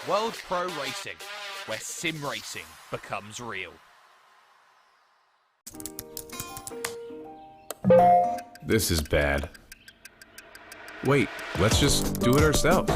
World Pro Racing, where sim racing becomes real. This is bad. Wait, let's just do it ourselves.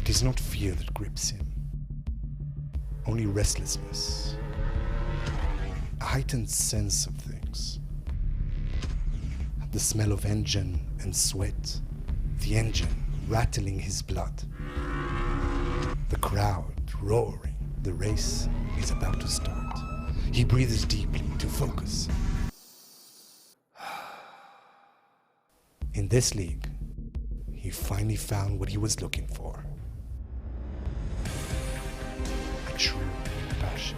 It is not fear that grips him, only restlessness, a heightened sense of things. The smell of engine and sweat, the engine rattling his blood, the crowd roaring. The race is about to start. He breathes deeply to focus. In this league, he finally found what he was looking for. A true passion.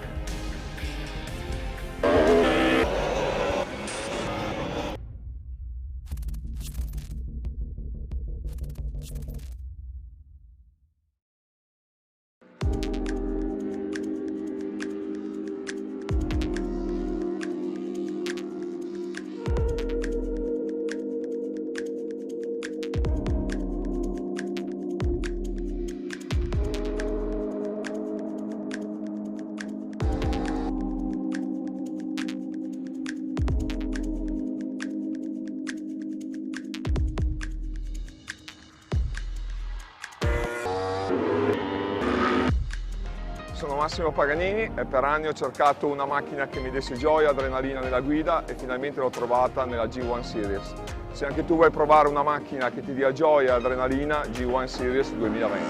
Sono Massimo Paganini e per anni ho cercato una macchina che mi desse gioia, adrenalina nella guida e finalmente l'ho trovata nella G1 Series. Se anche tu vuoi provare una macchina che ti dia gioia e adrenalina, G1 Series 2020.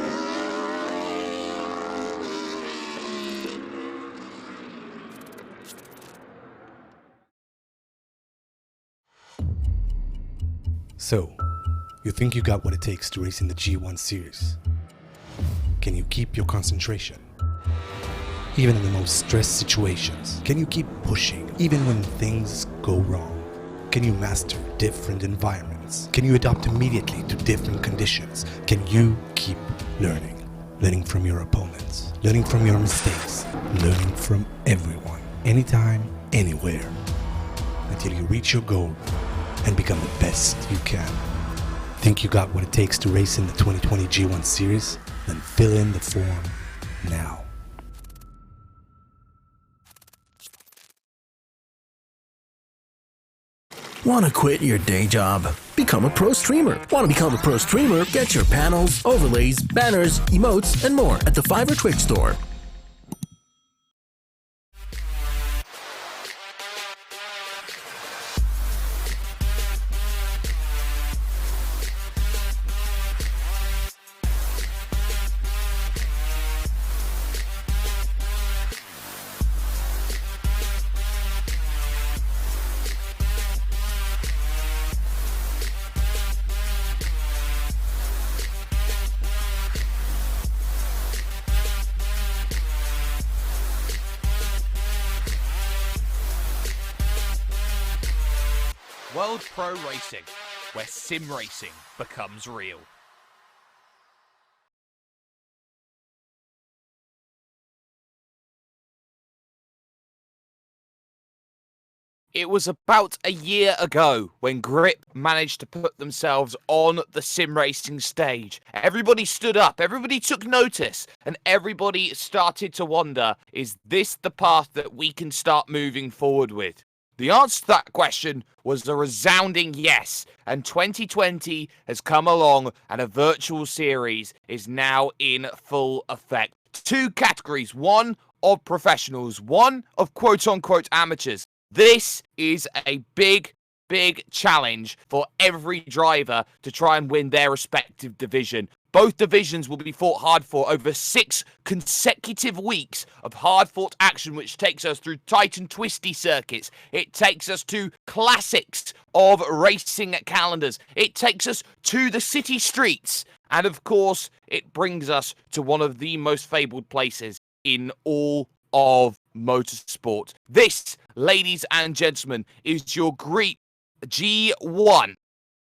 So, you think you got what it takes to race in the G1 Series? Can you keep your concentration? Even in the most stressed situations, can you keep pushing even when things go wrong? Can you master different environments? Can you adapt immediately to different conditions? Can you keep learning? Learning from your opponents, learning from your mistakes, learning from everyone, anytime, anywhere, until you reach your goal and become the best you can. Think you got what it takes to race in the 2020 G1 Series? Then fill in the form now. Want to quit your day job? Become a pro streamer. Want to become a pro streamer? Get your panels, overlays, banners, emotes, and more at the Fiverr Twitch store. World Pro Racing, where sim racing becomes real. It was about a year ago when Griiip managed to put themselves on the sim racing stage. Everybody stood up, everybody took notice, and everybody started to wonder, is this the path that we can start moving forward with? The answer to that question was a resounding yes, and 2020 has come along and a virtual series is now in full effect. Two categories, one of professionals, one of quote-unquote amateurs. This is a big challenge for every driver to try and win their respective division. Both divisions will be fought hard for over 6 consecutive weeks of hard-fought action, which takes us through tight and twisty circuits. It takes us to classics of racing calendars. It takes us to the city streets. And of course, it brings us to one of the most fabled places in all of motorsport. This, ladies and gentlemen, is your Griiip G1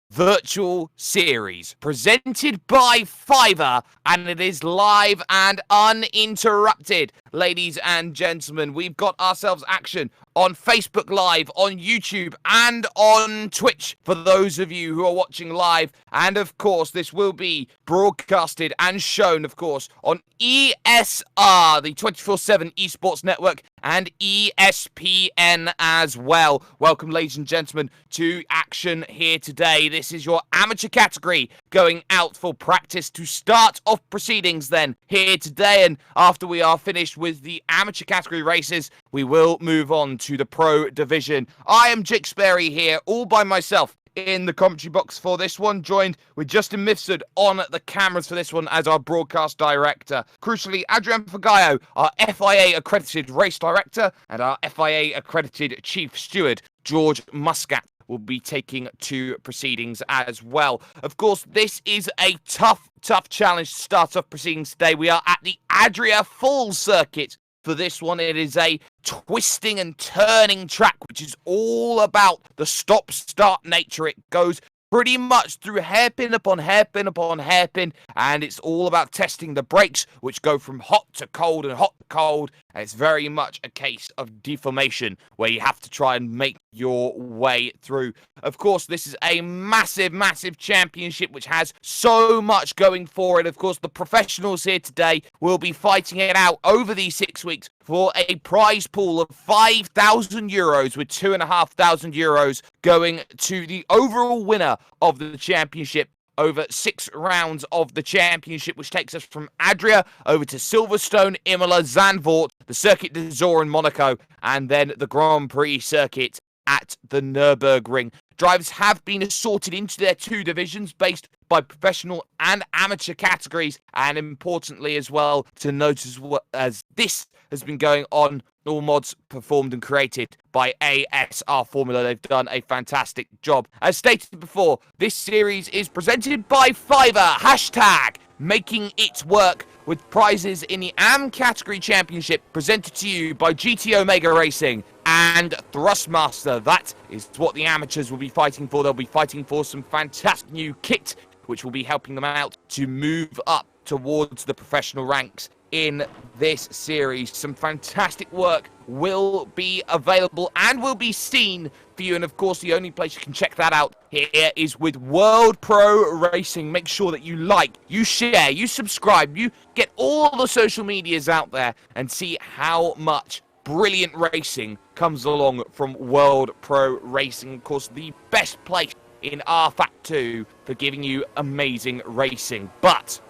Virtual Series, presented by Fiverr, and it is live and uninterrupted. Ladies and gentlemen, we've got ourselves action on Facebook Live, on YouTube, and on Twitch for those of you who are watching live. And of course, this will be broadcasted and shown, of course, on ESR, the 24/7 esports network, and ESPN as well. Welcome, ladies and gentlemen, to action here today. This is your amateur category going out for practice to start off proceedings then here today. And after we are finished with the amateur category races, we will move on to the pro division. I am Jixberry here all by myself in the commentary box for this one, joined with Justin Mifsud on the cameras for this one as our broadcast director. Crucially, Adrian Fagayo, our FIA accredited race director, and our FIA accredited chief steward, George Muscat, will be taking to proceedings as well. Of course, this is a tough challenge to start off proceedings today. We are at the Adria Falls circuit. For this one, it is a twisting and turning track, which is all about the stop-start nature. It goes pretty much through hairpin upon hairpin upon hairpin, and it's all about testing the brakes, which go from hot to cold and hot to cold, and it's very much a case of deformation where you have to try and make your way through. Of course, this is a massive championship which has so much going for it. Of course, the professionals here today will be fighting it out over these 6 weeks for a prize pool of €5,000, with €2,500 going to the overall winner of the championship over 6 rounds of the championship, which takes us from Adria over to Silverstone, Imola, Zandvoort, the Circuit d'Azur in Monaco, and then the Grand Prix circuit at the Nürburgring. Drivers have been assorted into their 2 divisions based by professional and amateur categories, and importantly as well to note as this has been going on, all mods performed and created by ASR Formula. They've done a fantastic job. As stated before, this series is presented by Fiverr, hashtag making it work, with prizes in the AM category championship presented to you by GT Omega Racing and Thrustmaster. That is what the amateurs will be fighting for. They'll be fighting for some fantastic new kit, which will be helping them out to move up towards the professional ranks in this series. Some fantastic work will be available and will be seen for you, and of course the only place you can check that out here is with World Pro Racing. Make sure that you like, you share, you subscribe, you get all the social medias out there and see how much brilliant racing comes along from World Pro Racing. Of course, the best place in rFAC 2 for giving you amazing racing. But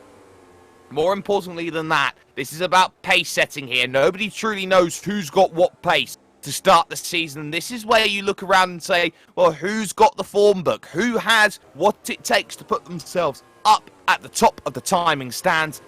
more importantly than that, this is about pace setting here. Nobody truly knows who's got what pace to start the season. This is where you look around and say, well, who's got the form book? Who has what it takes to put themselves up at the top of the timing stands?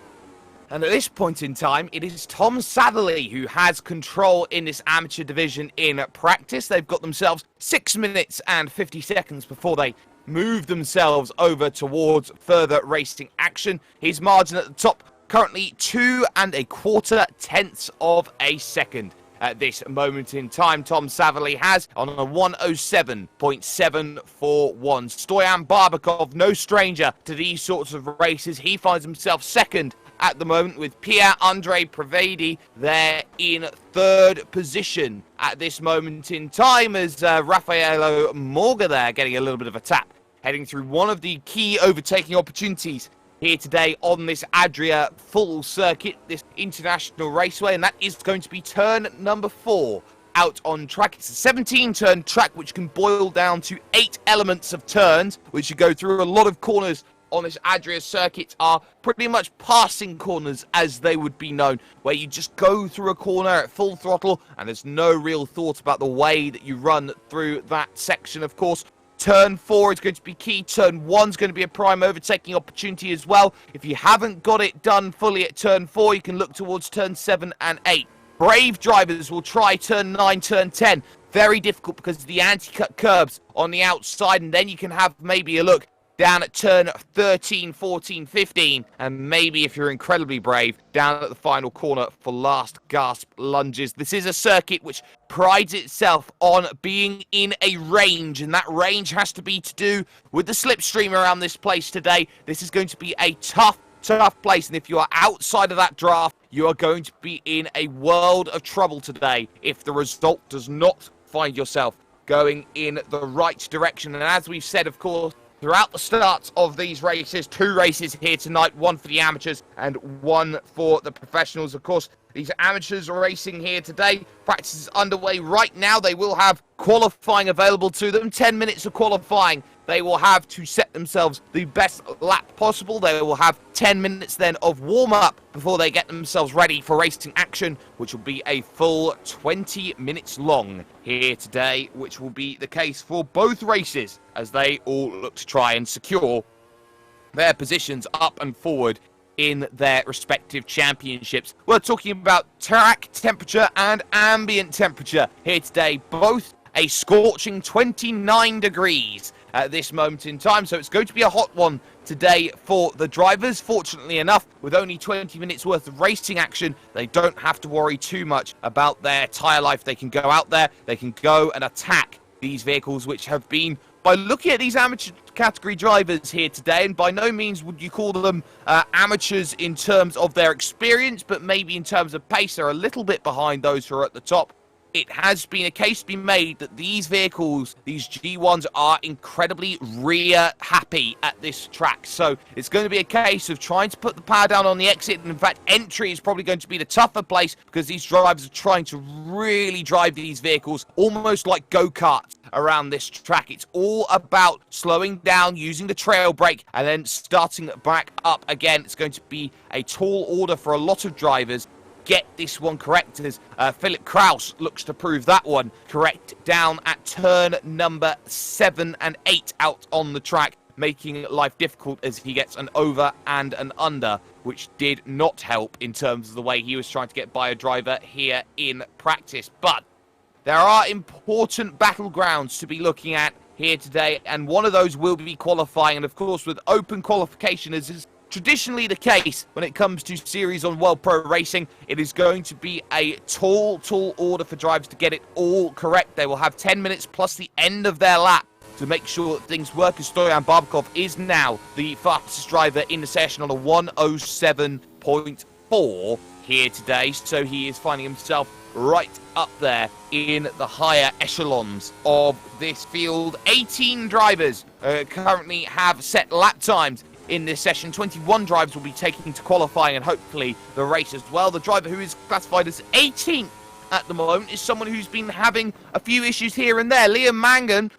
And at this point in time, it is Tom Satherley who has control in this amateur division in practice. They've got themselves 6 minutes and 50 seconds before they move themselves over towards further racing action. His margin at the top, currently 2 1/4 tenths of a second. At this moment in time, Tom Satherley has on a 107.741. Stoyan Barbakov, no stranger to these sorts of races. He finds himself second at the moment, with Pierre-Andre Prevedi there in 3rd position at this moment in time, as Raffaello Morga there getting a little bit of a tap, heading through one of the key overtaking opportunities here today on this Adria full circuit, this international raceway, and that is going to be turn number 4 out on track. It's a 17-turn track, which can boil down to 8 elements of turns, which you go through. A lot of corners on this Adria circuit are pretty much passing corners, as they would be known, where you just go through a corner at full throttle and there's no real thought about the way that you run through that section. Of course, Turn 4 is going to be key. Turn 1 is going to be a prime overtaking opportunity as well. If you haven't got it done fully at Turn 4, you can look towards Turn 7 and 8. Brave drivers will try Turn 9, Turn 10. Very difficult because of the anti-cut curbs on the outside, and then you can have maybe a look down at turn 13, 14, 15, and maybe, if you're incredibly brave, down at the final corner for last gasp lunges. This is a circuit which prides itself on being in a range, and that range has to be to do with the slipstream around this place today. This is going to be a tough place, and if you are outside of that draft, you are going to be in a world of trouble today if the result does not find yourself going in the right direction. And as we've said, of course, throughout the starts of these races, 2 races here tonight, 1 for the amateurs and 1 for the professionals. Of course, these amateurs are racing here today. Practice is underway right now. They will have qualifying available to them. 10 minutes of qualifying they will have to set themselves the best lap possible. They will have 10 minutes then of warm-up before they get themselves ready for racing action, which will be a full 20 minutes long here today, which will be the case for both races as they all look to try and secure their positions up and forward in their respective championships. We're talking about track temperature and ambient temperature here today, both a scorching 29 degrees at this moment in time, so it's going to be a hot one today for the drivers. Fortunately enough, with only 20 minutes worth of racing action, they don't have to worry too much about their tyre life. They can go out there, they can go and attack these vehicles, which have been, by looking at these amateur category drivers here today, and by no means would you call them amateurs in terms of their experience, but maybe in terms of pace, they're a little bit behind those who are at the top. It has been a case to be made that these vehicles, these G1s, are incredibly rear happy at this track. So it's going to be a case of trying to put the power down on the exit. And in fact, entry is probably going to be the tougher place because these drivers are trying to really drive these vehicles almost like go-karts around this track. It's all about slowing down, using the trail brake, and then starting back up again. It's going to be a tall order for a lot of drivers. Get this one correct as Philip Kraus looks to prove that one correct down at turn number 7 and 8 out on the track, making life difficult as he gets an over and an under, which did not help in terms of the way he was trying to get by a driver here in practice. But there are important battlegrounds to be looking at here today, and one of those will be qualifying. And of course, with open qualification, as is traditionally the case when it comes to series on World Pro Racing, it is going to be a tall order for drivers to get it all correct. They will have 10 minutes plus the end of their lap to make sure that things work, as Stoyan Barbakov is now the fastest driver in the session on a 107.4 here today. So he is finding himself right up there in the higher echelons of this field. 18 drivers currently have set lap times in this session. 21 drivers will be taking to qualifying and hopefully the race as well. The driver who is classified as 18th at the moment is someone who's been having a few issues here and there. Liam Mangan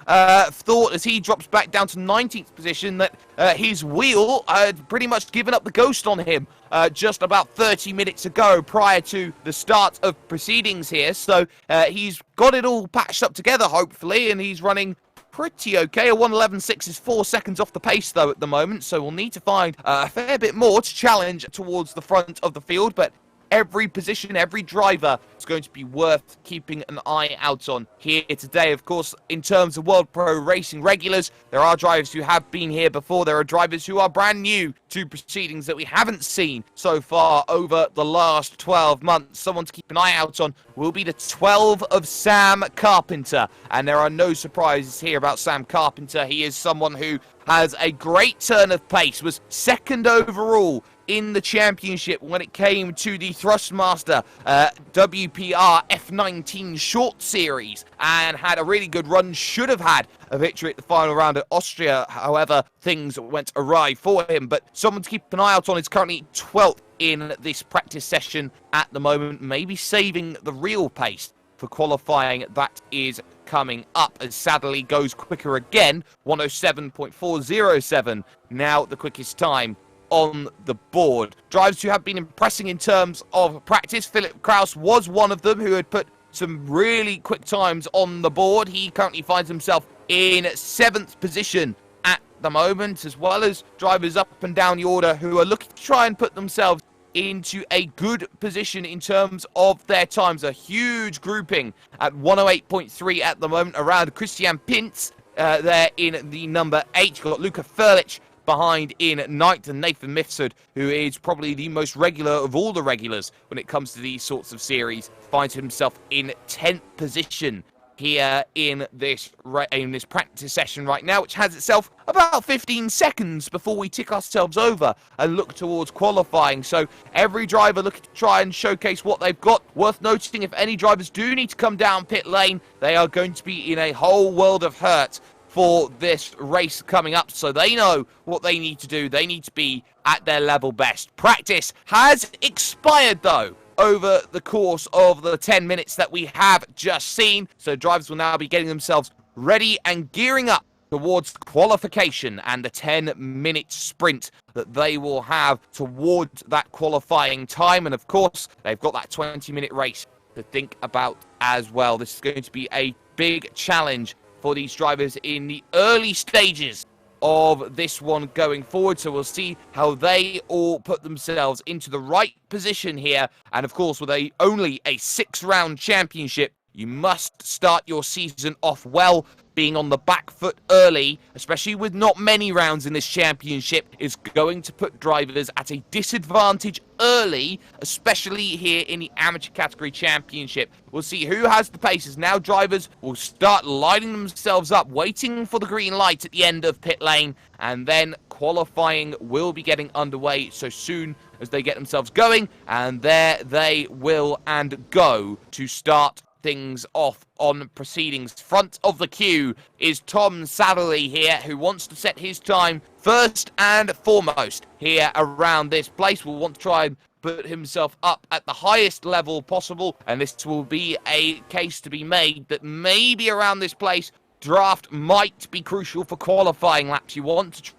thought, as he drops back down to 19th position, that his wheel had pretty much given up the ghost on him just about 30 minutes ago prior to the start of proceedings here. So he's got it all patched up together, hopefully, and he's running pretty okay. A 1:11.6 is 4 seconds off the pace, though, at the moment, so we'll need to find a fair bit more to challenge towards the front of the field, but every position, every driver is going to be worth keeping an eye out on here today. Of course, in terms of World Pro Racing regulars, there are drivers who have been here before. There are drivers who are brand new to proceedings that we haven't seen so far over the last 12 months. Someone to keep an eye out on will be the 12 of Sam Carpenter. And there are no surprises here about Sam Carpenter. He is someone who has a great turn of pace, was second overall in the championship when it came to the Thrustmaster WPR F19 short series, and had a really good run, should have had a victory at the final round at Austria. However, things went awry for him, but someone to keep an eye out on is currently 12th in this practice session at the moment, maybe saving the real pace for qualifying that is coming up, as Sadly goes quicker again. 107.407 now the quickest time on the board. Drivers who have been impressing in terms of practice, Philip Kraus was one of them who had put some really quick times on the board. He currently finds himself in 7th position at the moment, as well as drivers up and down the order who are looking to try and put themselves into a good position in terms of their times. A huge grouping at 108.3 at the moment around Christian Pintz there in the number 8. You've got Luka Furlich behind in 9th, and Nathan Mifsud, who is probably the most regular of all the regulars when it comes to these sorts of series, finds himself in 10th position here in this practice session right now, which has itself about 15 seconds before we tick ourselves over and look towards qualifying. So every driver looking to try and showcase what they've got. Worth noticing, if any drivers do need to come down pit lane, they are going to be in a whole world of hurt for this race coming up, so they know what they need to do. They need to be at their level best. Practice has expired, though, over the course of the 10 minutes that we have just seen, so drivers will now be getting themselves ready and gearing up towards qualification and the 10-minute sprint that they will have towards that qualifying time. And of course, they've got that 20-minute race to think about as well. This is going to be a big challenge for these drivers in the early stages of this one going forward. So we'll see how they all put themselves into the right position here. And of course, with only a 6-round championship, you must start your season off well. Being on the back foot early, especially with not many rounds in this championship, is going to put drivers at a disadvantage early, especially here in the amateur category championship. We'll see who has the paces. Now drivers will start lining themselves up, waiting for the green light at the end of pit lane, and then qualifying will be getting underway so soon as they get themselves going, and there they will and go to start things off on proceedings. Front of the queue is Tom Satterley here, who wants to set his time first and foremost here around this place. Will want to try and put himself up at the highest level possible, and this will be a case to be made that maybe around this place draft might be crucial for qualifying laps. You want to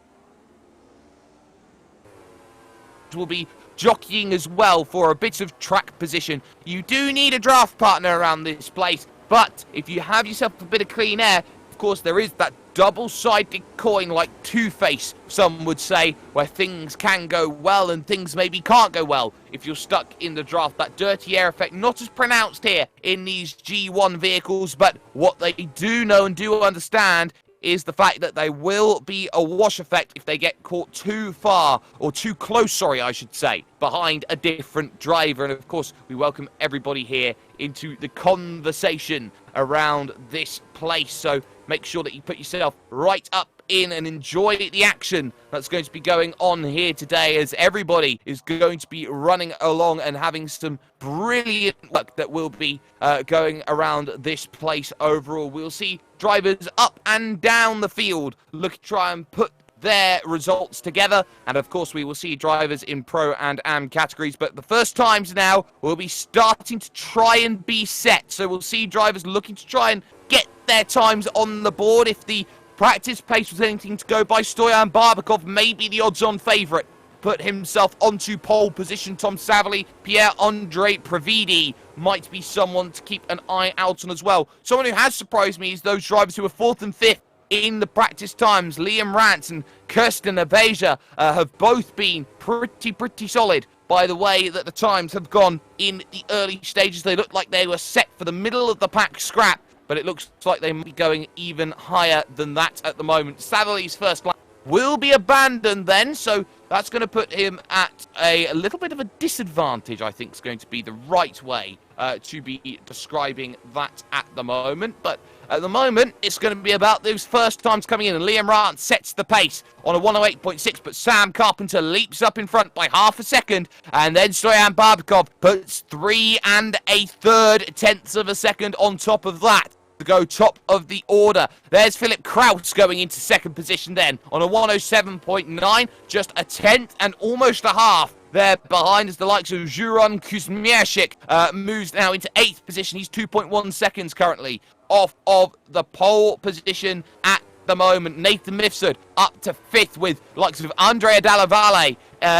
will be jockeying as well for a bit of track position. You do need a draft partner around this place, but if you have yourself a bit of clean air, of course there is that double-sided coin, like Two-Face, some would say, where things can go well and things maybe can't go well if you're stuck in the draft. That dirty air effect, not as pronounced here in these G1 vehicles, but what they do know and do understand is the fact that there will be a wash effect if they get caught too far, or too close, sorry, I should say, behind a different driver. And of course, we welcome everybody here into the conversation around this place. So make sure that you put yourself right up in and enjoy the action that's going to be going on here today, as everybody is going to be running along and having some brilliant luck that will be going around this place overall. We'll see drivers up and down the field look to try and put their results together, and of course we will see drivers in Pro and Am categories, but the first times now will be starting to try and be set. So we'll see drivers looking to try and get their times on the board. If the practice pace was anything to go by, Stoyan Barbakov may be the odds-on favourite. Put himself onto pole position. Tom Savali, Pierre-Andre Previdi might be someone to keep an eye out on as well. Someone who has surprised me is those drivers who are 4th and 5th in the practice times. Liam Rance and Kirsten Abeja have both been pretty solid by the way that the times have gone in the early stages. They looked like they were set for the middle of the pack scrap, but it looks like they might be going even higher than that at the moment. Savali's first lap will be abandoned then, so that's going to put him at a little bit of a disadvantage, I think is going to be the right way to be describing that at the moment. But at the moment, it's going to be about those first times coming in, and Liam Rance sets the pace on a 108.6, but Sam Carpenter leaps up in front by half a second, and then Stoyan Barbakov puts 3 1/3 tenths of a second on top of that to go top of the order. There's Philip Kraus going into second position then on a 107.9, just a tenth and almost a half there behind, as the likes of Juron Kuzmiashik moves now into 8th position. He's 2.1 seconds currently off of the pole position at the moment. Nathan Mifsud up to 5th with likes of Andrea Dalla Valle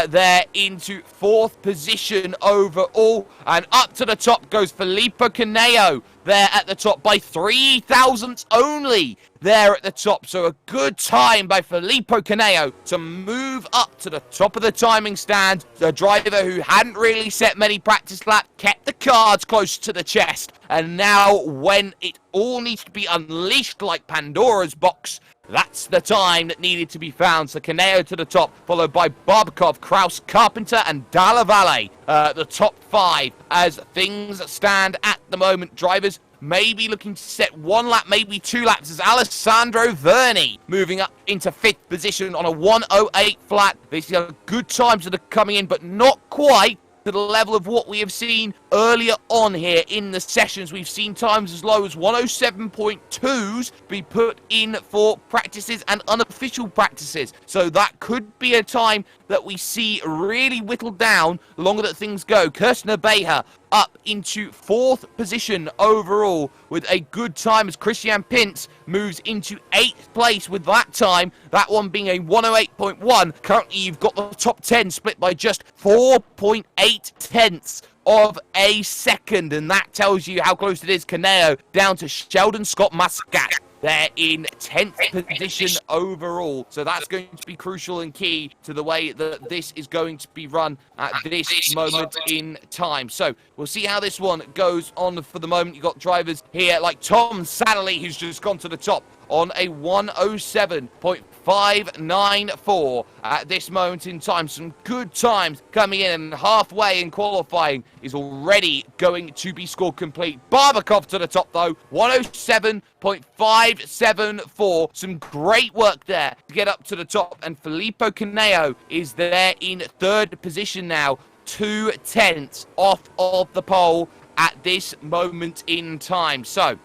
there into 4th position overall, and up to the top goes Filippo Caneo there at the top by 3 thousandths only there at the top. So a good time by Filippo Caneo to move up to the top of the timing stand. The driver who hadn't really set many practice laps, kept the cards close to the chest, and now when it all needs to be unleashed like Pandora's box, that's the time that needed to be found. So Caneo to the top, followed by Barbakov, Kraus, Carpenter, and Dalla Valle, the top 5 as things stand at the moment. Drivers maybe looking to set 1 lap, maybe 2 laps, as Alessandro Verni moving up into 5th position on a 108 flat. These are good times that are coming in, but not quite to the level of what we have seen earlier on here in the sessions. We've seen times as low as 107.2s be put in for practices and unofficial practices. So that could be a time that we see really whittled down the longer that things go. Kirsten Abeja up into 4th position overall with a good time, as Christian Pintz moves into 8th place with that time, that one being a 108.1. Currently you've got the top 10 split by just 4.8 tenths of a second, and that tells you how close it is. Caneo down to Sheldon Scott Muscat. They're in 10th position overall. So that's going to be crucial and key to the way that this is going to be run at this moment in time. So we'll see how this one goes on for the moment. You've got drivers here like Tom Sadley, who's just gone to the top on a 107.594 at this moment in time. Some good times coming in, and halfway in qualifying is already going to be scored complete. Barbakov to the top though, 107.574. Some great work there to get up to the top, and Filippo Caneo is there in 3rd position now, 2 tenths off of the pole at this moment in time. So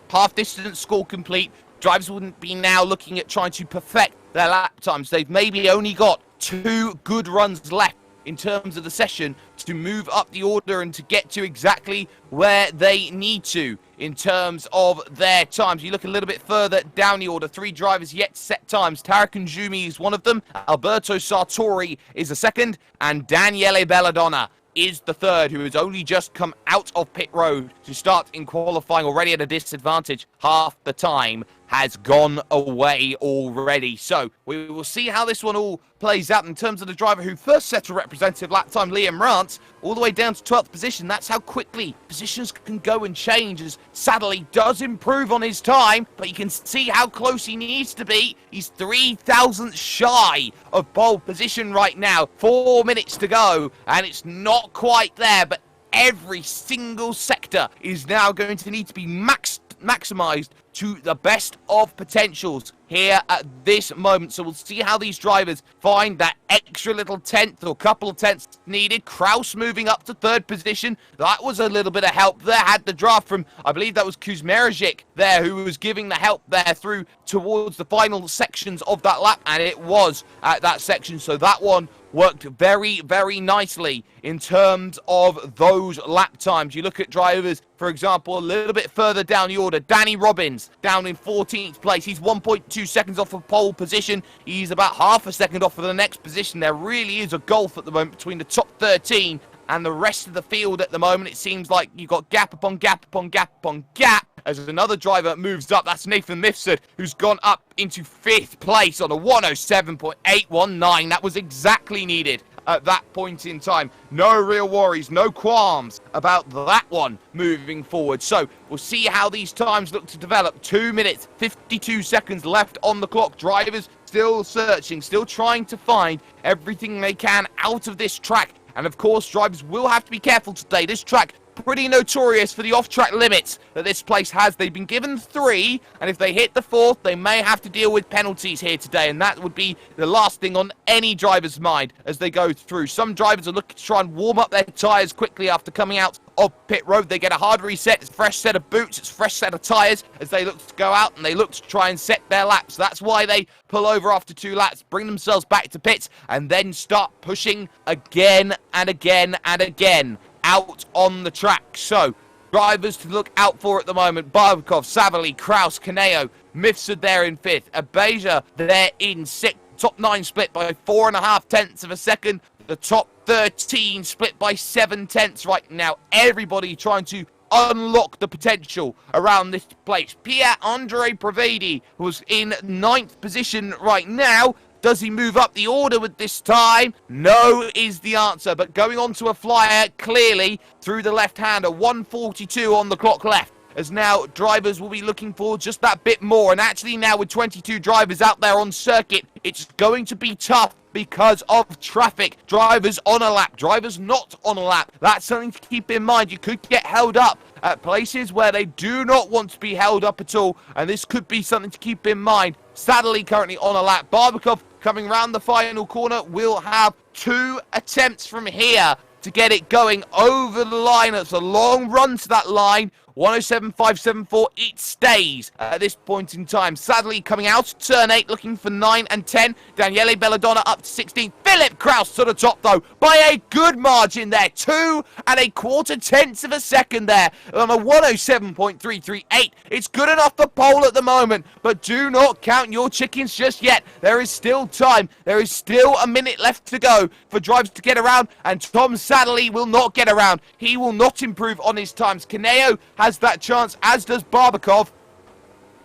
half distance score complete. Drivers wouldn't be now looking at trying to perfect their lap times. They've maybe only got 2 good runs left in terms of the session to move up the order and to get to exactly where they need to in terms of their times. You look a little bit further down the order, 3 drivers yet to set times. Tarek Njumi is one of them, Alberto Sartori is the second, and Daniele Belladonna is the third, who has only just come out of pit road to start in qualifying, already at a disadvantage. Half the time has gone away already. So we will see how this one all plays out in terms of the driver who first set a representative lap time, Liam Rance, all the way down to 12th position. That's how quickly positions can go and change, as Sadly does improve on his time, but you can see how close he needs to be. He's 3,000 shy of pole position right now. 4 minutes to go, and it's not quite there, but every single sector is now going to need to be maximized to the best of potentials here at this moment. So we'll see how these drivers find that extra little tenth or couple of tenths needed. Kraus moving up to 3rd position. That was a little bit of help there. Had the draft from, I believe that was Kuzmeric there, who was giving the help there through towards the final sections of that lap, and it was at that section. So that one worked very, very nicely in terms of those lap times. You look at drivers, for example, a little bit further down the order. Danny Robbins down in 14th place. He's 1.2 seconds off of pole position. He's about half a second off of the next position. There really is a gulf at the moment between the top 13 and the rest of the field at the moment. It seems like you've got gap upon gap upon gap upon gap as another driver moves up. That's Nathan Mifsud, who's gone up into 5th place on a 107.819. That was exactly needed at that point in time. No real worries, no qualms about that one moving forward. So we'll see how these times look to develop. 2 minutes, 52 seconds left on the clock. Drivers still searching, still trying to find everything they can out of this track. And of course, drivers will have to be careful today. This track, pretty notorious for the off-track limits that this place has. They've been given 3, and if they hit the 4th, they may have to deal with penalties here today, and that would be the last thing on any driver's mind as they go through. Some drivers are looking to try and warm up their tyres quickly after coming out of pit road. They get a hard reset. It's a fresh set of boots. It's a fresh set of tyres as they look to go out and they look to try and set their laps. That's why they pull over after 2 laps, bring themselves back to pits, and then start pushing again and again and again out on the track. So drivers to look out for at the moment: Barbakov, Savali, Kraus, Kaneo, Mifsud there in 5th, Abeja there in 6th. Top 9 split by 4.5 tenths of a second. The top 13 split by 7 tenths right now. Everybody trying to unlock the potential around this place. Pierre-Andre Prevedi was in 9th position right now. Does he move up the order with this time? No is the answer, but going on to a flyer clearly through the left-hander. 1:42 on the clock left, as now drivers will be looking for just that bit more. And actually now with 22 drivers out there on circuit, it's going to be tough because of traffic. Drivers on a lap, drivers not on a lap. That's something to keep in mind. You could get held up at places where they do not want to be held up at all, and this could be something to keep in mind. Sadly, currently on a lap. Barbakov coming round the final corner will have 2 attempts from here to get it going over the line. It's a long run to that line. 107.574, it stays at this point in time. Sadly, coming out of turn 8, looking for 9 and 10. Daniele Belladonna up to 16. Philip Kraus to the top, though, by a good margin there. 2.25 tenths of a second there on a 107.338. It's good enough for pole at the moment, but do not count your chickens just yet. There is still time. There is still a minute left to go for drivers to get around, and Tom Sadly will not get around. He will not improve on his times. Kaneo has that chance, as does Barbakov,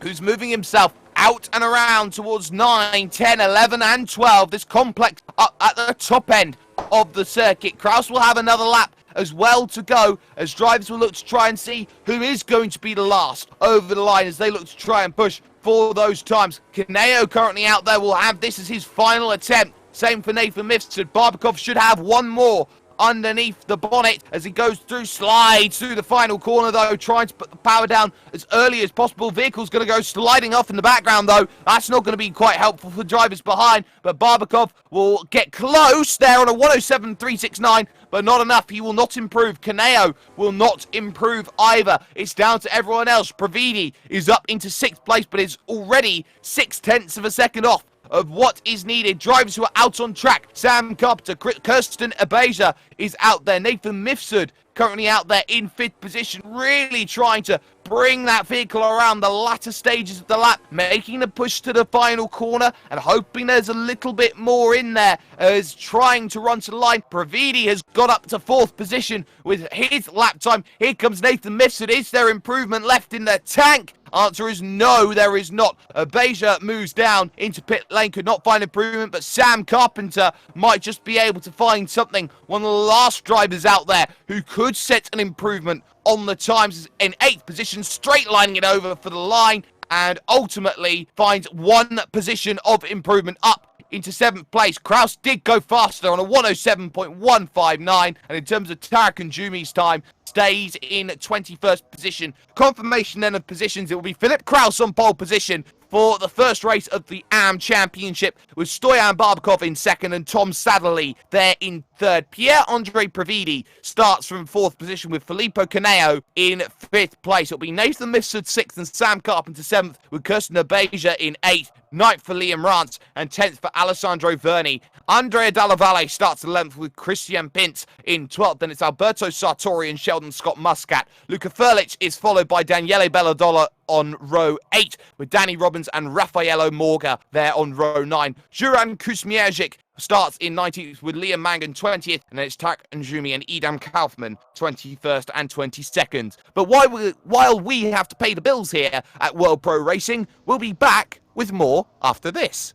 who's moving himself out and around towards 9, 10, 11, and 12. This complex up at the top end of the circuit. Kraus will have another lap as well to go, as drivers will look to try and see who is going to be the last over the line as they look to try and push for those times. Kaneo currently out there will have this as his final attempt. Same for Nathan Mifsud. Barbakov should have one more underneath the bonnet as he goes through, slides through the final corner though, trying to put the power down as early as possible. Vehicle's going to go sliding off in the background though. That's not going to be quite helpful for drivers behind, but Barbakov will get close there on a 107.369, but not enough. He will not improve. Kaneo will not improve either. It's down to everyone else. Prevedi is up into 6th place, but is already 6 tenths of a second off of what is needed. Drivers who are out on track. Sam Carpenter, Kirsten Abeja is out there. Nathan Mifsud currently out there in 5th position, really trying to bring that vehicle around the latter stages of the lap, making the push to the final corner and hoping there's a little bit more in there as trying to run to the line. Pravidi has got up to 4th position with his lap time. Here comes Nathan Mifsud. Is there improvement left in the tank? Answer is no, there is not. Beja moves down into pit lane, could not find improvement, but Sam Carpenter might just be able to find something. One of the last drivers out there who could set an improvement on the times is in 8th position, straight lining it over for the line, and ultimately finds 1 position of improvement up into 7th place. Kraus did go faster on a 107.159, and in terms of Tarek Njumi's time, stays in 21st position. Confirmation then of positions, it will be Philip Kraus on pole position for the first race of the AM Championship, with Stoyan Barbakov in 2nd and Tom Sadlerley there in 3rd. Pierre-Andre Pravidi starts from 4th position with Filippo Caneo in 5th place. It'll be Nathan Mifsud 6th and Sam Carpenter 7th, with Kirsten Abeja in 8th. 9th for Liam Rance and 10th for Alessandro Verni. Andrea Dalla Valle starts 11th with Christian Pintz in 12th. Then it's Alberto Sartori and Sheldon Scott Muscat. Luca Furlich is followed by Daniele Belladola on row 8, with Danny Robbins and Raffaello Morga there on row 9. Juran Kuzmierzik starts in 19th with Liam Mangan 20th, and then it's Tak Njumi and Idam Kaufman 21st and 22nd. But while we have to pay the bills here at World Pro Racing, we'll be back with more after this.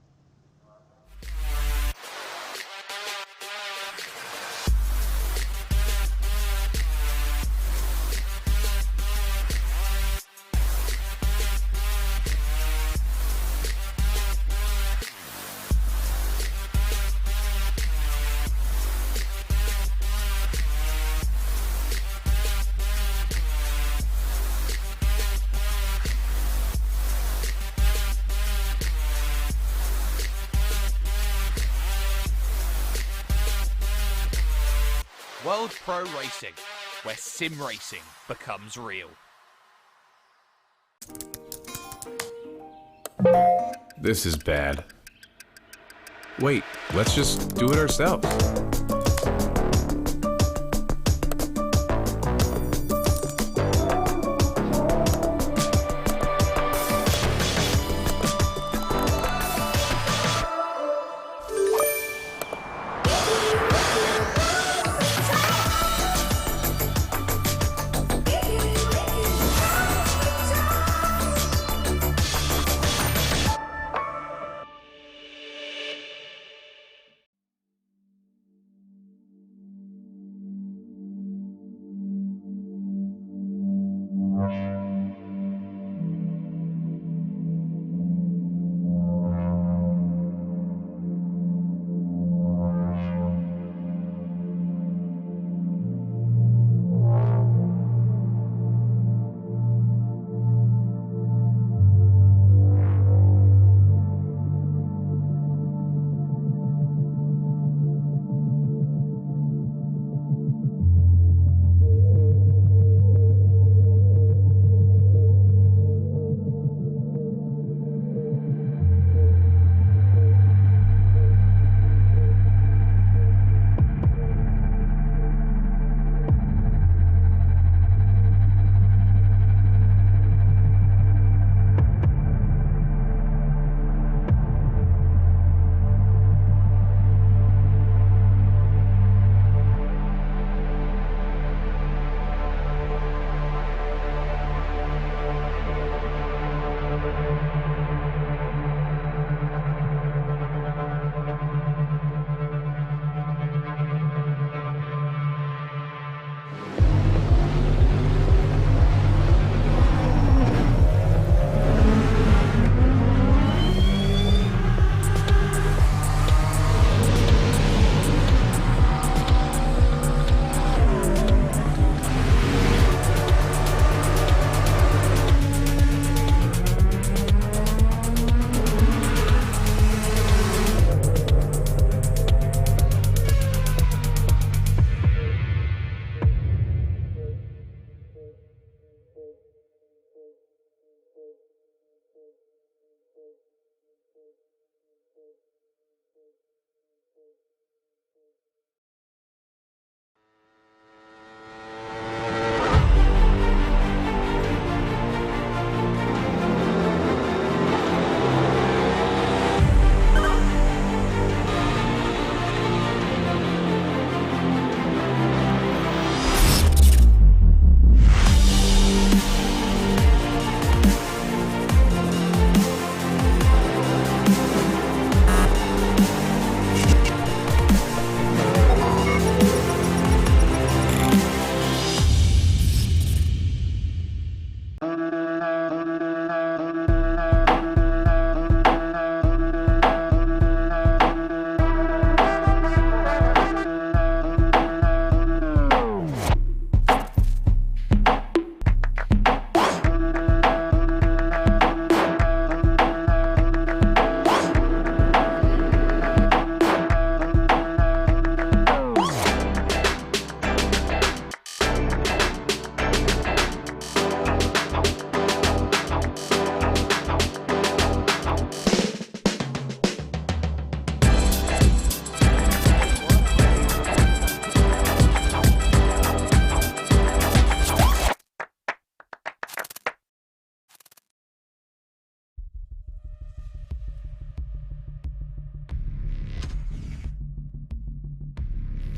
World Pro Racing, where sim racing becomes real. This is bad. Wait, let's just do it ourselves.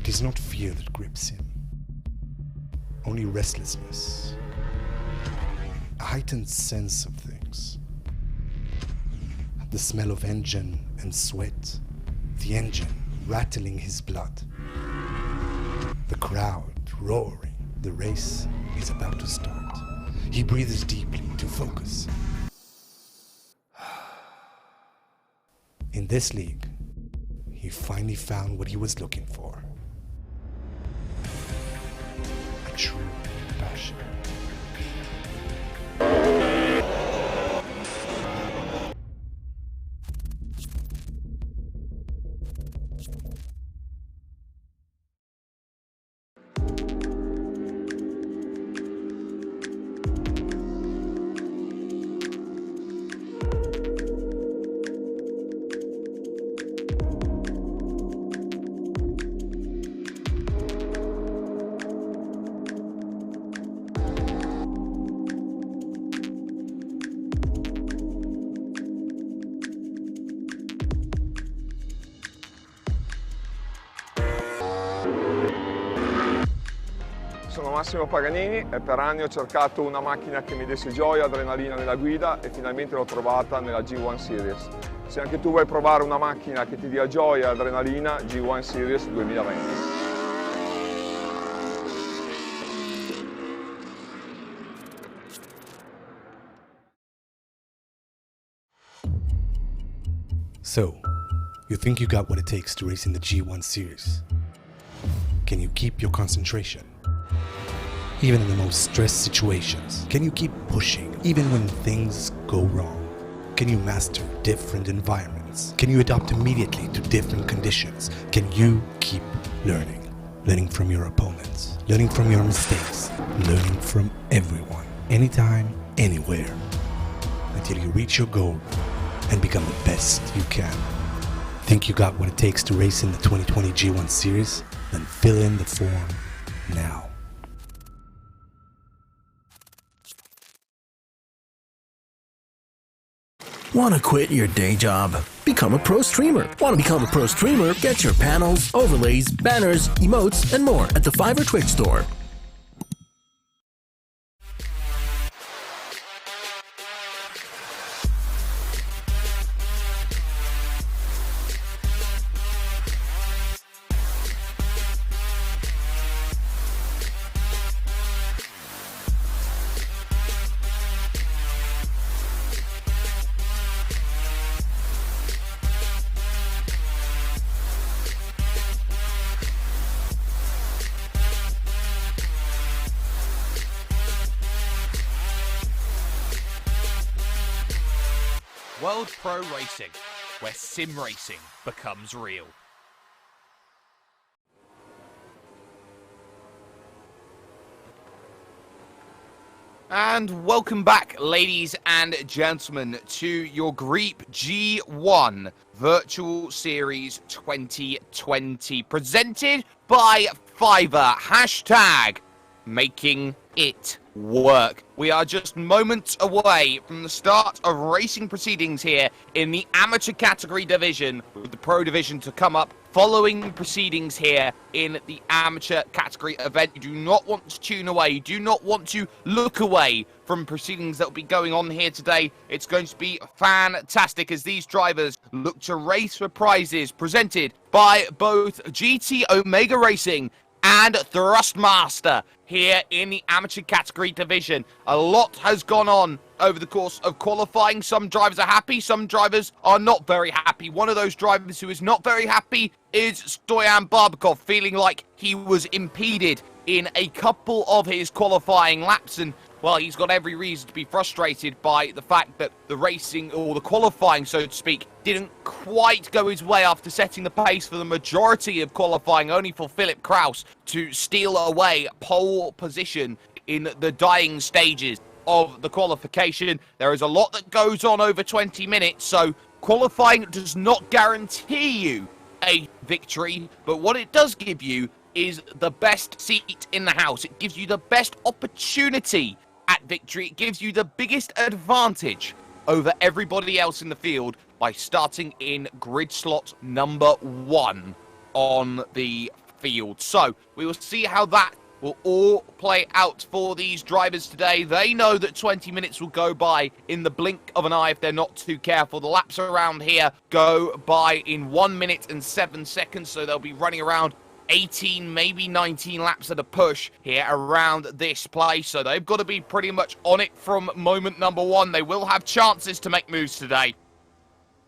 It is not fear that grips him, only restlessness, a heightened sense of things. The smell of engine and sweat, the engine rattling his blood, the crowd roaring. The race is about to start. He breathes deeply to focus. In this league, he finally found what he was looking for. A true passion. Sono Massimo Paganini e per anni ho cercato una macchina che mi desse gioia, adrenalina nella guida e finalmente l'ho trovata nella G1 Series. Se anche tu vuoi provare una macchina che ti dia gioia e adrenalina, G1 Series 2020. So, you think you got what it takes to race in the G1 Series? Can you keep your concentration? Even in the most stressed situations, can you keep pushing even when things go wrong? Can you master different environments? Can you adapt immediately to different conditions? Can you keep learning? Learning from your opponents, learning from your mistakes, learning from everyone, anytime, anywhere, until you reach your goal and become the best you can. Think you got what it takes to race in the 2020 G1 Series? Then fill in the form now. Want to quit your day job? Become a pro streamer. Want to become a pro streamer? Get your panels, overlays, banners, emotes, and more at the Fiverr Twitch store. World Pro Racing, where sim racing becomes real. And welcome back, ladies and gentlemen, to your Griiip G1 Virtual Series 2020, presented by Fiverr. Hashtag making it work. We are just moments away from the start of racing proceedings here in the amateur category division, with the pro division to come up following proceedings here in the amateur category event. You do not want to tune away. You do not want to look away from proceedings that will be going on here today. It's going to be fantastic as these drivers look to race for prizes presented by both GT Omega Racing and Thrustmaster here in the amateur category division. A lot has gone on over the course of qualifying. Some drivers are happy, some drivers are not very happy. One of those drivers who is not very happy is Stoyan Barbakov, feeling like he was impeded in a couple of his qualifying laps, and well, he's got every reason to be frustrated by the fact that the racing, or the qualifying, so to speak, didn't quite go his way after setting the pace for the majority of qualifying, only for Philip Kraus to steal away pole position in the dying stages of the qualification. There is a lot that goes on over 20 minutes, so qualifying does not guarantee you a victory, but what it does give you is the best seat in the house. It gives you the best opportunity at victory. It gives you the biggest advantage over everybody else in the field by starting in grid slot number 1 on the field. So we will see how that will all play out for these drivers today. They know that 20 minutes will go by in the blink of an eye if they're not too careful. The laps around here go by in 1 minute and 7 seconds, so they'll be running around 18, maybe 19 laps at a push here around this place. So they've got to be pretty much on it from moment number one. They will have chances to make moves today,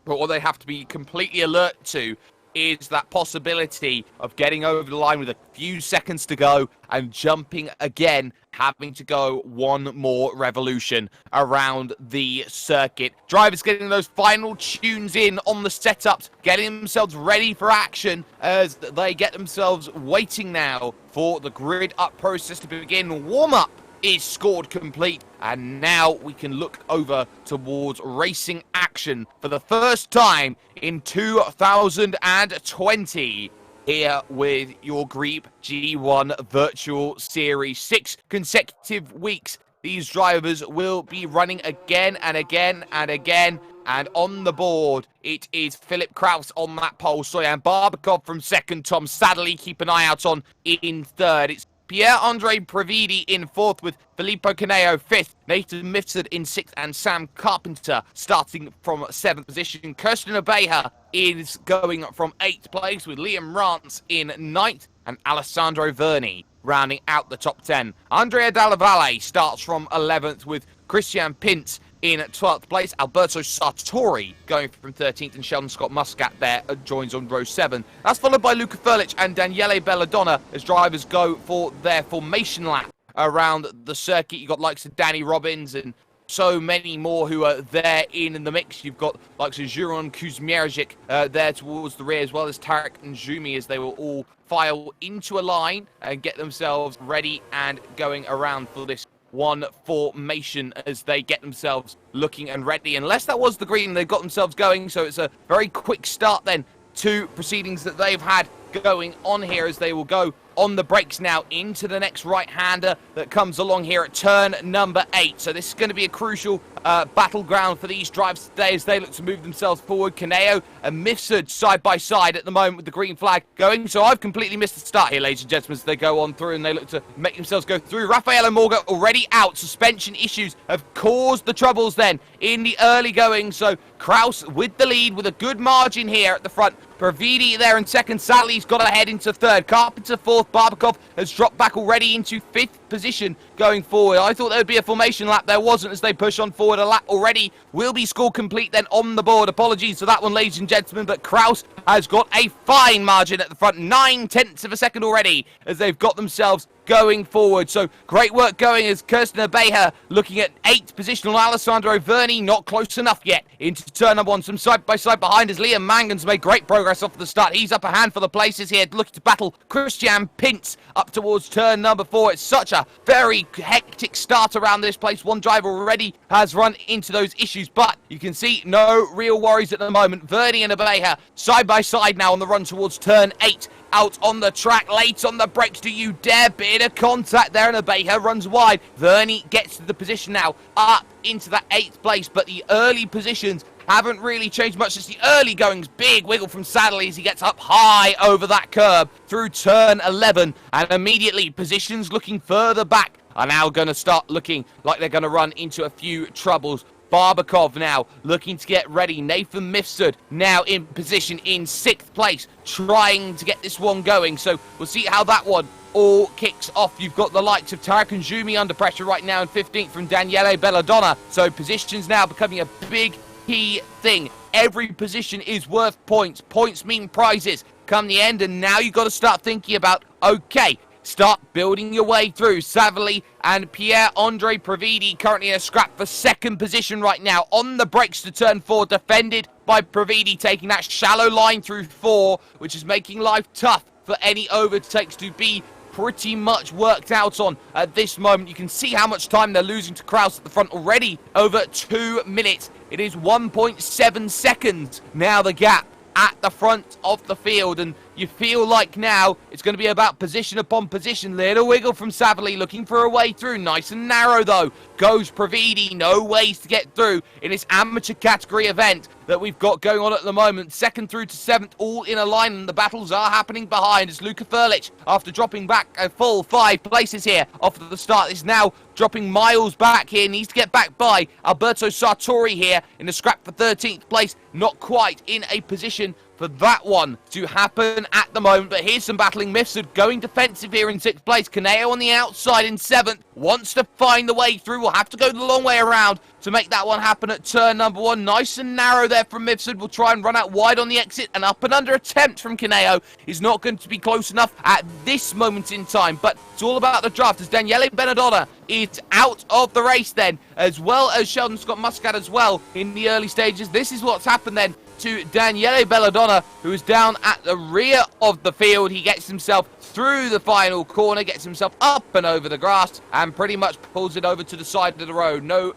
but what they have to be completely alert to is that possibility of getting over the line with a few seconds to go and jumping again, having to go one more revolution around the circuit. Drivers getting those final tunes in on the setups, getting themselves ready for action as they get themselves waiting now for the grid up process to begin. Warm-up is scored complete, and now we can look over towards racing action for the first time in 2020 here with your Griiip G1 Virtual Series. 6 consecutive weeks these drivers will be running again and again and again. And on the board, it is Philip Kraus on that pole. Stoyan Barbakov from second. Tom Sadley, keep an eye out on in third. It's Pierre-Andre Previdi in fourth with Filippo Caneo fifth, Nathan Mifsud in sixth, and Sam Carpenter starting from seventh position. Kirsten Abeja is going from eighth place with Liam Rance in ninth, and Alessandro Verni rounding out the top 10. Andrea Dalla Valle starts from 11th with Christian Pintz in 12th place. Alberto Sartori going from 13th, and Sheldon Scott Muscat there joins on row 7. That's followed by Luca Furlich and Daniele Belladonna as drivers go for their formation lap around the circuit. You've got likes of Danny Robbins and so many more who are there in the mix. You've got likes of Juron Kuzmierzik there towards the rear, as well as Tarek and Jumi, as they will all file into a line and get themselves ready and going around for this one formation as they get themselves looking and ready. Unless that was the green, they've got themselves going, so it's a very quick start then to proceedings that they've had going on here as they will go on the brakes now into the next right-hander that comes along here at turn number 8. So this is going to be a crucial battleground for these drivers today as they look to move themselves forward. Caneo and Mifsud side by side at the moment with the green flag going. So I've completely missed the start here, ladies and gentlemen, as they go on through and they look to make themselves go through. Raffaele Morga already out. Suspension issues have caused the troubles then in the early going. So Kraus with the lead with a good margin here at the front. Pravidi there in second. Sally's got ahead into third. Carpenter fourth. Barbakov has dropped back already into fifth position going forward. I thought there would be a formation lap. There wasn't as they push on forward. A lap already will be scored complete then on the board. Apologies for that one, ladies and gentlemen, but Kraus has got a fine margin at the front. 9/10 of a second already as they've got themselves going forward. So great work going as Kirsten Abeja looking at 8th position on Alessandro Verni. Not close enough yet into turn number 1. Some side by side behind as Liam Mangan's made great progress off the start. He's up a handful of places here, looking to battle Christian Pintz up towards turn number 4. It's such a very hectic start around this place. One driver already has run into those issues, but you can see no real worries at the moment. Verni and Abeja side by side now on the run towards turn 8. Out on the track, late on the brakes. Do you dare? Bit of contact there, and Abeja runs wide. Verni gets to the position now, up into that 8th place, but the early positions haven't really changed much. It's the early goings. Big wiggle from Sadley as he gets up high over that curb through turn 11, and immediately positions looking further back are now going to start looking like they're going to run into a few troubles. Barbakov now looking to get ready. Nathan Mifsud now in position in 6th place, trying to get this one going. So we'll see how that one all kicks off. You've got the likes of Tarek and Jumi under pressure right now in 15th from Daniele Belladonna. So positions now becoming a big key thing. Every position is worth points. Points mean prizes come the end, and now you've got to start thinking about, okay, start building your way through. Savali and Pierre-Andre Previdi currently in a scrap for 2nd position right now. On the brakes to turn 4, defended by Previdi, taking that shallow line through 4, which is making life tough for any overtakes to be pretty much worked out on at this moment. You can see how much time they're losing to Kraus at the front already, over 2 minutes. It is 1.7 seconds now the gap at the front of the field, and You feel like now it's going to be about position upon position. Little wiggle from Savali, looking for a way through. Nice and narrow, though. Goes Pravidi. No ways to get through in this amateur category event that we've got going on at the moment. 2nd through to 7th, all in a line, and the battles are happening behind as Luka Furlich, after dropping back a full 5 places here off the start, is now dropping miles back here. Needs to get back by Alberto Sartori here in the scrap for 13th place. Not quite in a position for that one to happen at the moment, but here's some battling. Mifsud going defensive here in 6th place. Kaneo on the outside in 7th, wants to find the way through. Will have to go the long way around to make that one happen at turn number 1. Nice and narrow there from Mifsud. Will try and run out wide on the exit. An up and under attempt from Kaneo is not going to be close enough at this moment in time, but it's all about the draft as Daniele Benedona is out of the race then, as well as Sheldon Scott Muscat as well in the early stages. This is what's happened then to Daniele Belladonna, who is down at the rear of the field. He gets himself through the final corner, gets himself up and over the grass, and pretty much pulls it over to the side of the road. Not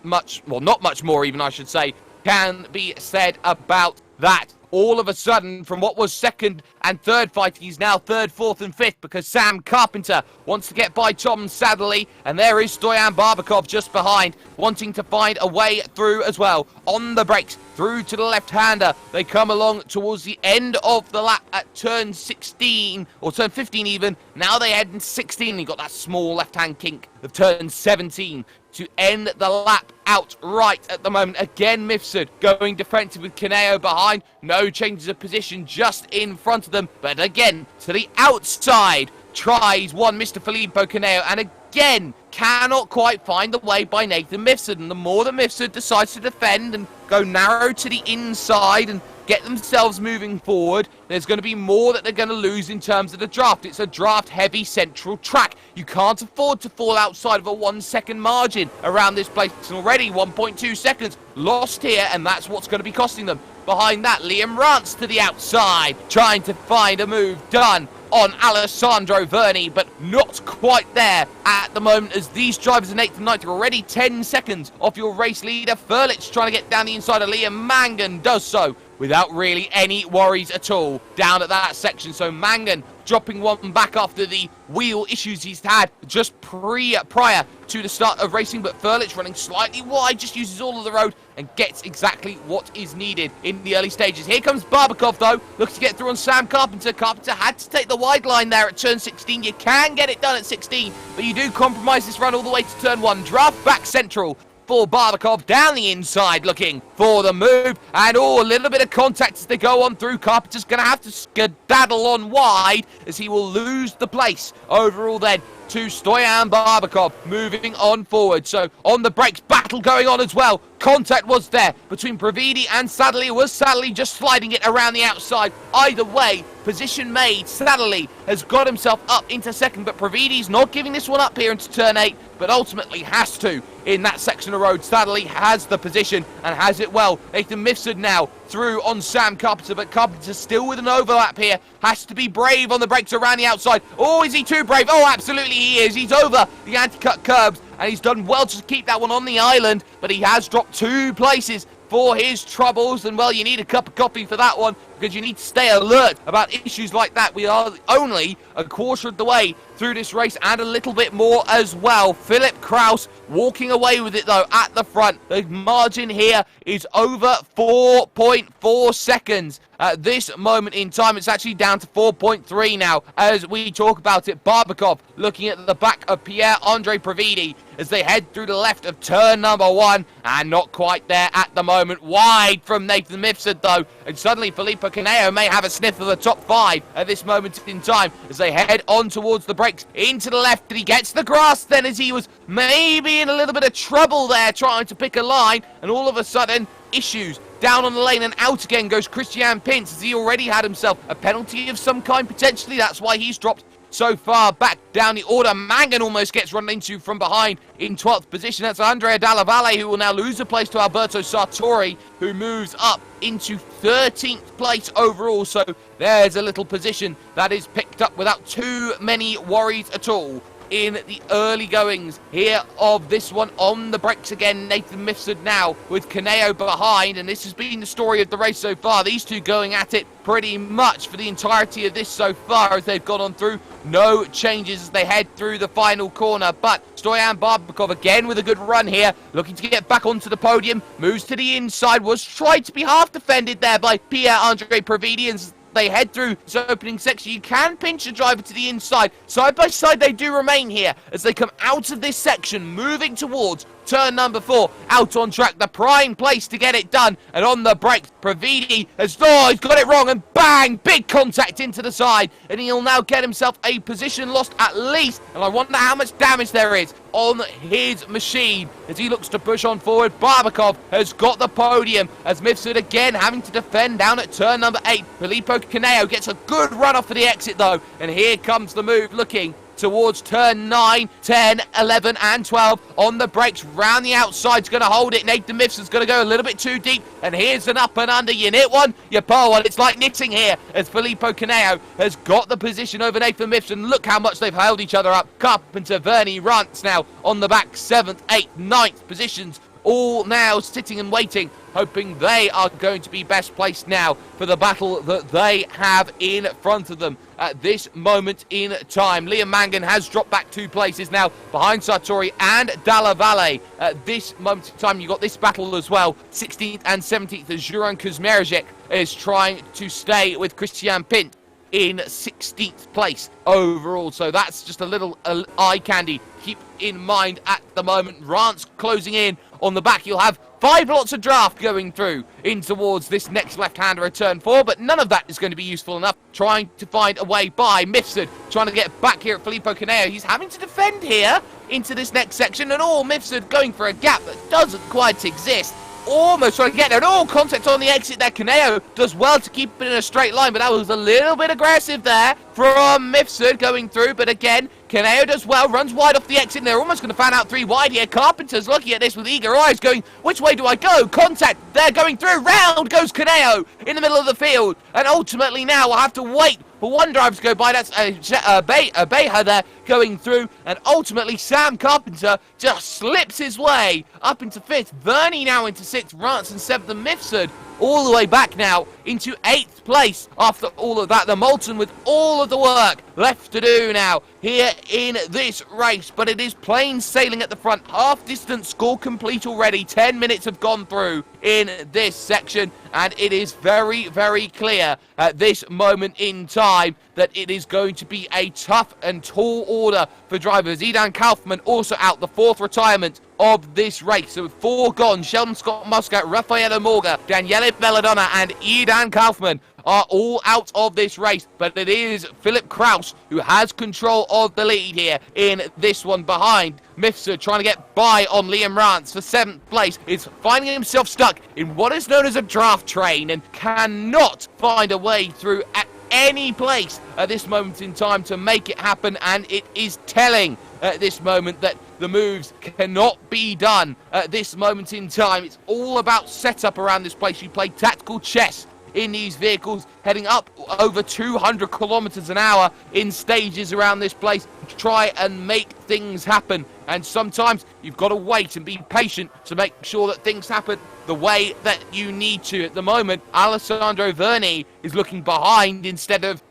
much more even, I should say, can be said about that. All of a sudden, from what was 2nd and 3rd fighting, he's now 3rd, 4th, and 5th because Sam Carpenter wants to get by Tom Sadlerly, and there is Stoyan Barbakov just behind, wanting to find a way through as well. On the brakes, through to the left-hander. They come along towards the end of the lap at turn 16, or turn 15 even. Now they head in 16. You've got that small left-hand kink of turn 17 to end the lap outright at the moment. Again, Mifsud going defensive with Kaneo behind. No changes of position, just in front of them. But again, to the outside, tries one Mr. Filippo Kaneo, and again, cannot quite find the way by Nathan Mifsud. And the more that Mifsud decides to defend and go narrow to the inside and get themselves moving forward, there's going to be more that they're going to lose in terms of the draft. It's a draft-heavy central track. You can't afford to fall outside of a 1-second margin around this place. It's already 1.2 seconds lost here, and that's what's going to be costing them. Behind that, Liam Rance to the outside, trying to find a move done on Alessandro Verni, but not quite there at the moment, as these drivers in 8th and 9th are already 10 seconds off your race leader. Furlich trying to get down the inside of Liam. Mangan does so without really any worries at all down at that section. So Mangan dropping one back after the wheel issues he's had just prior to the start of racing, but Furlich running slightly wide, just uses all of the road and gets exactly what is needed in the early stages. Here comes Barbakov, though, looking to get through on Sam Carpenter. Carpenter had to take the wide line there at turn 16. You can get it done at 16, but you do compromise this run all the way to turn 1. Draft back central for Barbakov, down the inside looking for the move, and a little bit of contact as they go on through. Carpenter's going to have to skedaddle on wide as he will lose the place overall then to Stoyan Barbakov, moving on forward. So on the brakes, battle going on as well. Contact was there between Pravidi and Sadlerly. Was Sadlerly just sliding it around the outside? Either way, position made. Sadlerly has got himself up into 2nd, but Pravidi's not giving this one up here into turn 8, but ultimately has to in that section of road. Sadlerly has the position and has it well. Nathan Mifsud now through on Sam Carpenter, but Carpenter still with an overlap here. Has to be brave on the brakes around the outside. Oh, is he too brave? Oh, absolutely he is. He's over the anti-cut curbs, and he's done well to keep that one on the island, but he has dropped 2 places for his troubles, and well, you need a cup of coffee for that one, because you need to stay alert about issues like that. We are only a quarter of the way through this race, and a little bit more as well. Philip Kraus walking away with it, though, at the front. The margin here is over 4.4 seconds. At this moment in time, it's actually down to 4.3 now as we talk about it. Barbakov looking at the back of Pierre-Andre Pravidi as they head through the left of turn number 1, and not quite there at the moment. Wide from Nathan Mifsud, though, and suddenly Filippo Caneo may have a sniff of the top 5 at this moment in time as they head on towards the brakes into the left. And he gets the grass then, as he was maybe in a little bit of trouble there trying to pick a line, and all of a sudden issues down on the lane, and out again goes Christian Pintz, as he already had himself a penalty of some kind potentially. That's why he's dropped so far back down the order. Mangan almost gets run into from behind in 12th position. That's Andrea Dalla Valle, who will now lose the place to Alberto Sartori, who moves up into 13th place overall. So there's a little position that is picked up without too many worries at all in the early goings here of this one. On the brakes again, Nathan Mifsud now with Kaneo behind, and this has been the story of the race so far. These two going at it pretty much for the entirety of this so far as they've gone on through. No changes as they head through the final corner, but Stoyan Barbakov again with a good run here, looking to get back onto the podium, moves to the inside, was tried to be half defended there by Pierre-Andre Pravidi, and they head through this opening section. You can pinch a driver to the inside. Side by side they do remain here as they come out of this section, moving towards turn number 4. Out on track, the prime place to get it done. And on the brakes, Pravidi has, he's got it wrong, and bang, big contact into the side. And he'll now get himself a position lost at least. And I wonder how much damage there is on his machine as he looks to push on forward. Barbakov has got the podium as Mifsud again having to defend down at turn number 8. Filippo Caneo gets a good run off for the exit though, and here comes the move looking towards turn 9, 10, 11 and 12 on the brakes. Round the outside's going to hold it. Nathan Mifsud's going to go a little bit too deep, and here's an up and under. You knit one, you pull one. It's like knitting here as Filippo Caneo has got the position over Nathan Mifsud, and look how much they've held each other up. Carpenter, Vernie, Rance now on the back, 7th, 8th, 9th positions, all now sitting and waiting, hoping they are going to be best placed now for the battle that they have in front of them at this moment in time. Liam Mangan has dropped back 2 places now behind Sartori and Dalla Valle. At this moment in time, you've got this battle as well. 16th and 17th as Juran Kuzmericek is trying to stay with Christian Pint in 16th place overall. So that's just a little eye candy. Keep in mind at the moment. Rance closing in on the back. You'll have 5 lots of draft going through in towards this next left-hander at turn 4, but none of that is going to be useful enough. Trying to find a way by Mifsud, trying to get back here at Filippo Caneo. He's having to defend here into this next section, and Mifsud going for a gap that doesn't quite exist. Almost trying to get there, and all contact on the exit there. Caneo does well to keep it in a straight line, but that was a little bit aggressive there from Mifsud going through. But again, Caneo does well, runs wide off the exit, and they're almost going to fan out 3 wide here. Carpenter's looking at this with eager eyes, going, which way do I go? Contact, they're going through. Round goes Caneo in the middle of the field, and ultimately now we'll have to wait for one driver to go by. That's Beha there going through, and ultimately Sam Carpenter just slips his way up into 5th. Vernie now into 6th, Rance in 7th, and Mifsud all the way back now into 8th place after all of that. The Molten with all of the work left to do now here in this race, but it is plain sailing at the front. Half distance score complete already. 10 minutes have gone through in this section, and it is very, very clear at this moment in time that it is going to be a tough and tall order for drivers. Idan Kaufman also out, the 4th retirement of this race. So with 4 gone, Sheldon Scott Muscat, Raffaello Morga, Daniele Belladonna and Idan Kaufman are all out of this race, but it is Philip Kraus who has control of the lead here in this one behind Mifsud, trying to get by on Liam Rance for 7th place. Is finding himself stuck in what is known as a draft train and cannot find a way through at any place at this moment in time to make it happen, and it is telling at this moment that the moves cannot be done at this moment in time. It's all about setup around this place. You play tactical chess in these vehicles, heading up over 200 kilometers an hour in stages around this place to try and make things happen. And sometimes you've got to wait and be patient to make sure that things happen the way that you need to. At the moment, Alessandro Verni is looking behind instead of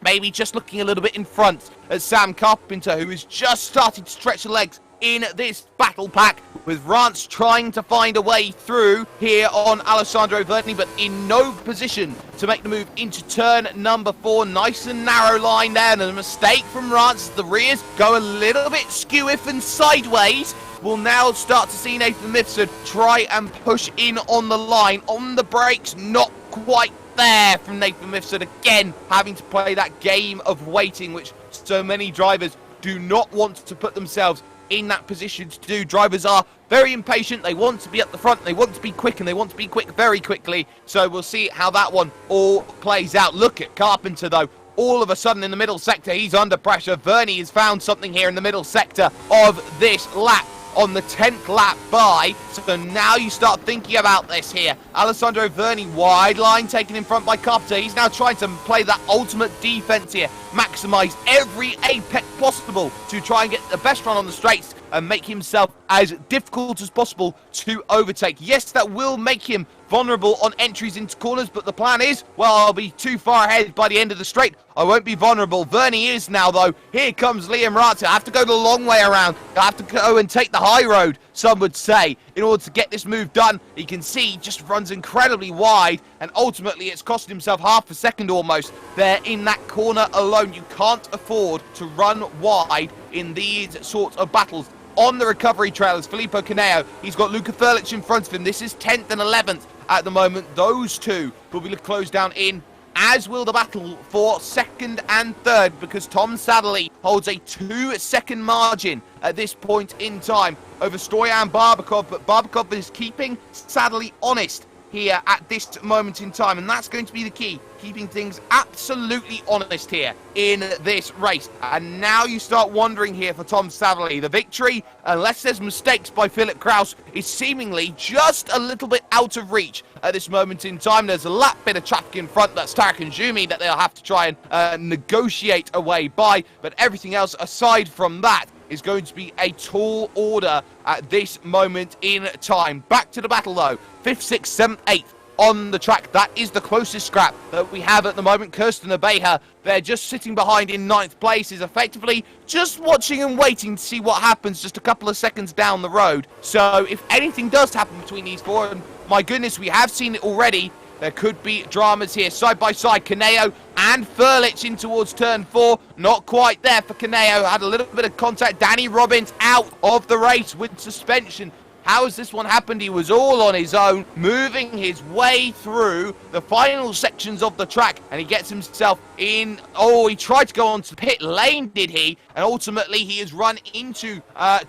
maybe just looking a little bit in front at Sam Carpenter, who is just starting to stretch the legs in this battle pack, with Rance trying to find a way through here on Alessandro Verni, but in no position to make the move into turn number 4. Nice and narrow line there, and a mistake from Rance. The rears go a little bit skew-if and sideways. We'll now start to see Nathan Mifsud try and push in on the line. On the brakes, not quite there from Nathan Mifsud, again having to play that game of waiting, which so many drivers do not want to put themselves in that position to do. Drivers are very impatient. They want to be at the front. They want to be quick, and they want to be quick very quickly. So we'll see how that one all plays out. Look at Carpenter, though. All of a sudden in the middle sector, he's under pressure. Vernie has found something here in the middle sector of this lap, on the 10th lap by. So now you start thinking about this here. Alessandro Verni wide line taken in front by Carpenter. He's now trying to play that ultimate defense here, maximize every apex possible to try and get the best run on the straights and make himself as difficult as possible to overtake. Yes, that will make him vulnerable on entries into corners, but the plan is, well, I'll be too far ahead by the end of the straight. I won't be vulnerable. Verni is now, though. Here comes Liam Rance. I have to go the long way around. I have to go and take the high road, some would say, in order to get this move done. You can see he just runs incredibly wide, and ultimately it's costing himself half a second almost there in that corner alone. You can't afford to run wide in these sorts of battles. On the recovery trail is Filippo Caneo. He's got Luka Furlic in front of him. This is 10th and 11th at the moment. Those two will be closed down in, as will the battle for second and third, because Tom Sadlerly holds a 2-second margin at this point in time over Stoyan Barbakov, but Barbakov is keeping Sadlerly honest here at this moment in time, and that's going to be the key, keeping things absolutely honest here in this race. And now you start wondering here for Tom Sadlerly. The victory, unless there's mistakes by Philip Kraus, is seemingly just a little bit out of reach at this moment in time. There's a lap bit of traffic in front, that's Tarek and Jumi, that they'll have to try and negotiate a way by, but everything else aside from that is going to be a tall order at this moment in time. Back to the battle though. 5th, 6th, 7th, 8th on the track. That is the closest scrap that we have at the moment. Kirsten Abeja, they're just sitting behind in 9th place, is effectively just watching and waiting to see what happens just a couple of seconds down the road. So if anything does happen between these four, and my goodness, we have seen it already, there could be dramas here. Side by side, Caneo and Furlic in towards turn 4. Not quite there for Caneo. Had a little bit of contact. Danny Robbins out of the race with suspension. How has this one happened? He was all on his own, moving his way through the final sections of the track, and he gets himself in. Oh, he tried to go onto the pit lane, did he? And ultimately, he has run into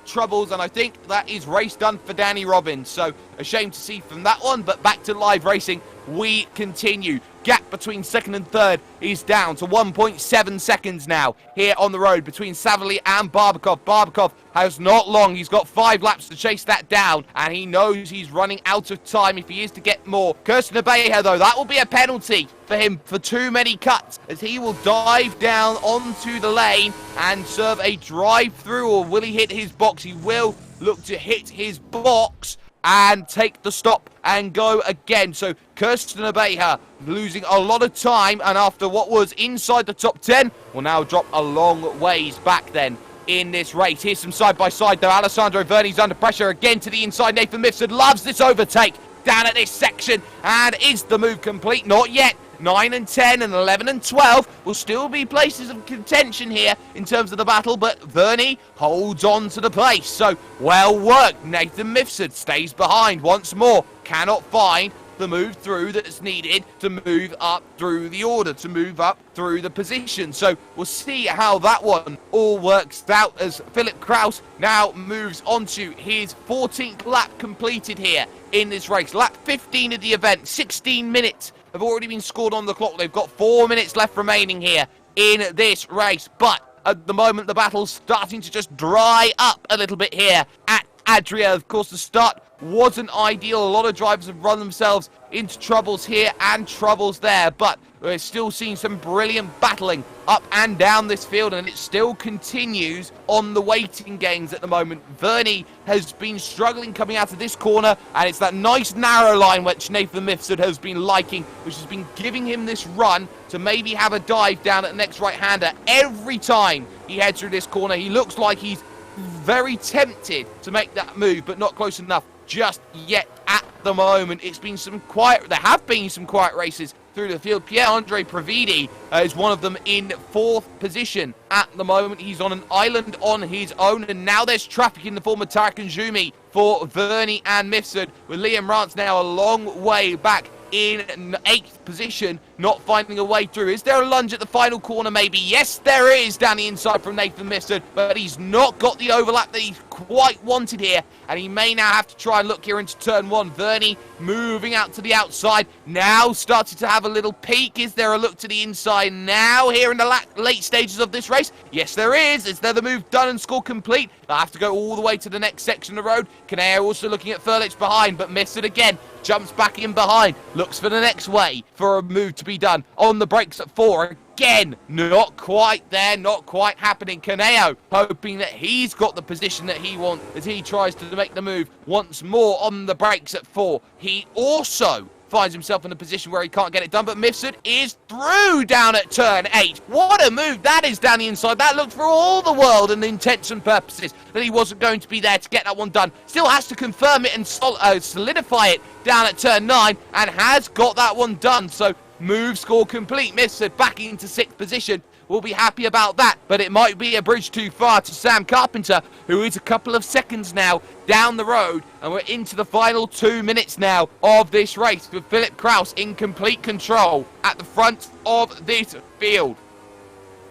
troubles, and I think that is race done for Danny Robbins. So, a shame to see from that one, but back to live racing we continue. Gap between second and third is down to 1.7 seconds now here on the road between Sadlerly and Barbakov. Barbakov has not long. He's got 5 laps to chase that down, and he knows he's running out of time if he is to get more. Kirsten Abeja, though, that will be a penalty for him for too many cuts, as he will dive down onto the lane and serve a drive-through, or will he hit his box? He will look to hit his box and take the stop and go again. So Kirsten Abeja losing a lot of time, and after what was inside the top 10 will now drop a long ways back then in this race. Here's some side-by-side though. Alessandro Verni's under pressure again to the inside. Nathan Mifsud loves this overtake down at this section, and is the move complete? Not yet. 9 and 10 and 11 and 12 will still be places of contention here in terms of the battle, but Verni holds on to the place. So, well worked. Nathan Mifsud stays behind once more. Cannot find the move through that's needed to move up through the order, to move up through the position. So, we'll see how that one all works out as Philip Kraus now moves on to his 14th lap completed here in this race. Lap 15 of the event, 16 minutes have already been scored on the clock. They've got 4 minutes left remaining here in this race, but at the moment the battle's starting to just dry up a little bit here at Adria. Of course, the start wasn't ideal. A lot of drivers have run themselves into troubles here and troubles there, but we're still seeing some brilliant battling up and down this field, and it still continues on the waiting games at the moment. Verni has been struggling coming out of this corner, and it's that nice narrow line which Nathan Mifsud has been liking, which has been giving him this run to maybe have a dive down at the next right-hander. Every time he heads through this corner, he looks like he's very tempted to make that move, but not close enough just yet at the moment. There have been some quiet races through the field. Pierre-Andre Previdi is one of them in 4th position at the moment. He's on an island on his own, and now there's traffic in the form of Tarek and Jumi for Verni and Mifsud, with Liam Rance now a long way back in 8th position, not finding a way through. Is there a lunge at the final corner maybe? Yes, there is down the inside from Nathan Mifsud, but he's not got the overlap that he quite wanted here, and he may now have to try and look here into turn 1. Verni moving out to the outside, now starting to have a little peek. Is there a look to the inside now here in the late stages of this race? Yes, there is. Is there the move done and score complete? They'll have to go all the way to the next section of the road. Caneo also looking at Furlic behind, but Mifsud again jumps back in behind, looks for the next way for a move to be done. On the brakes at 4, again, not quite there, not quite happening. Kaneo hoping that he's got the position that he wants as he tries to make the move once more on the brakes at 4. He also finds himself in a position where he can't get it done, but Mifsud is through down at turn 8. What a move that is down the inside. That looked for all the world and intents and purposes that he wasn't going to be there to get that one done. Still has to confirm it and solidify it down at turn 9, and has got that one done. So move score complete. Mifsud back into 6th position. We'll be happy about that, but it might be a bridge too far to Sam Carpenter, who is a couple of seconds now down the road, and we're into the final 2 minutes now of this race with Philip Kraus in complete control at the front of this field.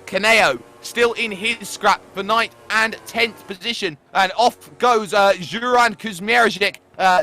Kaneo still in his scrap for 9th and 10th position, and off goes Juran Kuzmierzik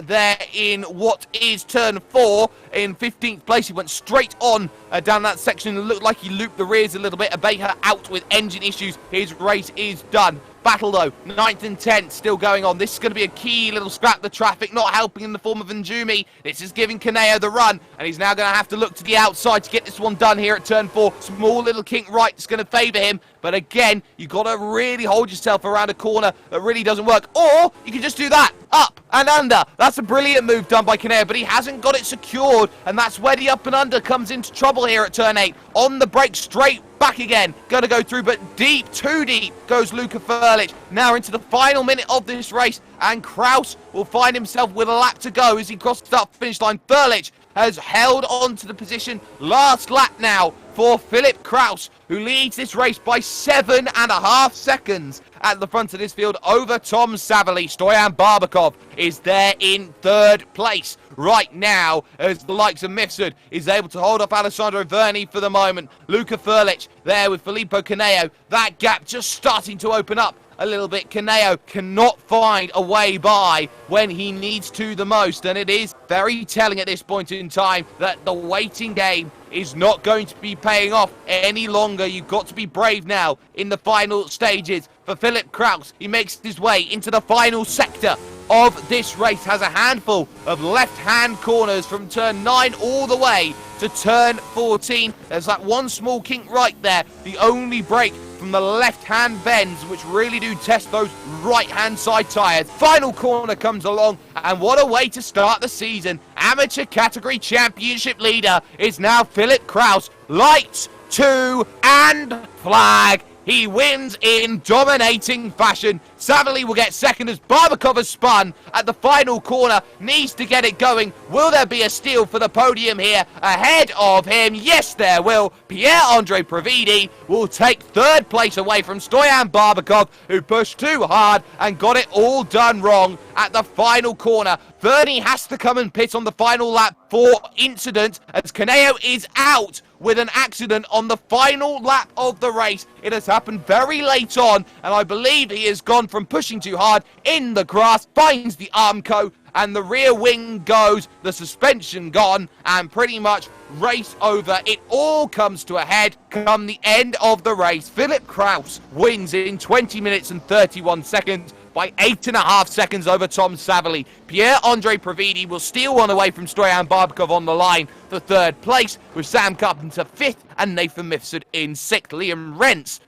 there in what is turn 4 in 15th place. He went straight on down that section. It looked like he looped the rears a little bit. Abeja out with engine issues. His race is done. Battle though, 9th and 10th still going on. This is going to be a key little scrap. The traffic not helping in the form of Njumi. This is giving Kaneo the run, and he's now going to have to look to the outside to get this one done here at turn 4. Small little kink right is going to favour him, but again, you've got to really hold yourself around a corner that really doesn't work. Or you can just do that, up and under. That's a brilliant move done by Kaneo, but he hasn't got it secured, and that's where the up and under comes into trouble here at turn 8. On the brake, straight back again, gonna go through, but deep, too deep goes Luka Furlich. Now into the final minute of this race, and Kraus will find himself with a lap to go as he crosses that finish line. Furlich has held on to the position. Last lap now for Philip Kraus, who leads this race by 7.5 seconds at the front of this field over Tom Savali. Stoyan Barbakov is there in 3rd place right now as the likes of Mifsud is able to hold off Alessandro Verni for the moment. Luka Furlich there with Filippo Caneo. That gap just starting to open up a little bit. Kaneo cannot find a way by when he needs to the most, and it is very telling at this point in time that the waiting game is not going to be paying off any longer. You've got to be brave now in the final stages. For Philip Kraus, he makes his way into the final sector of this race, has a handful of left-hand corners from turn 9 all the way to turn 14. There's that one small kink right there, the only break from the left-hand bends, which really do test those right-hand side tyres. Final corner comes along, and what a way to start the season. Amateur category championship leader is now Philip Kraus. Lights, 2, and flag. He wins in dominating fashion. Savali will get second as Barbakov has spun at the final corner. Needs to get it going. Will there be a steal for the podium here ahead of him? Yes, there will. Pierre-Andre Pravidi will take 3rd place away from Stoyan Barbakov, who pushed too hard and got it all done wrong at the final corner. Verni has to come and pit on the final lap for incident as Kaneo is out with an accident on the final lap of the race. It has happened very late on, and I believe he has gone from pushing too hard in the grass, finds the Armco, and the rear wing goes, the suspension gone, and pretty much race over. It all comes to a head come the end of the race. Philip Kraus wins in 20 minutes and 31 seconds by 8.5 seconds over Tom Savali. Pierre-Andre Pravidi will steal one away from Stoyan Barbakov on the line for 3rd place, with Sam Carpenter 5th and Nathan Mifsud in 6th. Liam Rance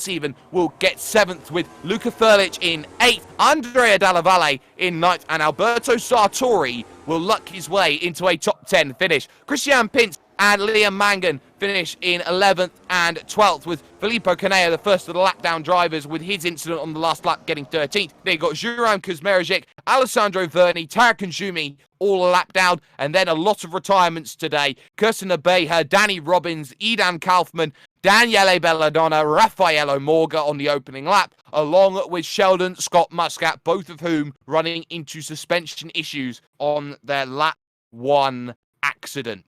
even will get 7th, with Luka Furlich in 8th, Andrea Dalla Valle in 9th, and Alberto Sartori will luck his way into a top 10 finish. Christian Pintz and Liam Mangan finish in 11th and 12th, with Filippo Caneo, the first of the lap-down drivers, with his incident on the last lap getting 13th. They got Juran Kuzmierzik, Alessandro Verni, Tarek Njumi, all a lap down, and then a lot of retirements today. Kirsten Abeja, Danny Robbins, Edan Kaufman, Daniele Belladonna, Raffaello Morga on the opening lap, along with Sheldon Scott Muscat, both of whom running into suspension issues on their lap 1 accident.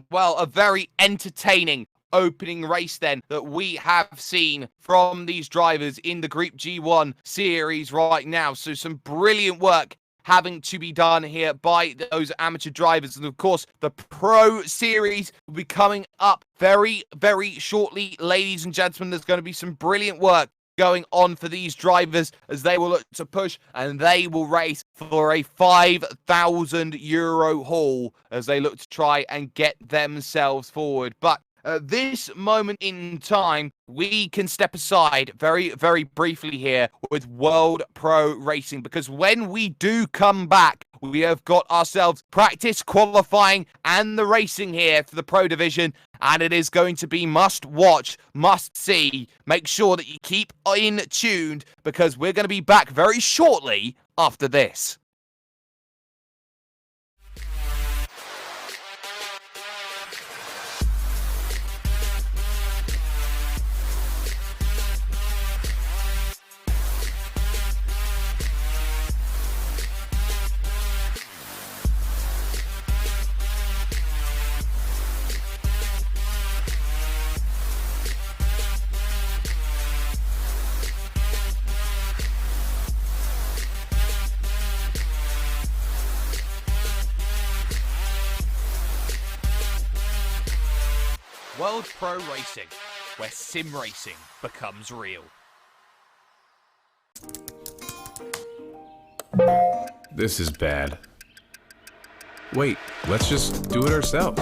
Well, a very entertaining opening race then that we have seen from these drivers in the Griiip G1 series right now. So some brilliant work having to be done here by those amateur drivers. And of course, the Pro Series will be coming up very, very shortly. Ladies and gentlemen, there's going to be some brilliant work going on for these drivers as they will look to push and they will race for a €5,000 haul as they look to try and get themselves forward. But at this moment in time, we can step aside very, very briefly here with World Pro Racing, because when we do come back, we have got ourselves practice qualifying and the racing here for the Pro Division, and it is going to be must watch, must see. Make sure that you keep in tuned, because we're going to be back very shortly after this. World Pro Racing, where sim racing becomes real. This is bad. Wait, let's just do it ourselves.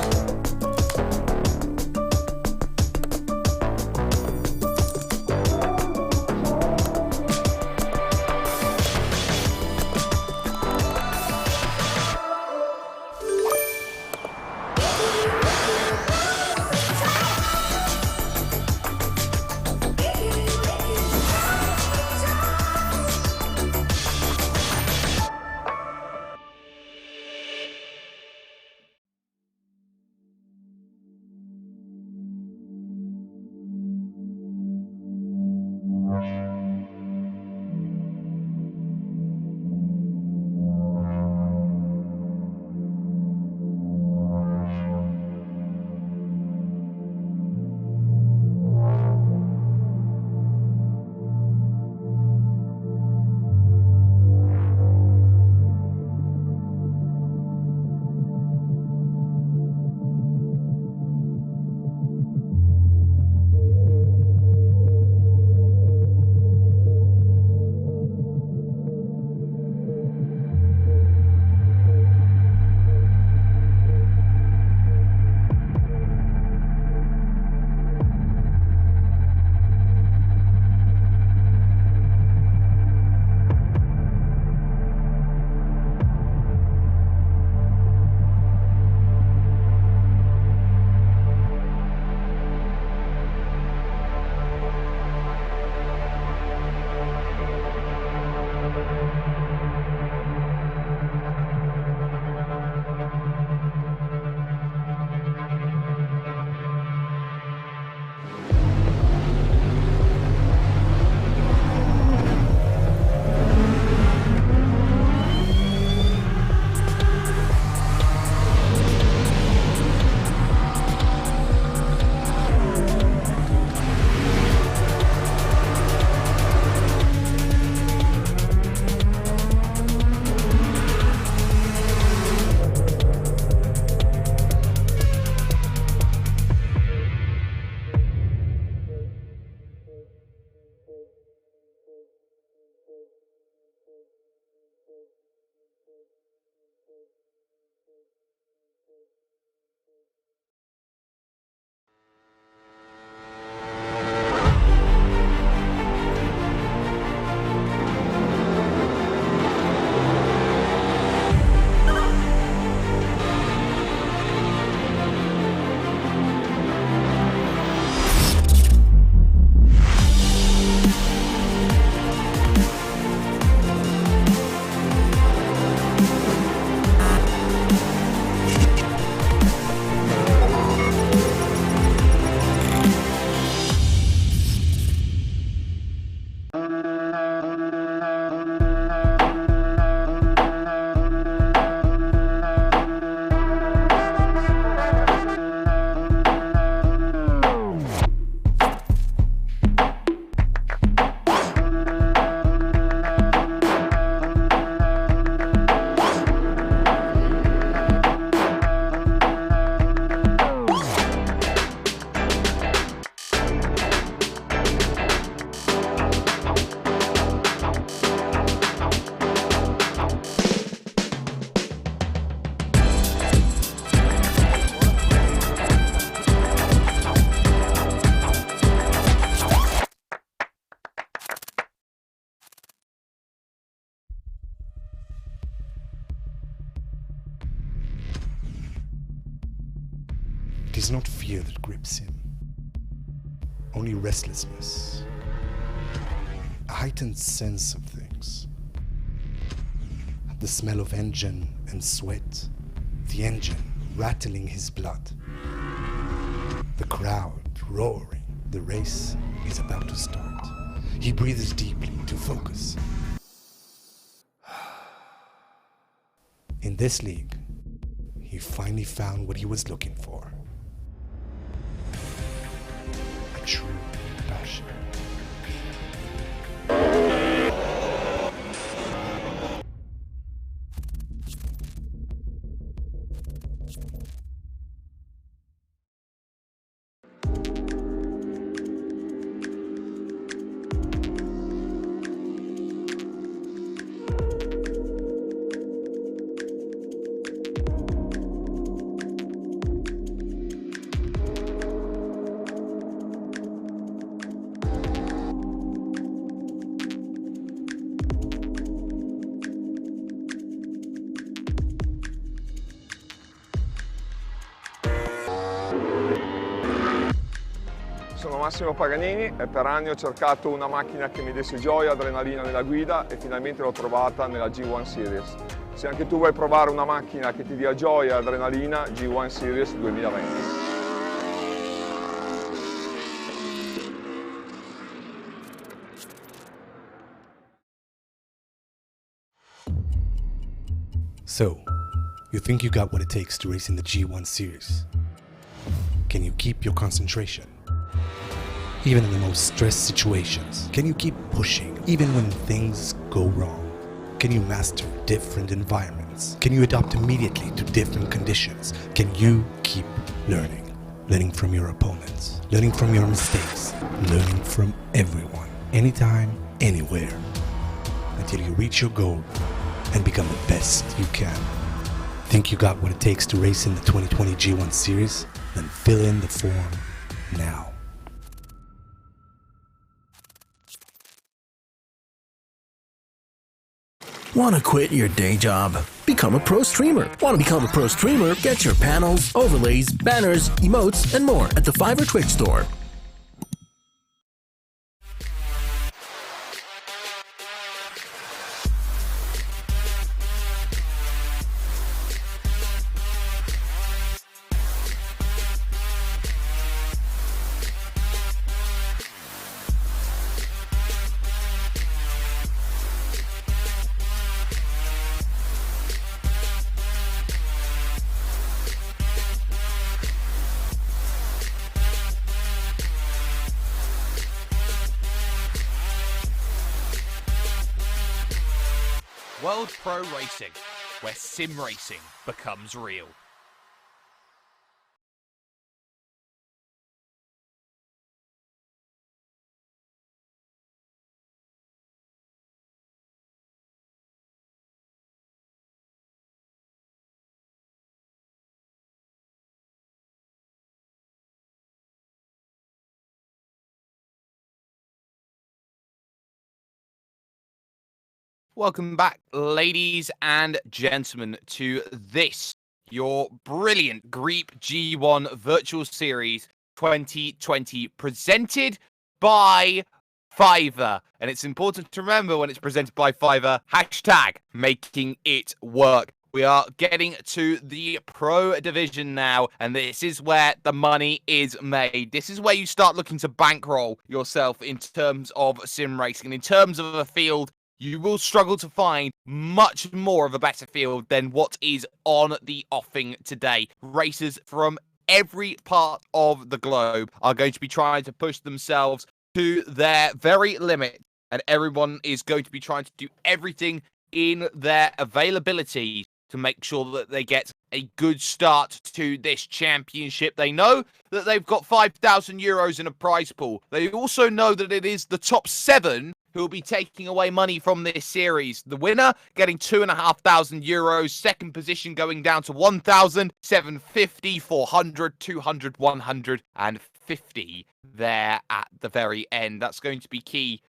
It is not fear that grips him, only restlessness, a heightened sense of things. The smell of engine and sweat, the engine rattling his blood, the crowd roaring. The race is about to start. He breathes deeply to focus. In this league, he finally found what he was looking for. A true passion. Sono Massimo Paganini e per anni ho cercato una macchina che mi desse gioia, adrenalina nella guida e finalmente l'ho trovata nella G1 Series. Se anche tu vuoi provare una macchina che ti dia gioia e adrenalina, G1 Series 2020. So, you think you got what it takes to race in the G1 Series? Can you keep your concentration? Even in the most stressed situations, can you keep pushing even when things go wrong? Can you master different environments? Can you adapt immediately to different conditions? Can you keep learning? Learning from your opponents, learning from your mistakes, learning from everyone, anytime, anywhere, until you reach your goal and become the best you can. Think you got what it takes to race in the 2020 G1 Series? Then fill in the form now. Want to quit your day job? Become a pro streamer. Want to become a pro streamer? Get your panels, overlays, banners, emotes, and more at the Fiverr Twitch store. World Pro Racing, where sim racing becomes real. Welcome back, ladies and gentlemen, to this, your brilliant Griiip G1 Virtual Series 2020, presented by Fiverr. And it's important to remember when it's presented by Fiverr, hashtag making it work. We are getting to the pro division now, and this is where the money is made. This is where you start looking to bankroll yourself in terms of sim racing. And in terms of a field, you will struggle to find much more of a better field than what is on the offing today. Racers from every part of the globe are going to be trying to push themselves to their very limit, and everyone is going to be trying to do everything in their availability to make sure that they get a good start to this championship. They know that they've got 5,000 euros in a prize pool. They also know that it is the top 7 who will be taking away money from this series. The winner getting 2,500 euros, second position going down to 1,000, 750, 400, 200, 150 there at the very end. That's going to be key.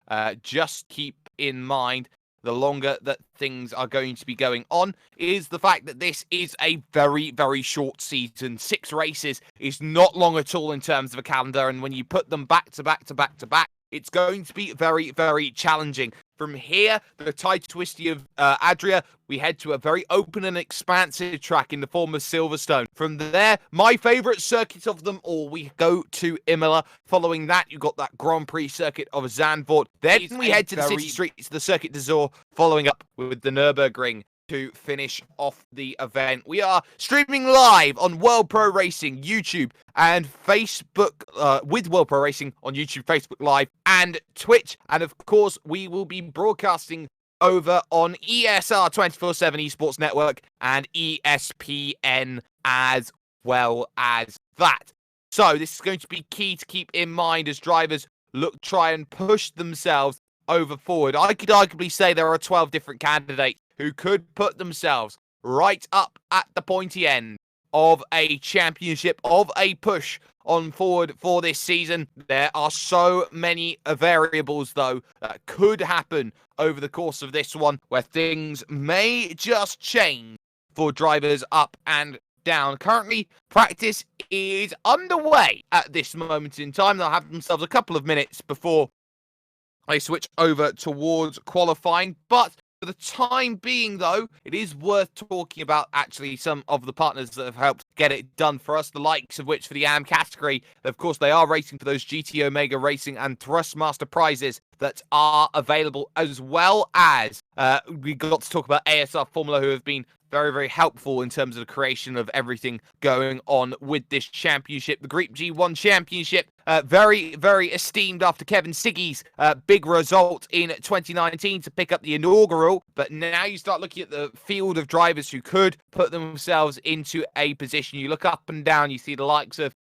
Just keep in mind the longer that things are going to be going on, is the fact that this is a very, very short season. 6 races is not long at all in terms of a calendar, and when you put them back to back to back to back, it's going to be very, very challenging. From here, the tight twisty of Adria, we head to a very open and expansive track in the form of Silverstone. From there, my favourite circuit of them all, we go to Imola. Following that, you've got that Grand Prix circuit of Zandvoort. Then we head to the city streets, the Circuit d'Azur, following up with the Nürburgring to finish off the event. We are streaming live on World Pro Racing YouTube and Facebook, with World Pro Racing on YouTube, Facebook Live, and Twitch. And of course, we will be broadcasting over on ESR 24/7 Esports Network and ESPN as well as that. So this is going to be key to keep in mind as drivers try and push themselves over forward. I could arguably say there are 12 different candidates who could put themselves right up at the pointy end of a championship, of a push on forward for this season. There are so many variables, though, that could happen over the course of this one, where things may just change for drivers up and down. Currently, practice is underway at this moment in time. They'll have themselves a couple of minutes before they switch over towards qualifying, but for the time being, though, it is worth talking about actually some of the partners that have helped get it done for us, the likes of which for the AM category, of course, they are racing for those GT Omega Racing and Thrustmaster prizes that are available, as well as we got to talk about ASR Formula, who have been very, very helpful in terms of the creation of everything going on with this championship. The Griiip G1 Championship, very, very esteemed after Kevin Siggy's big result in 2019 to pick up the inaugural. But now you start looking at the field of drivers who could put themselves into a position. You look up and down, you see the likes of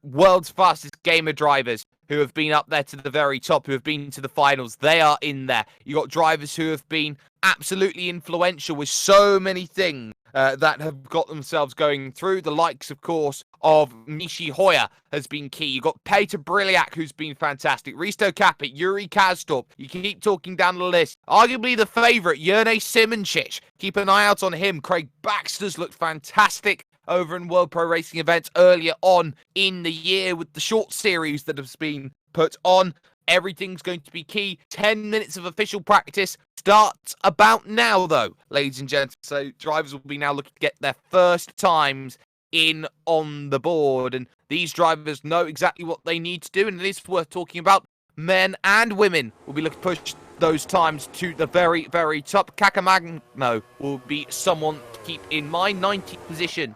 world's fastest gamer drivers who have been up there to the very top, who have been to the finals. They are in there. You got drivers who have been absolutely influential with so many things that have got themselves going through. The likes, of course, of Michi Hoyer has been key. You got Peter Briliak, who's been fantastic. Risto Capit, Yuri Kastorp. You can keep talking down the list. Arguably the favourite, Jerne Simoncic. Keep an eye out on him. Craig Baxter's looked fantastic over in World Pro Racing events earlier on in the year with the short series that has been put on. Everything's going to be key. 10 minutes of official practice starts about now, though, ladies and gents. So drivers will be now looking to get their first times in on the board. And these drivers know exactly what they need to do. And it is worth talking about. Men and women will be looking to push those times to the very, very top. Kakamagno will be someone to keep in mind. 19th position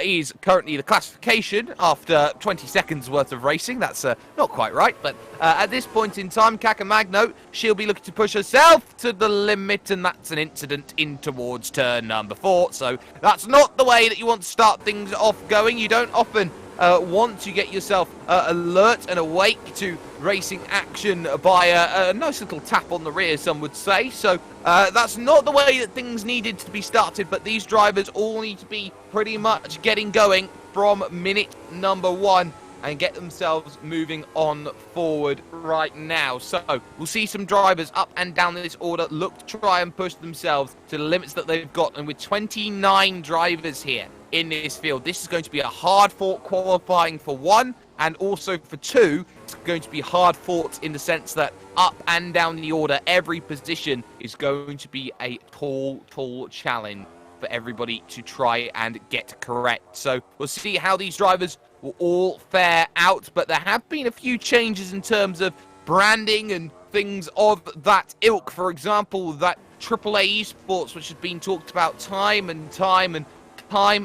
is currently the classification after 20 seconds worth of racing. That's not quite right, but at this point in time, Kakamagno, she'll be looking to push herself to the limit, and that's an incident in towards turn number 4. So that's not the way that you want to start things off going. You don't often want to get yourself alert and awake to racing action by a nice little tap on the rear, some would say. So that's not the way that things needed to be started, but these drivers all need to be pretty much getting going from minute number 1 and get themselves moving on forward right now. So we'll see some drivers up and down this order look to try and push themselves to the limits that they've got, and with 29 drivers here in this field, this is going to be a hard-fought qualifying for 1, and also for 2, it's going to be hard-fought in the sense that up and down the order, every position is going to be a tall challenge for everybody to try and get correct. So we'll see how these drivers will all fare out, but there have been a few changes in terms of branding and things of that ilk. For example, that AAA Esports, which has been talked about time and time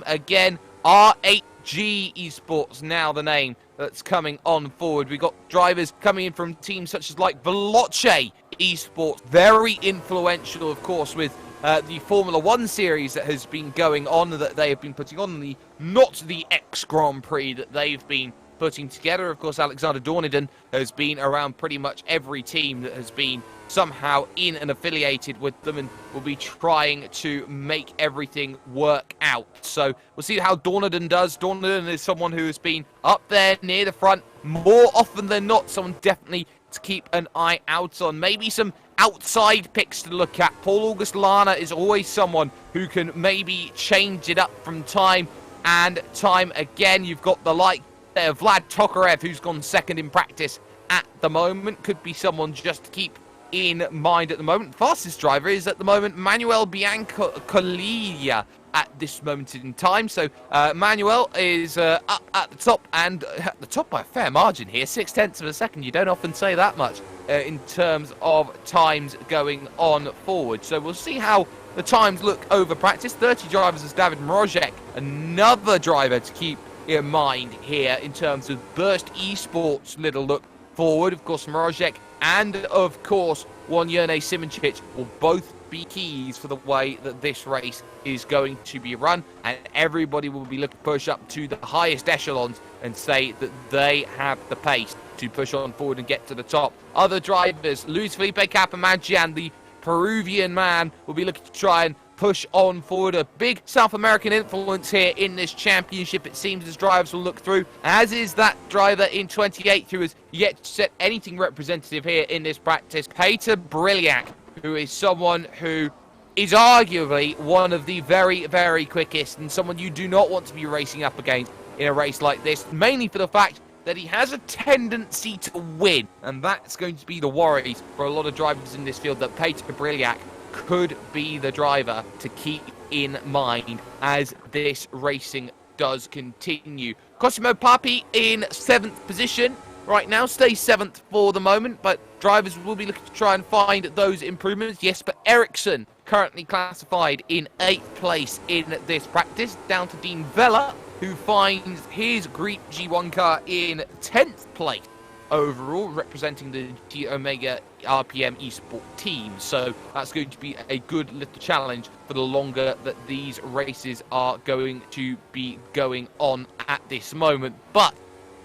again. R8G Esports, now the name that's coming on forward. We've got drivers coming in from teams such as like Veloce Esports, very influential, of course, with the Formula 1 series that has been going on, that they have been putting on, not the X Grand Prix that they've been putting together. Of course, Alexander Dorniden has been around pretty much every team that has been somehow in and affiliated with them, and will be trying to make everything work out. So we'll see how Dorniden does. Dorniden is someone who has been up there near the front more often than not, someone definitely to keep an eye out on. Maybe some outside picks to look at. Paul August Lana is always someone who can maybe change it up from time and time again. You've got the like Vlad Tokarev, who's gone second in practice at the moment. Could be someone just to keep in mind at the moment. Fastest driver is at the moment Manuel Biancolilla at this moment in time. So Manuel is up at the top, and at the top by a fair margin here, 0.6 of a second. You don't often say that much in terms of times going on forward. So we'll see how the times look over practice. 30 drivers as David Mrozek, another driver to keep in mind here in terms of Burst Esports' little look forward. Of course, Mrozek and, of course, Jurnej Simoncic will both be keys for the way that this race is going to be run, and everybody will be looking to push up to the highest echelons and say that they have the pace to push on forward and get to the top. Other drivers, Luis Felipe Capamagian, the Peruvian man, will be looking to try and push on forward. A big South American influence here in this championship, it seems, as drivers will look through, as is that driver in 28 who has yet to set anything representative here in this practice, Peter Briliak, who is someone who is arguably one of the very, very quickest, and someone you do not want to be racing up against in a race like this, mainly for the fact that he has a tendency to win, and that's going to be the worries for a lot of drivers in this field, that Peter Briliak could be the driver to keep in mind as this racing does continue. Cosimo Papi in 7th position right now, stays 7th for the moment, but drivers will be looking to try and find those improvements. Jesper Eriksson currently classified in 8th place in this practice, down to Dean Vella, who finds his Griiip G1 car in 10th place overall, representing the G Omega RPM eSport team. So that's going to be a good little challenge for the longer that these races are going to be going on at this moment. But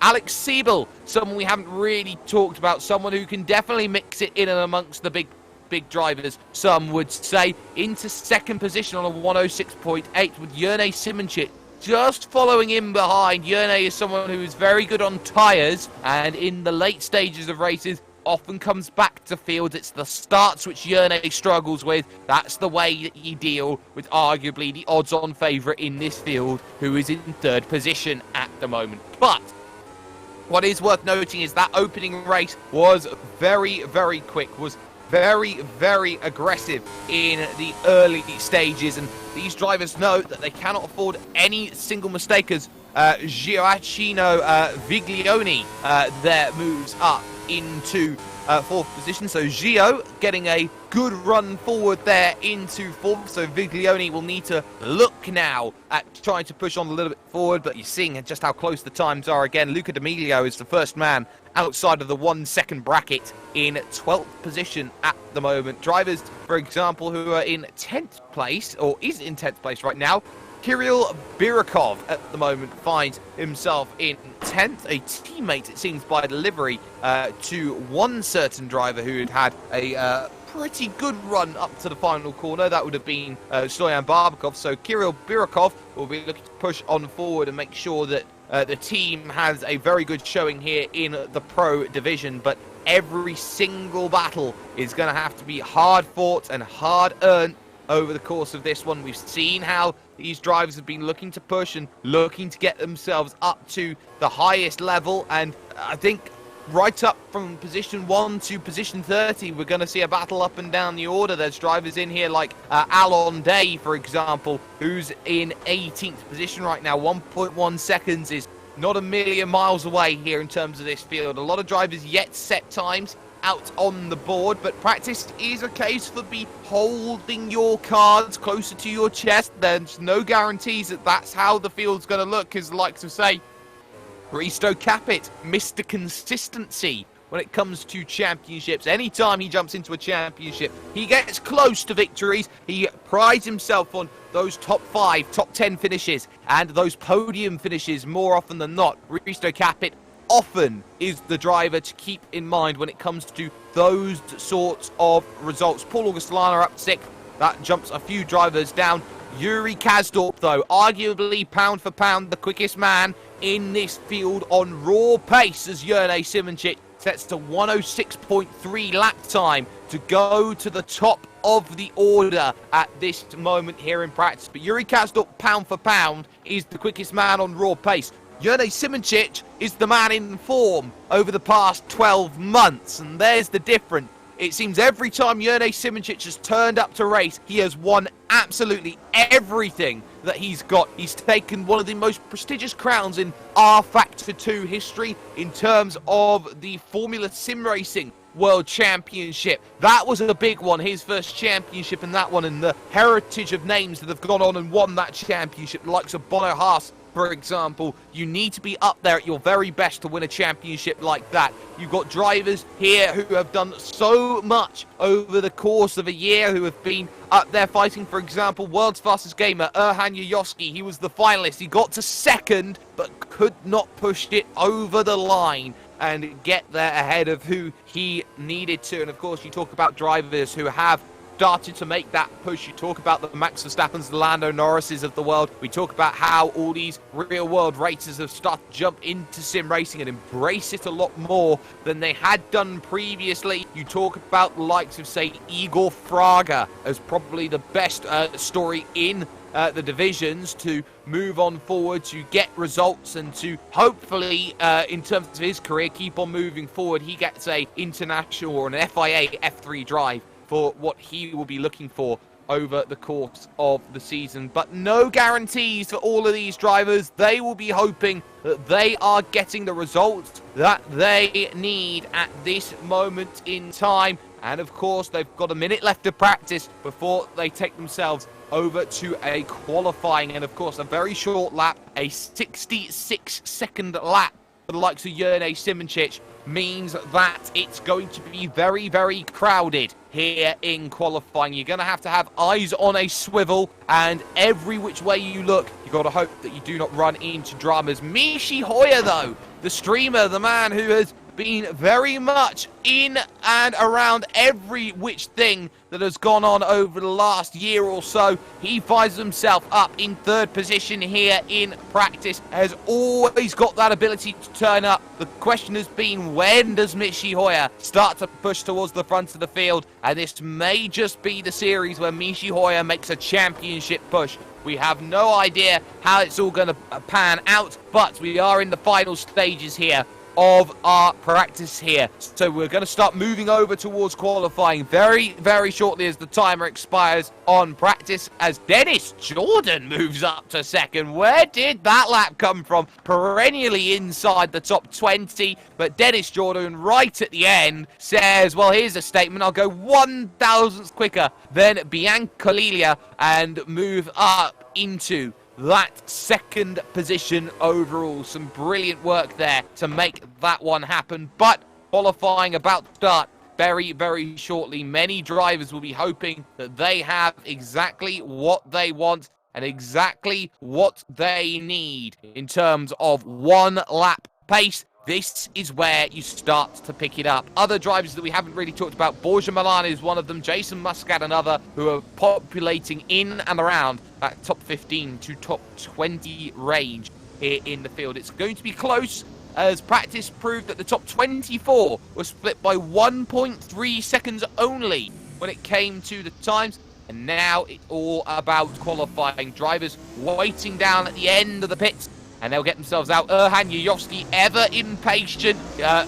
Alex Siebel, someone we haven't really talked about, someone who can definitely mix it in and amongst the big drivers, some would say, into 2nd position on a 106.8 with Jurnej Simoncic just following in behind. Jurnej is someone who is very good on tyres, and in the late stages of races often comes back to field. It's the starts which Jurnej struggles with. That's the way that you deal with arguably the odds-on favourite in this field, who is in 3rd position at the moment. But what is worth noting is that opening race was very, very quick, was very, very aggressive in the early stages, and these drivers know that they cannot afford any single mistake, as Gioacchino Viglione there moves up into 4th position. So Gio getting a good run forward there into 4th. So Viglione will need to look now at trying to push on a little bit forward, but you're seeing just how close the times are again. Luca D'Amelio is the first man outside of the 1 second bracket in 12th position at the moment. Drivers, for example, who are in 10th place, or is in 10th place right now, Kirill Birakov at the moment finds himself in 10th, a teammate, it seems, by delivery to one certain driver who had a pretty good run up to the final corner. That would have been Stoyan Barbakov. So Kirill Birakov will be looking to push on forward and make sure that the team has a very good showing here in the pro division. But every single battle is going to have to be hard fought and hard earned over the course of this one. We've seen how these drivers have been looking to push and looking to get themselves up to the highest level, and I think right up from position 1 to position 30, we're going to see a battle up and down the order. There's drivers in here like Alon Day, for example, who's in 18th position right now. 1.1 seconds is not a million miles away here in terms of this field. A lot of drivers yet set times out on the board, but practice is a case for be holding your cards closer to your chest. There's no guarantees that that's how the field's going to look, because like to say, Risto Capit, Mr. Consistency when it comes to championships. Anytime he jumps into a championship, he gets close to victories. He prides himself on those top 5, top 10 finishes and those podium finishes more often than not. Risto Capit often is the driver to keep in mind when it comes to those sorts of results. Paul August Lana up 6th. That jumps a few drivers down. Yuri Kasdorp, though, arguably pound for pound the quickest man in this field on raw pace, as Jurnej Simoncic sets to 106.3 lap time to go to the top of the order at this moment here in practice. But Yuri Kasdorp, pound for pound, is the quickest man on raw pace. Jurnej Simoncic is the man in form over the past 12 months, and there's the difference. It seems every time Jurnej Simoncic has turned up to race, he has won absolutely everything that he's got. He's taken one of the most prestigious crowns in R Factor 2 history in terms of the Formula Sim Racing World Championship. That was a big one, his first championship in that one, and the heritage of names that have gone on and won that championship, the likes of Bono Haas, for example. You need to be up there at your very best to win a championship like that. You've got drivers here who have done so much over the course of a year, who have been up there fighting. For example, world's fastest gamer, Erhan Yayovski. He was the finalist. He got to second, but could not push it over the line and get there ahead of who he needed to. And of course, you talk about drivers who have started to make that push. You talk about the Max Verstappens, the Lando Norrises of the world. We talk about how all these real-world racers have started to jump into sim racing and embrace it a lot more than they had done previously. You talk about the likes of, say, Igor Fraga as probably the best story in the divisions to move on forward, to get results, and to hopefully, in terms of his career, keep on moving forward. He gets a international or an FIA F3 drive for what he will be looking for over the course of the season. But no guarantees for all of these drivers. They will be hoping that they are getting the results that they need at this moment in time. And of course, they've got a minute left to practice before they take themselves over to a qualifying. And of course, a very short lap, a 66-second lap for the likes of Jurnej Simoncic, means that it's going to be very, very crowded here in qualifying. You're going to have eyes on a swivel, and every which way you look, you've got to hope that you do not run into dramas. Mishi Hoyer, though, the streamer, the man who has been very much in and around every which thing that has gone on over the last year or so. He finds himself up in third position here in practice, has always got that ability to turn up. The question has been, when does Mishi Hoyer start to push towards the front of the field? And this may just be the series where Mishi Hoyer makes a championship push. We have no idea how it's all going to pan out, but we are in the final stages here of our practice here. So we're going to start moving over towards qualifying very, very shortly as the timer expires on practice, as Dennis Jordan moves up to second. Where did that lap come from? Perennially inside the top 20, but Dennis Jordan right at the end says, well, here's a statement. I'll go 1,000th quicker than Bianca Lilia and move up into that second position overall. Some brilliant work there to make that one happen. But qualifying about to start very, very shortly. Many drivers will be hoping that they have exactly what they want and exactly what they need in terms of one lap pace. This is where you start to pick it up. Other drivers that we haven't really talked about, Borja Milano is one of them, Jason Muscat another, who are populating in and around that top 15 to top 20 range here in the field. It's going to be close, as practice proved that the top 24 was split by 1.3 seconds only when it came to the times. And now it's all about qualifying. Drivers waiting down at the end of the pits, and they'll get themselves out. Erhan Yayovski, ever impatient,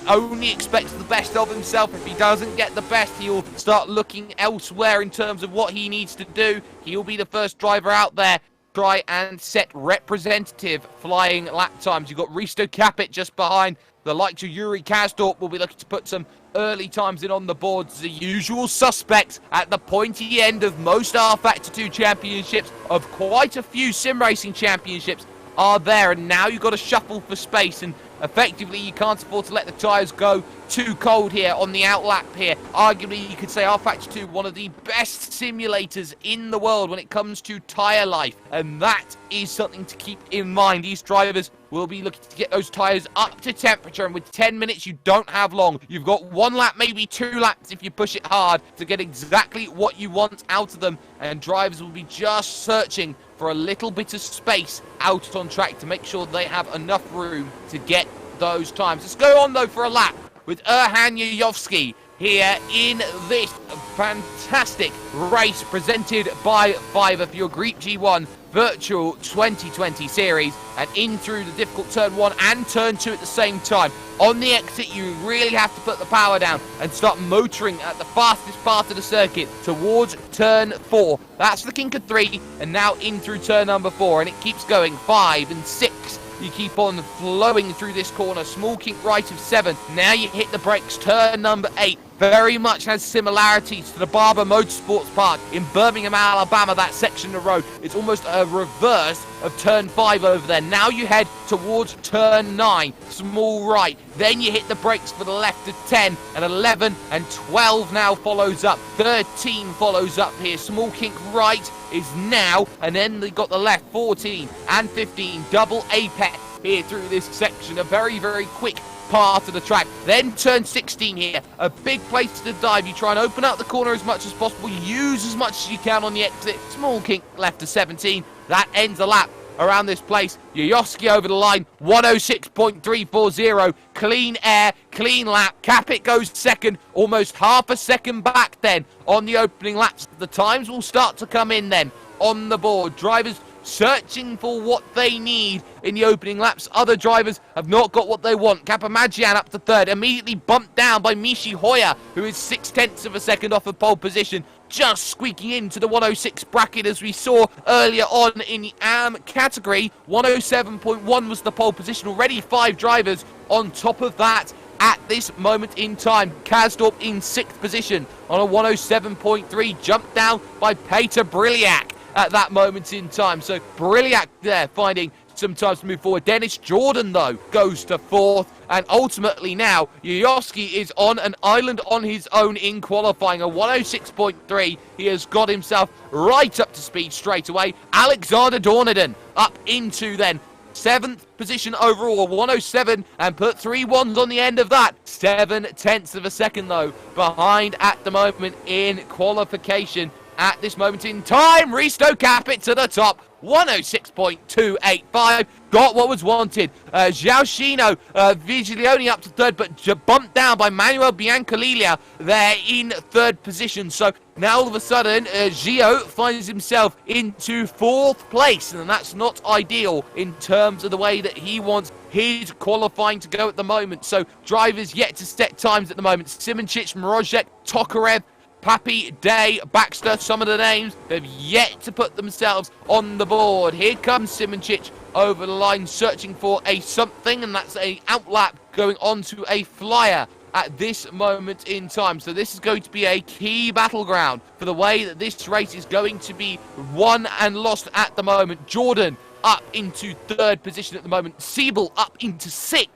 only expects the best of himself. If he doesn't get the best, he'll start looking elsewhere in terms of what he needs to do. He'll be the first driver out there. Try and set representative flying lap times. You've got Risto Capit just behind. The likes of Yuri Kasdorp will be looking to put some early times in on the boards. The usual suspects at the pointy end of most R Factor 2 championships, of quite a few sim racing championships, are there, and now you've got to shuffle for space, and effectively you can't afford to let the tyres go too cold here on the outlap here. Arguably, you could say R Factor 2, one of the best simulators in the world when it comes to tyre life, and that is something to keep in mind. These drivers will be looking to get those tyres up to temperature, and with 10 minutes you don't have long. You've got one lap, maybe two laps if you push it hard, to get exactly what you want out of them, and drivers will be just searching for a little bit of space out on track to make sure they have enough room to get those times. Let's go on though for a lap with Erhan Yuyovsky here in this fantastic race presented by Fiverr for your Griiip G1 Virtual 2020 Series, and in through the difficult turn 1 and turn 2 at the same time. On the exit, you really have to put the power down and start motoring at the fastest part of the circuit towards turn 4. That's the kink of 3, and now in through turn number 4, and it keeps going 5 and 6. You keep on flowing through this corner. Small kink right of 7. Now you hit the brakes. Turn number 8 very much has similarities to the Barber Motorsports Park in Birmingham, Alabama, that section of road. It's almost a reverse of turn 5 over there. Now you head towards turn 9. Small right. Then you hit the brakes for the left of 10 and 11 and 12 now follows up. 13 follows up here. Small kink right is now, and then they got the left 14 and 15. Double apex here through this section. A very, very quick part of the track. Then turn 16 here, a big place to dive. You try and open up the corner as much as possible, use as much as you can on the exit. Small kink left to 17. That ends the lap around this place. Yuyovsky over the line, 106.340. Clean air, clean lap. Capit goes second, almost half a second back then on the opening laps. The times will start to come in then on the board. Drivers searching for what they need in the opening laps. Other drivers have not got what they want. Kapamagian up to third, immediately bumped down by Michi Hoyer, who is 0.6 of a second off of pole position, just squeaking into the 106 bracket as we saw earlier on in the AM category. 107.1 was the pole position. Already 5 drivers on top of that at this moment in time. Kasdorp in 6th position on a 107.3, jumped down by Peter Briliak at that moment in time. So Briliak there finding some time to move forward. Dennis Jordan, though, goes to 4th. And ultimately now, Yuyovsky is on an island on his own in qualifying. A 106.3. He has got himself right up to speed straight away. Alexander Dornaden up into then 7th position overall, 107, and put 3 ones on the end of that. 0.7 of a second, though, behind at the moment in qualification. At this moment in time, Risto Capit to the top, 106.285. Got what was wanted. Giaushino, Vigiglione up to 3rd, but bumped down by Manuel Biancalilla there in 3rd position. So now all of a sudden, Gio finds himself into 4th place, and that's not ideal in terms of the way that he wants his qualifying to go at the moment. So drivers yet to set times at the moment. Simonchich, Mrozek, Tokarev, Pappy, Day, Baxter, some of the names have yet to put themselves on the board. Here comes Simonchich over the line searching for a something, and that's a outlap going on to a flyer at this moment in time. So this is going to be a key battleground for the way that this race is going to be won and lost at the moment. Jordan up into 3rd position at the moment. Siebel up into 6th.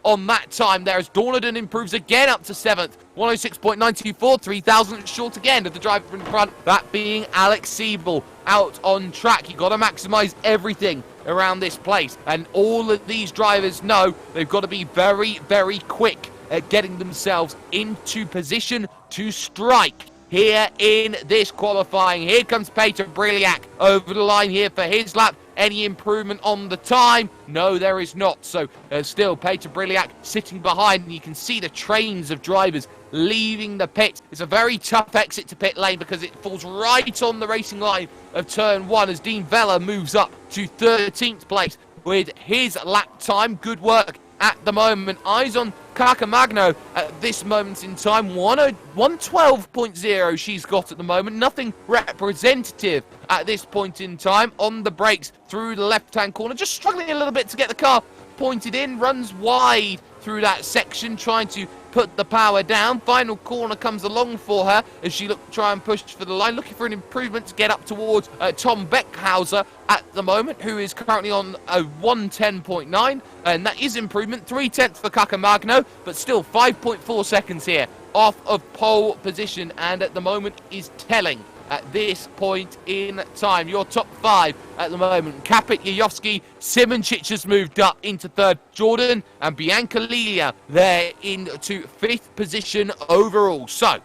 On that time there as Dornaden improves again up to 7th. 106.924, 3,000 short again of the driver in front, that being Alex Siebel. Out on track, you've got to maximise everything around this place, and all of these drivers know they've got to be very, very quick at getting themselves into position to strike here in this qualifying. Here comes Peter Briliak over the line here for his lap. Any improvement on the time? No, there is not. So still Peter Briliak sitting behind, and you can see the trains of drivers leaving the pit. It's a very tough exit to pit lane because it falls right on the racing line of turn 1 as Dean Vella moves up to 13th place with his lap time. Good work at the moment. Eyes on Carcamagno at this moment in time. 112.0 she's got at the moment. Nothing representative at this point in time. On the brakes through the left-hand corner. Just struggling a little bit to get the car pointed in. Runs wide through that section, trying to put the power down. Final corner comes along for her as she try and push for the line, looking for an improvement to get up towards Tom Beckhauser at the moment, who is currently on a 110.9, and that is improvement. 0.3 for Cacamagno, but still 5.4 seconds here off of pole position, and at the moment is telling at this point in time. Your top 5 at the moment: Capit, Yuyovsky, Simonchich has moved up into 3rd, Jordan and Biancalilla there into 5th position overall. So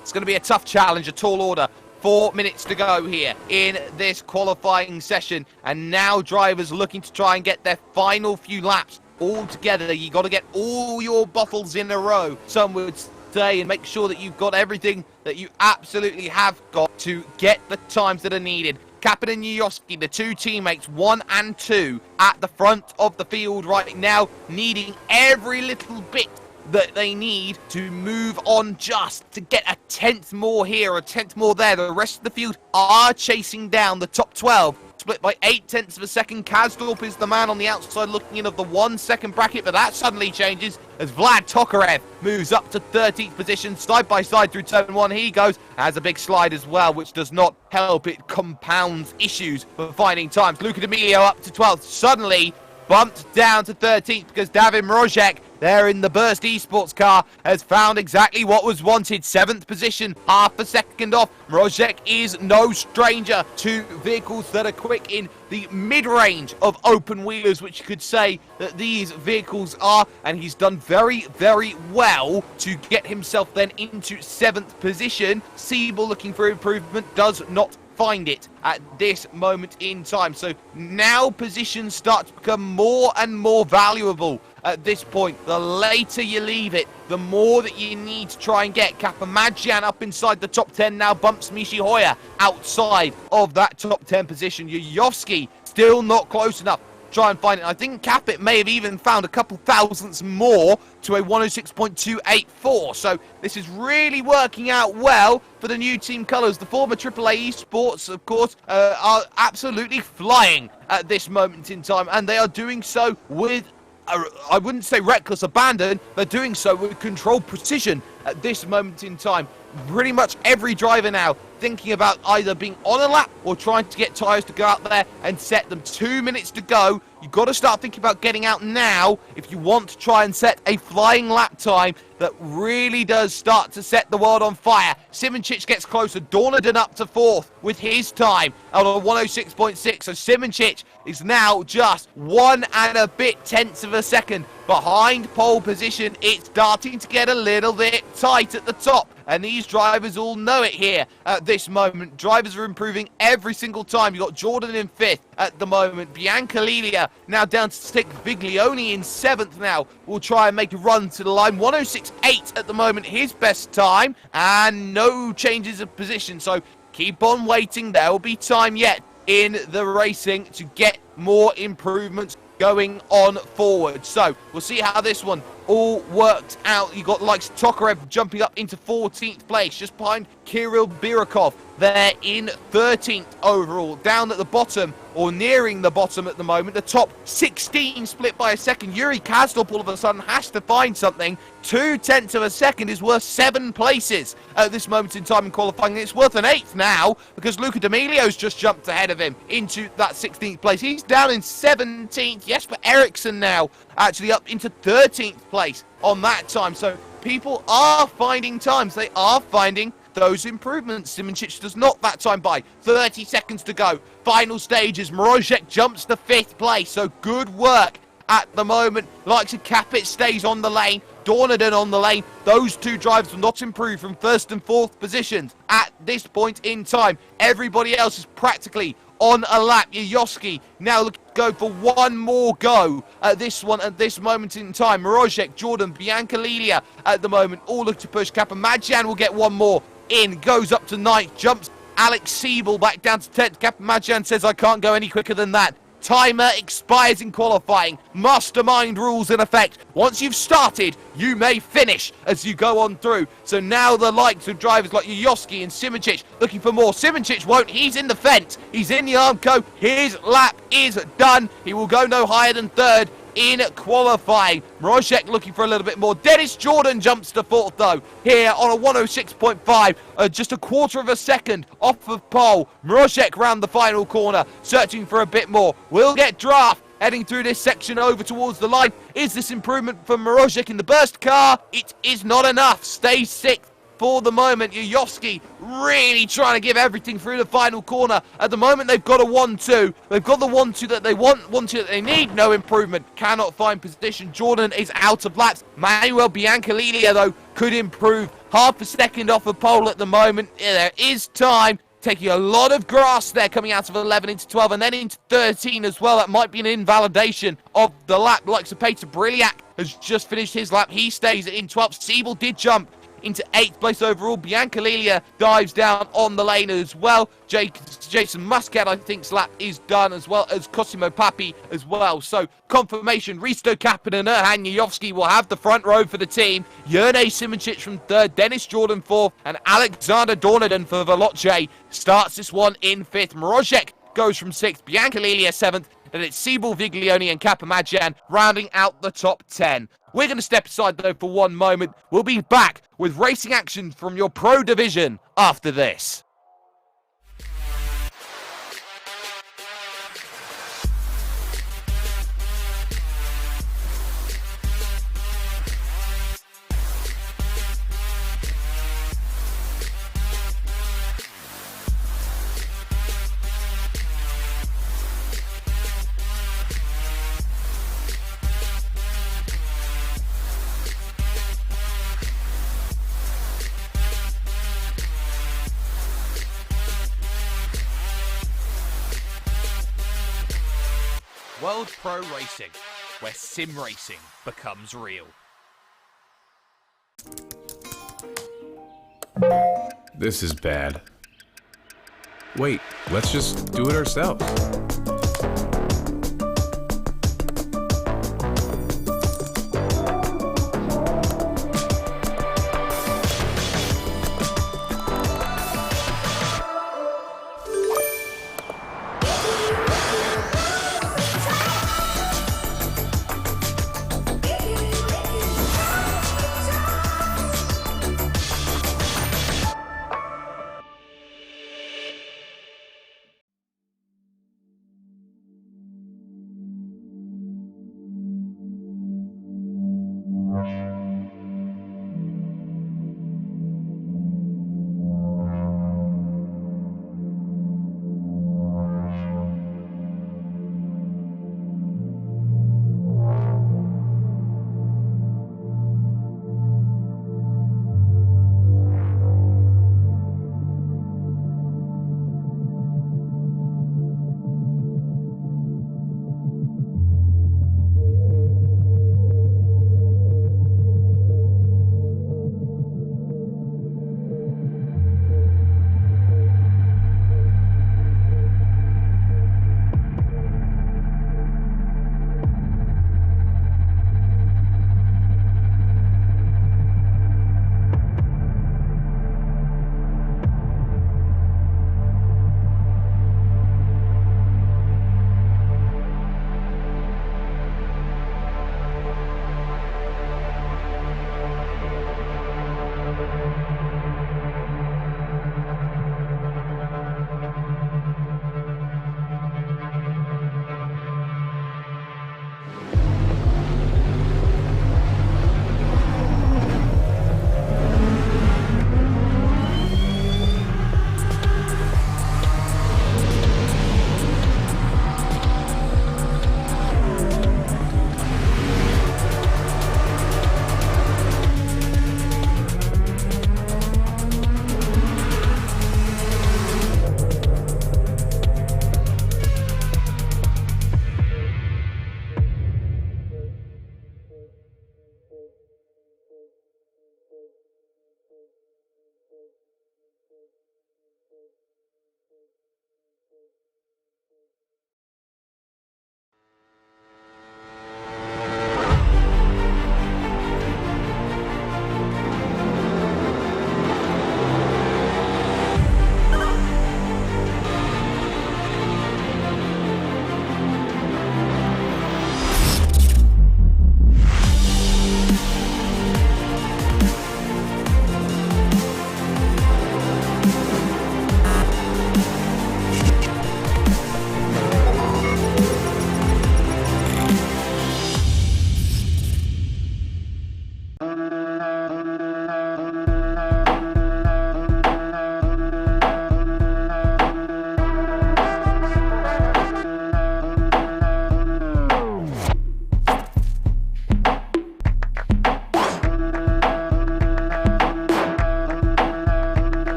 it's going to be a tough challenge, a tall order. 4 minutes to go here in this qualifying session, and now drivers looking to try and get their final few laps all together. You got to get all your bottles in a row, some would say, and make sure that you've got everything that you absolutely have got to get the times that are needed. Kappa and Yoski, the two teammates, 1 and 2, at the front of the field right now, needing every little bit that they need to move on, just to get a tenth more here, a tenth more there. The rest of the field are chasing down the top 12, split by 0.8 of a second. Kazdorp is the man on the outside looking in of the 1 second bracket, but that suddenly changes as Vlad Tokarev moves up to 13th position, side by side through turn 1. He goes, has a big slide as well, which does not help. It compounds issues for finding times. Luca D'Amelio up to 12th, suddenly bumped down to 13th because David Mrozek, there in the Burst Esports car, has found exactly what was wanted. 7th position, half a second off. Mrozek is no stranger to vehicles that are quick in the mid-range of open wheelers, which you could say that these vehicles are, and he's done very, very well to get himself then into 7th position. Siebel looking for improvement, does not find it at this moment in time. So now positions start to become more and more valuable at this point. The later you leave it, the more that you need to try and get. Kapamajian up inside the top 10 now, bumps Mishi Hoya outside of that top 10 position. Yuyovsky still not close enough. Try and find it. I think Capit may have even found a couple thousandths more to a 106.284. So this is really working out well for the new team colours. The former AAA Esports, of course, are absolutely flying at this moment in time, and they are doing so with, I wouldn't say reckless abandon, they're doing so with controlled precision at this moment in time. Pretty much every driver now thinking about either being on a lap or trying to get tyres to go out there and set them. 2 minutes to go. You've got to start thinking about getting out now if you want to try and set a flying lap time that really does start to set the world on fire. Simoncic gets closer. Dornadon up to 4th with his time out of 106.6. So Simoncic is now just 1 and a bit tenths of a second behind pole position. It's starting to get a little bit tight at the top, and these drivers all know it here at this moment. Drivers are improving every single time. You've got Jordan in 5th at the moment. Bianca Lilia now down to 6th. Viglione in 7th now will try and make a run to the line. 106.8 at the moment, his best time, and no changes of position. So keep on waiting. There will be time yet in the racing to get more improvements going on forward. So we'll see how this one all worked out. You got the likes of Tokarev jumping up into 14th place, just behind Kirill Birakov. They're in 13th overall, down at the bottom, or nearing the bottom at the moment. The top 16 split by a second. Yuri Kazdorp all of a sudden has to find something. 0.2 of a second is worth 7 places at this moment in time in qualifying. It's worth an 8th now because Luca D'Amelio's just jumped ahead of him into that 16th place. He's down in 17th. Jesper Eriksson now actually up into 13th place on that time. So people are finding times. They are finding those improvements. Simoncic does not that time by. 30 seconds to go. Final stages. Mrozek jumps to 5th place. So good work at the moment. Likes of Capit stays on the lane. Dornadon on the lane. Those two drivers will not improve from 1st and 4th positions at this point in time. Everybody else is practically on a lap. Yoski now looking to go for one more go at this one at this moment in time. Mrozek, Jordan, Bianca Lilia at the moment all look to push. Kapamajian will get one more in, goes up to 9th, jumps Alex Siebel back down to 10th. Kapamajian says, I can't go any quicker than that. Timer expires in qualifying. Mastermind rules in effect. Once you've started, you may finish as you go on through. So now the likes of drivers like Yoski and Simoncic looking for more. Simoncic won't. He's in the fence. He's in the Armco. His lap is done. He will go no higher than 3rd in qualifying. Mrozek looking for a little bit more. Dennis Jordan jumps to 4th though, here on a 106.5, just a 1/4 of a second off of pole. Mrozek round the final corner, searching for a bit more. We'll get Draft heading through this section over towards the line. Is this improvement for Mrozek in the burst car? It is not enough. Stays 6th. For the moment, Yoski really trying to give everything through the final corner. At the moment, they've got a 1-2. They've got the 1-2 that they want, 1-2 that they need. No improvement. Cannot find position. Jordan is out of laps. Manuel Biancalilia, though, could improve. Half a second off a pole at the moment. There is time. taking a lot of grass there, coming out of 11 into 12 and then into 13 as well. That might be an invalidation of the lap. Likes of Peter Briliak has just finished his lap. He stays in 12th. Siebel did jump into 8th place overall. Bianca Lilia dives down on the lane as well. Jason Muscat, I think's lap is done, as well as Cosimo Papi as well. So, confirmation, Risto Kappen and Erhan Yajovski will have the front row for the team. Jerne Simoncic from 3rd, Dennis Jordan 4th, and Alexander Dornaden for Veloce starts this one in 5th. Mrozek goes from 6th, Bianca Lilia 7th, and it's Siebel, Viglioni, and Kapamadjan rounding out the top 10. We're going to step aside, though, for one moment. We'll be back with racing action from your Pro Division after this. World Pro Racing, where sim racing becomes real. This is bad. Wait, let's just do it ourselves.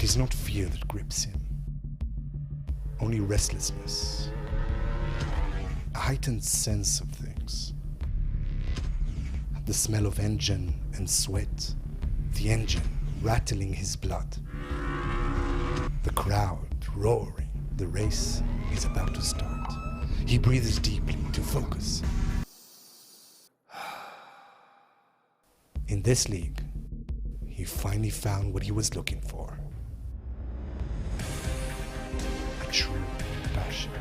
It is not fear that grips him, only restlessness, a heightened sense of things. The smell of engine and sweat, the engine rattling his blood, the crowd roaring. The race is about to start. He breathes deeply to focus. In this league, he finally found what he was looking for. A true passion.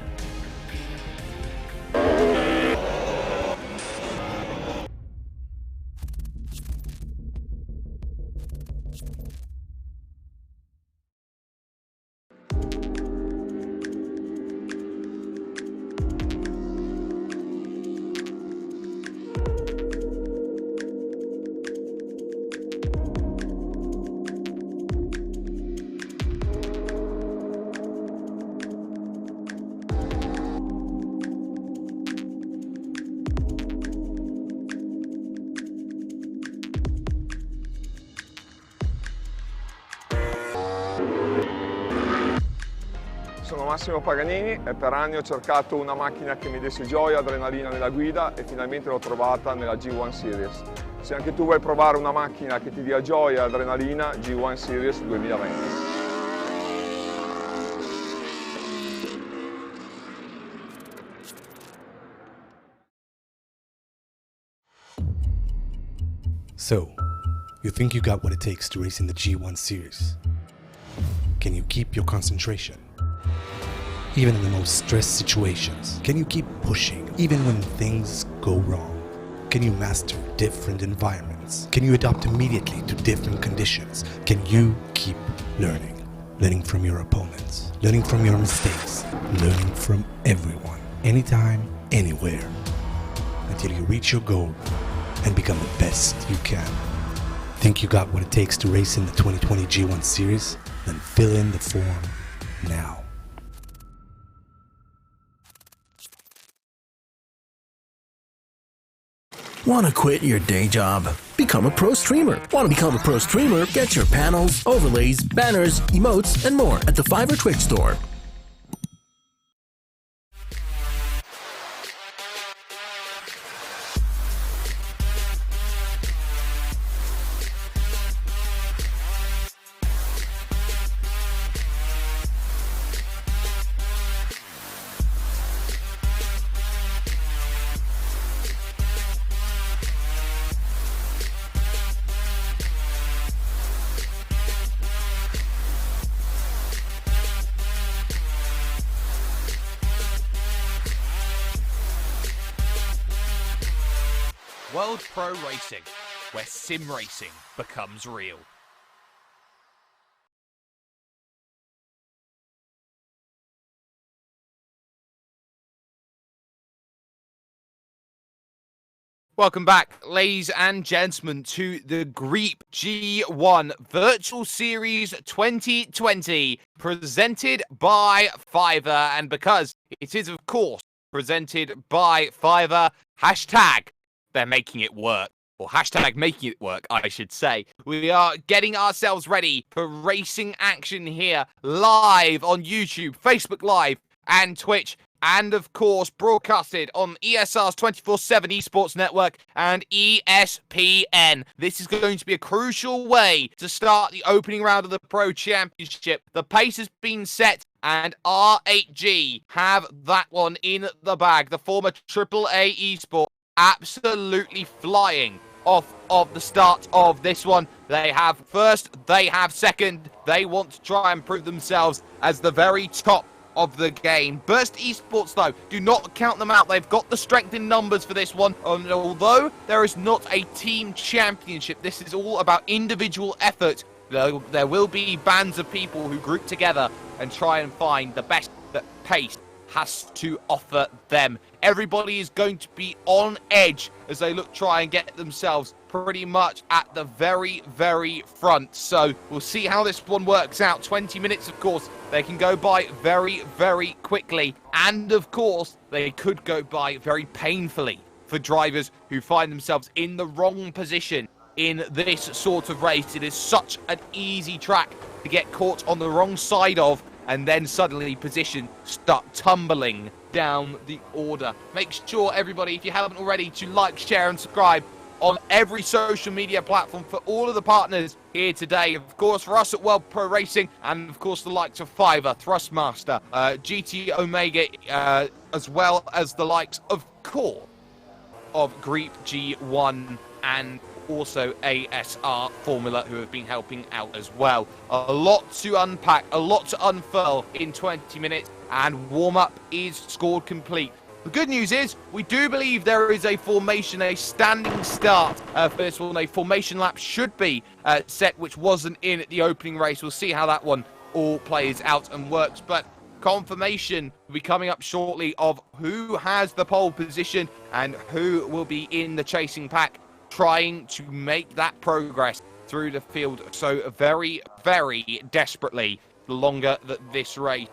Sono Massimo Paganini e per anni ho cercato una macchina che mi desse gioia, adrenalina nella guida e finalmente l'ho trovata nella G1 Series. Se anche tu vuoi provare una macchina che ti dia gioia e adrenalina, G1 Series 2020. So, you think you got what it takes to race in the G1 Series? Can you keep your concentration? Even in the most stressed situations, can you keep pushing even when things go wrong? Can you master different environments? Can you adapt immediately to different conditions? Can you keep learning? Learning from your opponents, learning from your mistakes, learning from everyone, anytime, anywhere, until you reach your goal and become the best you can. Think you got what it takes to race in the 2020 G1 Series? Then fill in the form now. Want to quit your day job? Become a pro streamer. Want to become a pro streamer? Get your panels, overlays, banners, emotes, and more at the Fiverr Twitch store. World Pro Racing, where sim racing becomes real. Welcome back, ladies and gentlemen, to the Griiip G1 Virtual Series 2020, presented by Fiverr. And because it is, of course, presented by Fiverr, hashtag they're making it work. Or hashtag making it work, I should say. We are getting ourselves ready for racing action here, live on YouTube, Facebook Live, and Twitch. And, of course, broadcasted on ESR's 24/7 Esports Network and ESPN. This is going to be a crucial way to start the opening round of the Pro Championship. The pace has been set, and R8G have that one in the bag. The former AAA Esports absolutely flying off of the start of this one. They have first, they have second. They want to try and prove themselves as the very top of the game. Burst Esports, though, do not count them out. They've got the strength in numbers for this one. And although there is not a team championship, this is all about individual effort. There will be bands of people who group together and try and find the best that pace has to offer them. Everybody is going to be on edge as they try and get themselves pretty much at the very, very front. So we'll see how this one works out. 20 minutes, of course, they can go by very, very quickly. And, of course, they could go by very painfully for drivers who find themselves in the wrong position in this sort of race. It is such an easy track to get caught on the wrong side of, and then suddenly position start tumbling down the order. Make sure, everybody, if you haven't already, to like, share, and subscribe on every social media platform for all of the partners here today. Of course, for us at World Pro Racing, and of course the likes of Fiverr, Thrustmaster, GT Omega, as well as the likes, of course, of Griiip G1 and also ASR Formula, who have been helping out as well. A lot to unpack, a lot to unfurl in 20 minutes, and warm-up is scored complete. The good news is, we do believe there is a formation, a standing start for this one. A formation lap should be set, which wasn't in the opening race. We'll see how that one all plays out and works. But confirmation will be coming up shortly of who has the pole position and who will be in the chasing pack, trying to make that progress through the field so very, very desperately the longer that this race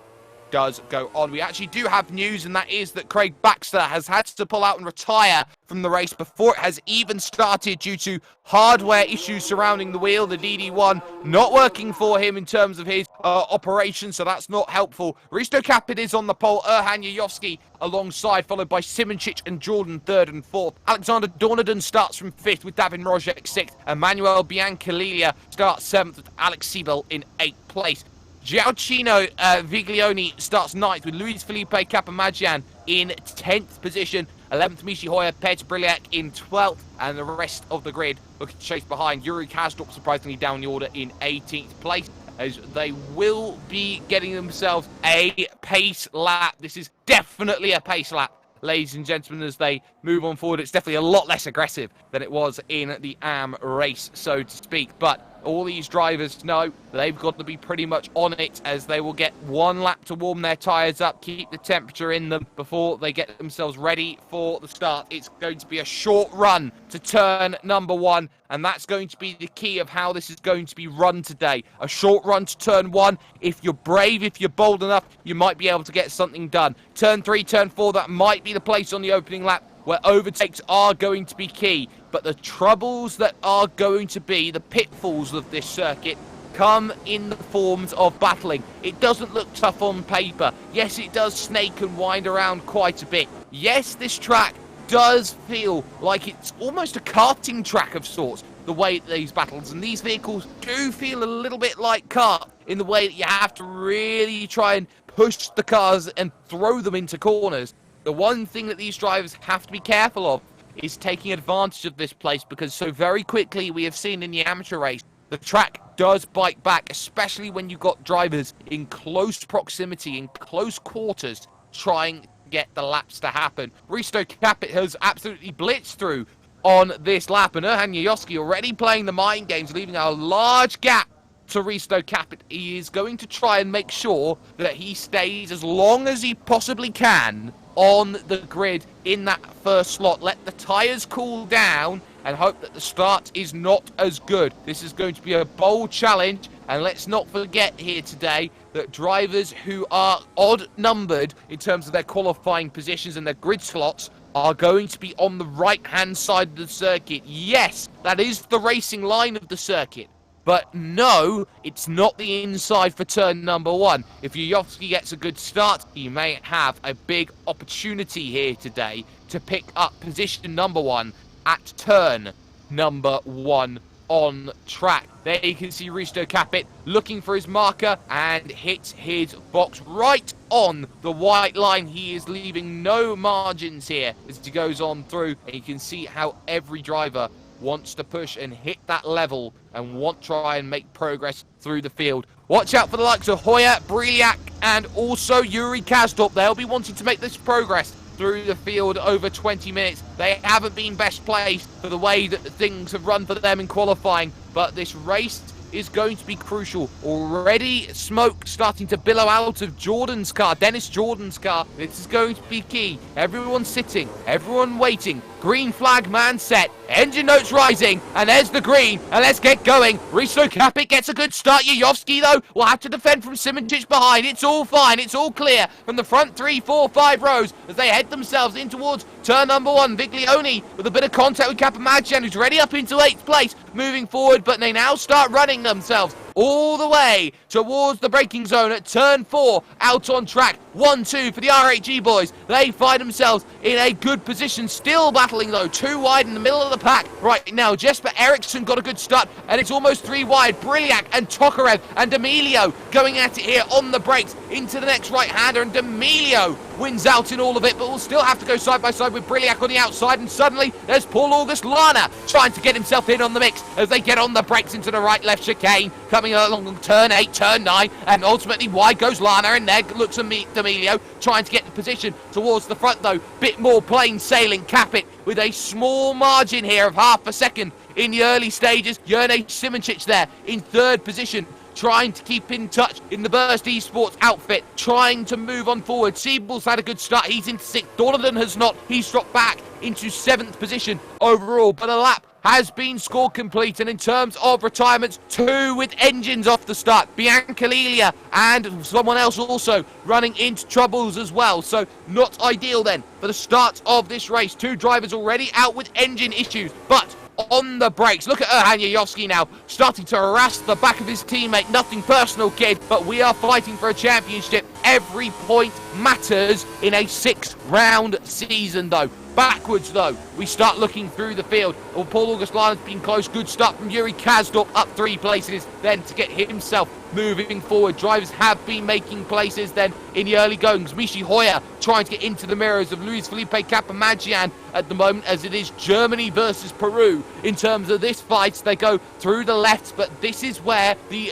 does go on. We actually do have news, and that is that Craig Baxter has had to pull out and retire from the race before it has even started due to hardware issues surrounding the wheel. The DD1 not working for him in terms of his operation, so that's not helpful. Risto Capit is on the pole, Erhan Yayovski alongside, followed by Simoncic and Jordan third and fourth. Alexander Dornadon starts from fifth with Davin Rojek sixth. Emmanuel Biancalilia starts seventh with Alex Siebel in eighth place. Giacchino Viglioni starts ninth with Luis Felipe Capamagian in 10th position. 11th, Michi Hoyer, Petr Briliak in 12th, and the rest of the grid looking to chase behind. Yuri Kasdorp surprisingly down the order in 18th place, as they will be getting themselves a pace lap. This is definitely a pace lap, ladies and gentlemen, as they move on forward. It's definitely a lot less aggressive than it was in the AM race, so to speak. But all these drivers know they've got to be pretty much on it, as they will get one lap to warm their tyres up, keep the temperature in them before they get themselves ready for the start. It's going to be a short run to turn number one, and that's going to be the key of how this is going to be run today. A short run to turn one. If you're brave, if you're bold enough, you might be able to get something done. Turn three, turn four, that might be the place on the opening lap where overtakes are going to be key. But the troubles that are going to be, the pitfalls of this circuit, come in the forms of battling. It doesn't look tough on paper. Yes, it does snake and wind around quite a bit. Yes, this track does feel like it's almost a karting track of sorts, the way these battles, and these vehicles do feel a little bit like kart in the way that you have to really try and push the cars and throw them into corners. The one thing that these drivers have to be careful of is taking advantage of this place, because so very quickly we have seen in the amateur race, the track does bite back, especially when you've got drivers in close proximity, in close quarters, trying to get the laps to happen. Risto Capit has absolutely blitzed through on this lap, and Erhan Yayovski already playing the mind games, leaving a large gap to Risto Capit. He is going to try and make sure that he stays as long as he possibly can on the grid in that first slot. Let the tyres cool down and hope that the start is not as good. This is going to be a bold challenge, and let's not forget here today that drivers who are odd-numbered in terms of their qualifying positions and their grid slots are going to be on the right-hand side of the circuit. Yes, that is the racing line of the circuit. But no, it's not the inside for turn number one. If Yayovski gets a good start, he may have a big opportunity here today to pick up position number one at turn number one on track. There you can see Risto Capit looking for his marker and hits his box right on the white line. He is leaving no margins here as he goes on through, and you can see how every driver wants to push and hit that level and want to try and make progress through the field. Watch out for the likes of Hoyer, Briliak, and also Yuri Kasdorp. They'll be wanting to make this progress through the field over 20 minutes. They haven't been best placed for the way that things have run for them in qualifying, but this race is going to be crucial. Already smoke starting to billow out of Jordan's car, Dennis Jordan's car. This is going to be key. Everyone sitting, everyone waiting. Green flag man set, engine notes rising, and there's the green, and let's get going. Risto Capit gets a good start. Yayovski, though, will have to defend from Simoncic behind. It's all fine, it's all clear from the front 3, 4, 5 rows as they head themselves in towards turn number one. Viglioni with a bit of contact with Capamagian, who's ready up into 8th place, moving forward, but they now start running themselves all the way towards the braking zone at turn 4, out on track. 1-2 for the RHG boys. They find themselves in a good position, still battling though, 2 wide in the middle of the pack right now. Jesper Eriksson got a good start, and it's almost 3 wide. Briliak and Tokarev and D'Amelio going at it here on the brakes into the next right-hander, and D'Amelio wins out in all of it, but will still have to go side by side with Briliak on the outside, and suddenly there's Paul August Lana trying to get himself in on the mix as they get on the brakes into the right-left chicane, coming along turn 8, turn 9, and ultimately wide goes Lana, and there looks D'Amelio trying to get the position towards the front though. Bit more plain sailing, Capit with a small margin here of half a second in the early stages. Jerne Simoncic there in 3rd position, trying to keep in touch in the Burst Esports outfit, trying to move on forward. Siebel's had a good start, he's into 6th. Donovan has not, he's dropped back into 7th position overall, but a lap has been scored complete, and in terms of retirements, 2 with engines off the start. Bianca Lilia and someone else also running into troubles as well, so not ideal then for the start of this race. 2 drivers already out with engine issues, but on the brakes. Look at Erhan Yayovsky now, starting to harass the back of his teammate. Nothing personal, kid, but we are fighting for a championship. Every point matters in a 6-round season, though. Backwards, though, we start looking through the field. Well, Paul August Lana's been close. Good start from Yuri Kazdorp, up 3 places, then to get himself moving forward. Drivers have been making places then in the early goings. Michi Hoyer trying to get into the mirrors of Luis Felipe Capamagian at the moment, as it is Germany versus Peru. In terms of this fight, they go through the left, but this is where the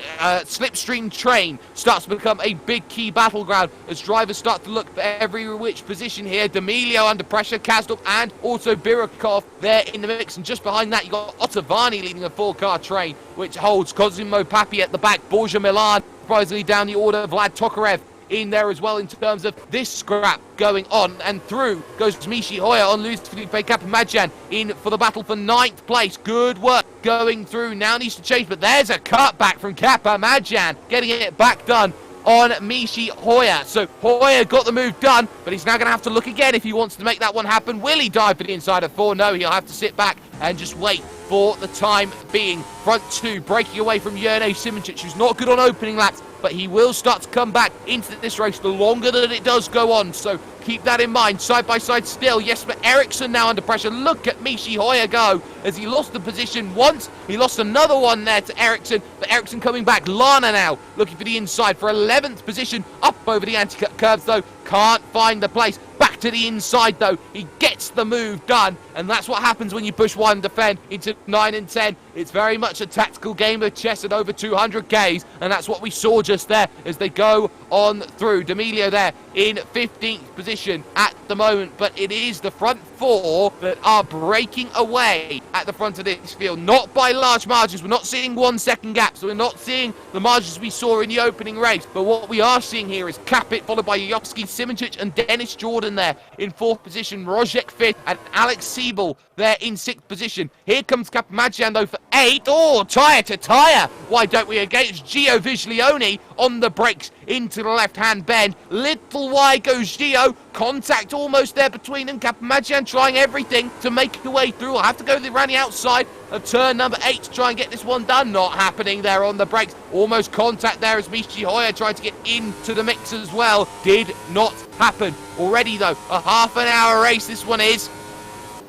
slipstream train starts to become a big key battleground as drivers start to look for every which position here. D'Amelio under pressure, Kazdorp and also Birakov there in the mix, and just behind that you got Ottavani leading a 4-car train, which holds Cosimo Papi at the back, Borja Milan surprisingly down the order, Vlad Tokarev in there as well in terms of this scrap going on, and through goes Michi Hoyer on Luis Felipe Capamagian in for the battle for 9th place. Good work going through, now needs to change, but there's a cutback from Capamagian, getting it back done on Michi Hoyer. So Hoyer got the move done, but he's now going to have to look again if he wants to make that one happen. Will he dive for the inside of 4? No, he'll have to sit back and just wait for the time being. Front 2 breaking away from Jerne Simoncic, who's not good on opening laps, but he will start to come back into this race the longer that it does go on, so keep that in mind. Side by side still, Jesper Eriksson now under pressure. Look at Michi Hoyer go as he lost the position once, he lost another one there to Eriksson, but Eriksson coming back. Lana now looking for the inside for 11th position, up over the anti-cut curves though, can't find the place. Back to the inside though, he gets the move done, and that's what happens when you push 1 defend into 9 and 10. It's very much a tactical game of chess at over 200 Ks, and that's what we saw just there as they go on through. D'Amelio there in 15th position at the moment, but it is the front 4 that are breaking away at the front of this field, not by large margins. We're not seeing 1 second gaps, so we're not seeing the margins we saw in the opening race, but what we are seeing here is Capit followed by Yovsky, Simoncic and Dennis Jordan there in 4th position, Rojek 5th and Alex Siebel there in 6th position. Here comes Capamagian though for 8. Oh, tyre to tyre. Why don't we engage Gio Viglione on the brakes into the left-hand bend. Little wide goes Gio. Contact almost there between them. Capamagian trying everything to make the way through. I'll have to go around the outside of turn number 8 to try and get this one done. Not happening there on the brakes. Almost contact there as Michi Hoyer tried to get into the mix as well. Did not happen. Already though, a half-an-hour race this one is.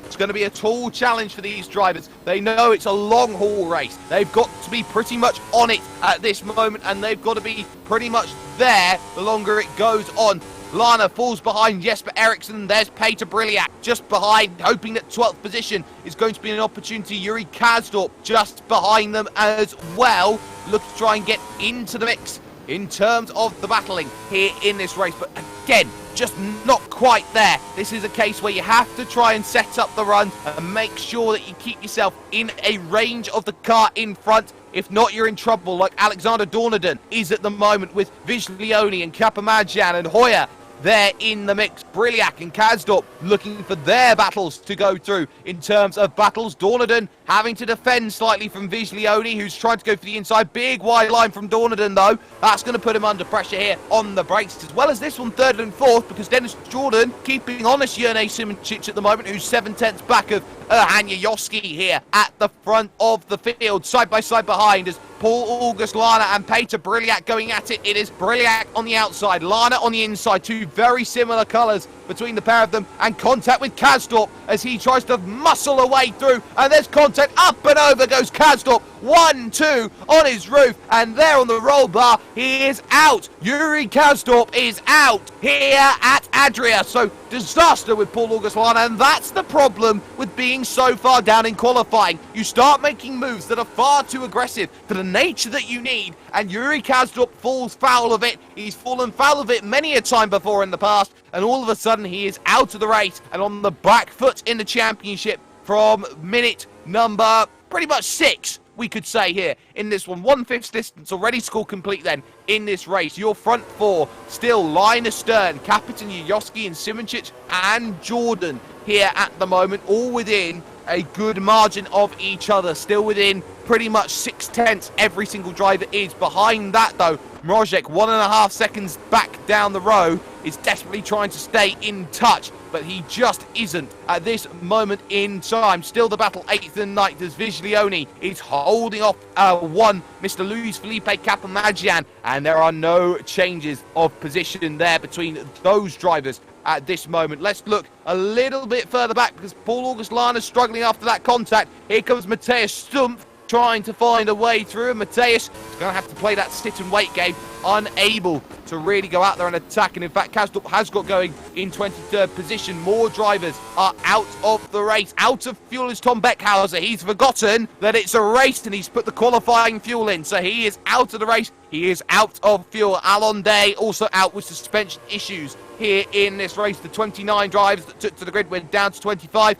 It's going to be a tall challenge for these drivers. They know it's a long-haul race. They've got to be pretty much on it at this moment, and they've got to be pretty much there the longer it goes on. Lana falls behind Jesper Eriksson. There's Peter Briliak just behind, hoping that 12th position is going to be an opportunity. Yuri Kazdorp just behind them as well. Look to try and get into the mix in terms of the battling here in this race. But again, just not quite there. This is a case where you have to try and set up the run and make sure that you keep yourself in a range of the car in front. If not, you're in trouble, like Alexander Dornadon is at the moment, with Viglione and Capamagian and Hoyer there in the mix. Briliak and Kazdorp looking for their battles to go through in terms of battles. Dornadon having to defend slightly from Viglione, who's trying to go for the inside. Big wide line from Dornadon though. That's going to put him under pressure here on the brakes, as well as this one 3rd and 4th, because Dennis Jordan keeping honest Jerne Simoncic at the moment, who's 7/10 back of and Yoski here at the front of the field, side by side behind as Paul August Lana and Peter Briliak going at it. It is Briliak on the outside, Lana on the inside, two very similar colours between the pair of them, and contact with Kasdorp as he tries to muscle a way through, and there's contact, up and over goes Kasdorp, 1-2 on his roof, and there on the roll bar, he is out. Yuri Kasdorp is out here at Adria, so disaster with Paul August Lana, and that's the problem with being so far down in qualifying. You start making moves that are far too aggressive for the nature that you need, and Yuri Kasdorp falls foul of it. He's fallen foul of it many a time before in the past, and all of a sudden he is out of the race and on the back foot in the championship from minute number pretty much 6, we could say here in this one. 1/5 distance already scored complete then in this race. Your front four still Linus Stern, Kapitan Yoski and Simoncic and Jordan here at the moment, all within a good margin of each other, still within pretty much 6/10 every single driver is. Behind that though, Mrozek 1.5 seconds back down the row is desperately trying to stay in touch, but he just isn't at this moment in time. Still the battle 8th and 9th as Viglione is holding off one Mr. Luis Felipe Capamagian, and there are no changes of position there between those drivers at this moment. Let's look a little bit further back because Paul August Lana struggling after that contact. Here comes Matthias Stumpf trying to find a way through, and Matthias is going to have to play that sit and wait game, unable to really go out there and attack. And in fact, Kasdorp has got going in 23rd position. More drivers are out of the race. Out of fuel is Tom Beckhauser. He's forgotten that it's a race and he's put the qualifying fuel in, so he is out of the race. He is out of fuel. Alon Day also out with suspension issues here in this race. The 29 drivers that took to the grid went down to 25.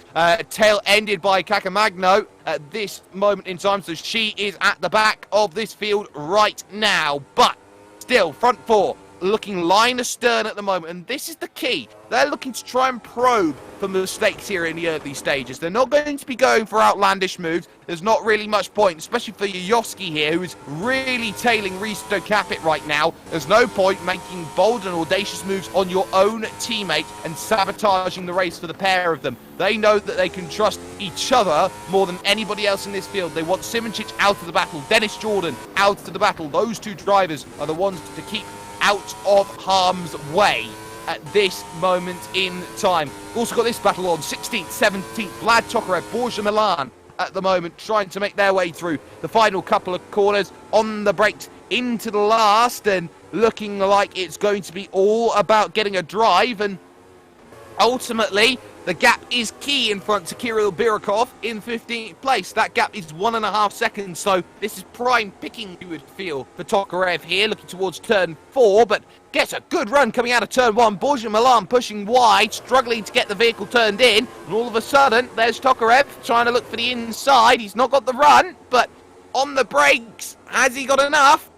Tail ended by Kakamagno at this moment in time, so she is at the back of this field right now. But still, front four looking Linus Stern at the moment, and this is the key. They're looking to try and probe for mistakes here in the early stages. They're not going to be going for outlandish moves. There's not really much point, especially for Yoski here, who is really tailing Risto Capit right now. There's no point making bold and audacious moves on your own teammate and sabotaging the race for the pair of them. They know that they can trust each other more than anybody else in this field. They want Simoncic out of the battle, Dennis Jordan out of the battle. Those two drivers are the ones to keep out of harm's way at this moment in time. Also got this battle on 16th, 17th, Vlad Tokarev, Borja Milan at the moment trying to make their way through the final couple of corners on the brakes into the last, and looking like it's going to be all about getting a drive, and ultimately the gap is key in front to Kirill Birakov in 15th place. That gap is 1.5 seconds, so this is prime picking, you would feel, for Tokarev here, looking towards turn 4, but gets a good run coming out of turn 1. Borja Milan pushing wide, struggling to get the vehicle turned in, and all of a sudden, there's Tokarev trying to look for the inside. He's not got the run, but on the brakes, has he got enough?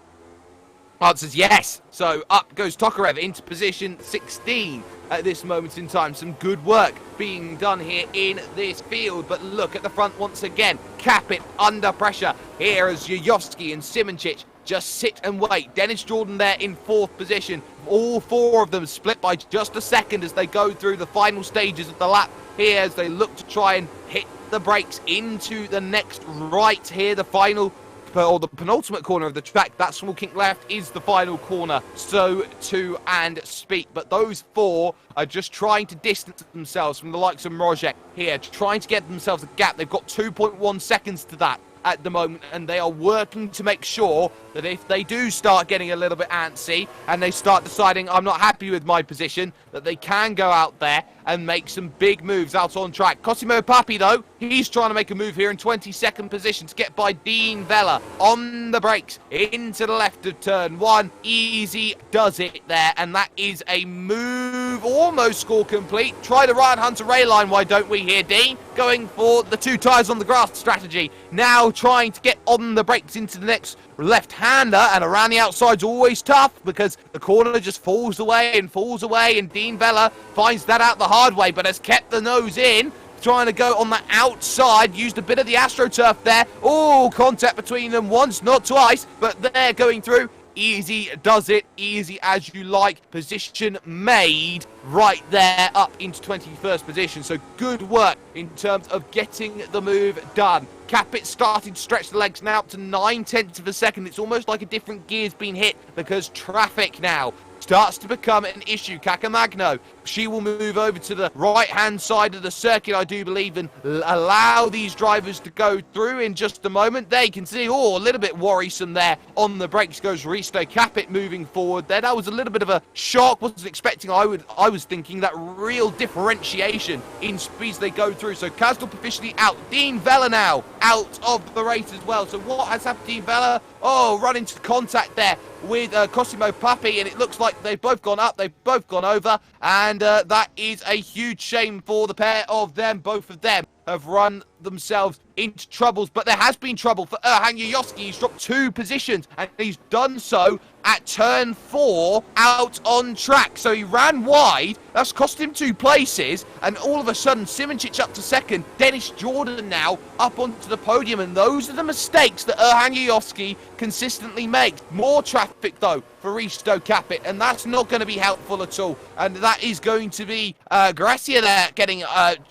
Answer's yes. So up goes Tokarev into position 16 at this moment in time. Some good work being done here in this field. But look at the front once again. Capit under pressure here as Yuyovsky and Simoncic just sit and wait. Dennis Jordan there in 4th position. All 4 of them split by just a second as they go through the final stages of the lap here as they look to try and hit the brakes into the next right here. The final, or the penultimate corner of the track, that small kink left is the final corner, so to and speak. But those 4 are just trying to distance themselves from the likes of Mrozek here, trying to get themselves a gap. They've got 2.1 seconds to that at the moment, and they are working to make sure that if they do start getting a little bit antsy and they start deciding I'm not happy with my position, that they can go out there and make some big moves out on track. Cosimo Papi, though, he's trying to make a move here in 22nd position to get by Dean Vella on the brakes into the left of turn 1. Easy does it there, and that is a move, almost score complete. Try the Ryan Hunter Ray line, why don't we here, Dean? Going for the 2 tires on the grass strategy. Now trying to get on the brakes into the next left-hander, and around the outside's always tough because the corner just falls away, and Dean Vella finds that out the hard way, but has kept the nose in, trying to go on the outside, used a bit of the AstroTurf there. Oh, contact between them once, not twice, but they're going through. easy does it, easy as you like. Position made right there up into 21st position. So good work in terms of getting the move done. Capit starting to stretch the legs now up to 9/10 of a second. It's almost like a different gear's been hit because traffic now starts to become an issue. Kakamagno, she will move over to the right-hand side of the circuit, I do believe, and allow these drivers to go through in just a moment. There you can see, a little bit worrisome there. On the brakes goes Risto Capit moving forward there. That was a little bit of a shock. Wasn't expecting, I was thinking, that real differentiation in speeds they go through. So Kasdorp officially out. Dean Vella now out of the race as well. So what has happened to Dean Vella? Run into contact there with Cosimo Papi, and it looks like they've both gone up, they've both gone over, and that is a huge shame for the pair of them. Both of them have run themselves into troubles, but there has been trouble for Erhan Yoyoski. He's dropped 2 positions, and he's done so at turn 4 out on track. So he ran wide, that's cost him 2 places, and all of a sudden Simoncic up to second, Dennis Jordan now up onto the podium, and those are the mistakes that Erhan Yoyoski consistently makes. More traffic though for Risto Capit, and that's not going to be helpful at all, and that is going to be Gracia there getting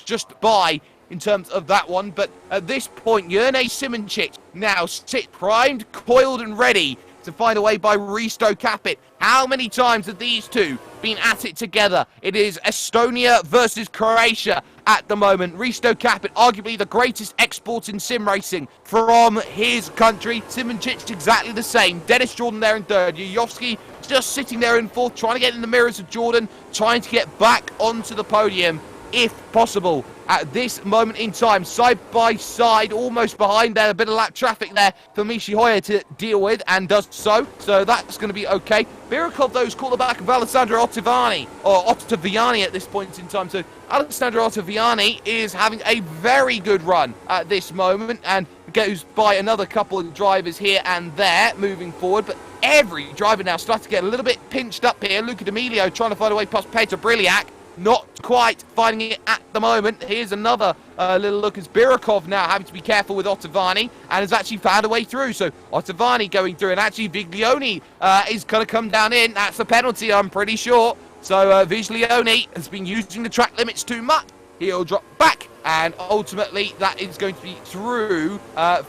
just by in terms of that one. But at this point, Jerne Simoncic now sit primed, coiled and ready to find a way by Risto Capit. How many times have these two been at it together? It is Estonia versus Croatia at the moment. Risto Capit, arguably the greatest export in sim racing from his country. Simoncic exactly the same. Dennis Jordan there in third. Yoyoski just sitting there in fourth, trying to get in the mirrors of Jordan, trying to get back onto the podium if possible. At this moment in time, side by side, almost behind there, a bit of lap traffic there for Mishi Hoyer to deal with, and does so that's going to be okay. Birikov, though, is caught the back of Alessandro Ottaviani at this point in time. So Alessandro Ottaviani is having a very good run at this moment, and goes by another couple of drivers here and there moving forward, but every driver now starting to get a little bit pinched up here. Luca D'Amelio trying to find a way past Peter Briliak. Not quite finding it at the moment. Here's another little look as Birikov now having to be careful with Ottaviani, and has actually found a way through. So Ottaviani going through, and actually Viglione is going to come down in. That's a penalty, I'm pretty sure. So Viglione has been using the track limits too much. He'll drop back, and ultimately that is going to be through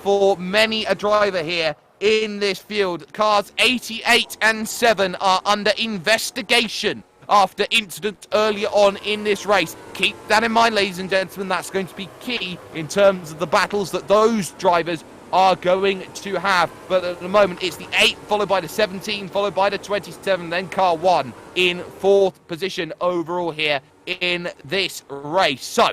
for many a driver here in this field. Cars 88 and 7 are under investigation after incident earlier on in this race. Keep that in mind, ladies and gentlemen. That's going to be key in terms of the battles that those drivers are going to have. But at the moment, it's the 8, followed by the 17, followed by the 27, then car 1 in 4th position overall here in this race. So,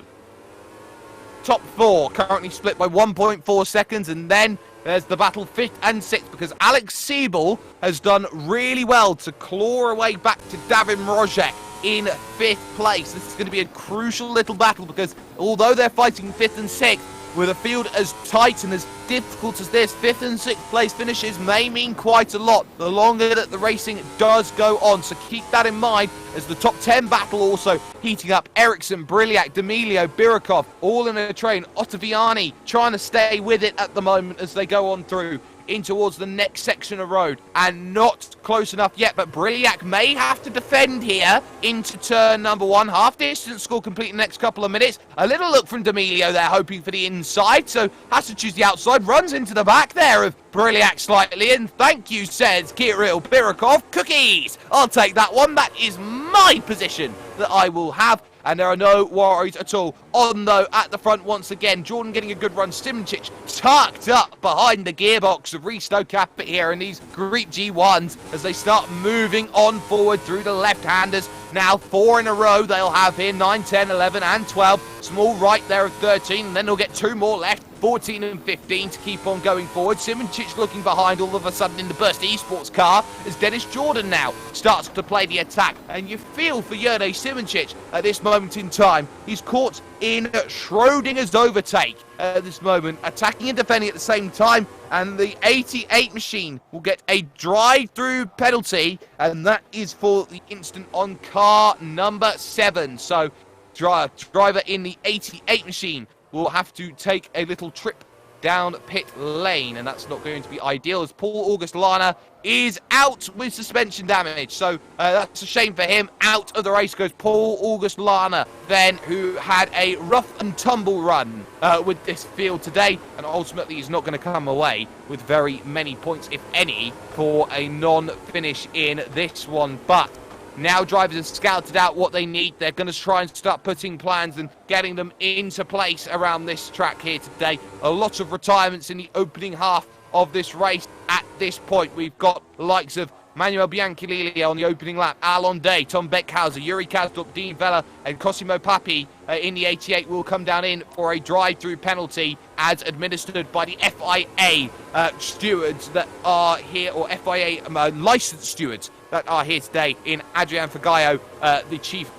top 4 currently split by 1.4 seconds, and then there's the battle 5th and 6th, because Alex Siebel has done really well to claw away back to Davin Rojek in 5th place. This is going to be a crucial little battle, because although they're fighting 5th and 6th, with a field as tight and as difficult as this, 5th and 6th place finishes may mean quite a lot the longer that the racing does go on. So keep that in mind as the top 10 battle also heating up. Ericsson, Briliak, D'Amelio, Birikov, all in a train. Ottaviani trying to stay with it at the moment as they go on through in towards the next section of road, and not close enough yet, but Briliak may have to defend here into turn number 1. Half distance score complete in the next couple of minutes. A little look from D'Amelio there, hoping for the inside, so has to choose the outside, runs into the back there of Briliak slightly, and thank you, says Kirill Birikov. Cookies! I'll take that one. That is my position that I will have, and there are no worries at all. On, though, at the front once again, Jordan getting a good run. Simoncic tucked up behind the gearbox of Risto Capit here in these Griiip G1s as they start moving on forward through the left-handers. Now 4 in a row they'll have here, 9, 10, 11 and 12. Small right there of 13, and then they'll get 2 more left. 14 and 15 to keep on going forward. Simoncic looking behind all of a sudden in the Burst Esports car as Dennis Jordan now starts to play the attack. And you feel for Jerne Simoncic at this moment in time. He's caught in Schrodinger's overtake at this moment, attacking and defending at the same time. And the 88 machine will get a drive-through penalty, and that is for the incident on car number 7. So driver in the 88 machine will have to take a little trip down pit lane, and that's not going to be ideal as Paul August Lana is out with suspension damage. So that's a shame for him. Out of the race goes Paul August Lana, then, who had a rough and tumble run with this field today, and ultimately is not going to come away with very many points, if any, for a non-finish in this one. But now drivers have scouted out what they need. They're going to try and start putting plans and getting them into place around this track here today. A lot of retirements in the opening half of this race. At this point, we've got the likes of Manuel Bianchilili on the opening lap, Alon Day, Tom Beckhauser, Yuri Kasdorp, Dean Vella, and Cosimo Papi in the 88 will come down in for a drive-through penalty as administered by the FIA stewards that are here, or FIA licensed stewards that are here today in Adrian Fagayo, the chief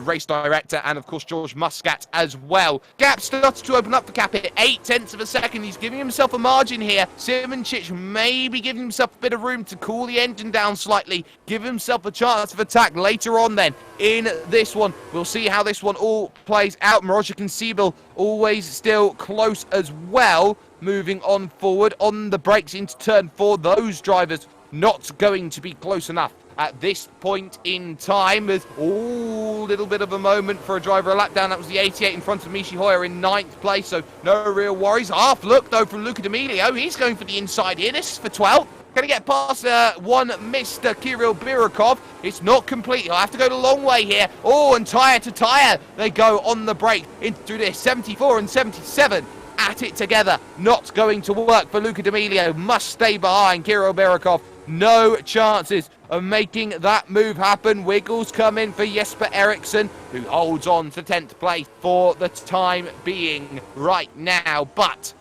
race director, and of course George Muscat as well. Gap starts to open up for Capit, 0.8 of a second. He's giving himself a margin here. Simonchich maybe giving himself a bit of room to cool the engine down slightly, give himself a chance of attack later on then in this one. We'll see how this one all plays out. Maroja Conceivable always still close as well, moving on forward on the brakes into turn 4. Those drivers not going to be close enough at this point in time. There's a little bit of a moment for a driver a lap down. That was the 88 in front of Michi Hoyer in 9th place, so no real worries. Half look though from Luca D'Amelio. He's going for the inside here. This is for 12th. Going to get past one Mr. Kirill Birakov. It's not complete. He'll have to go the long way here. Oh, and tyre to tyre they go on the brake into this. 74 and 77 at it together. Not going to work for Luca D'Amelio. Must stay behind Kirill Birakov. No chances of making that move happen. Wiggles come in for Jesper Eriksson, who holds on to 10th place for the time being right now. But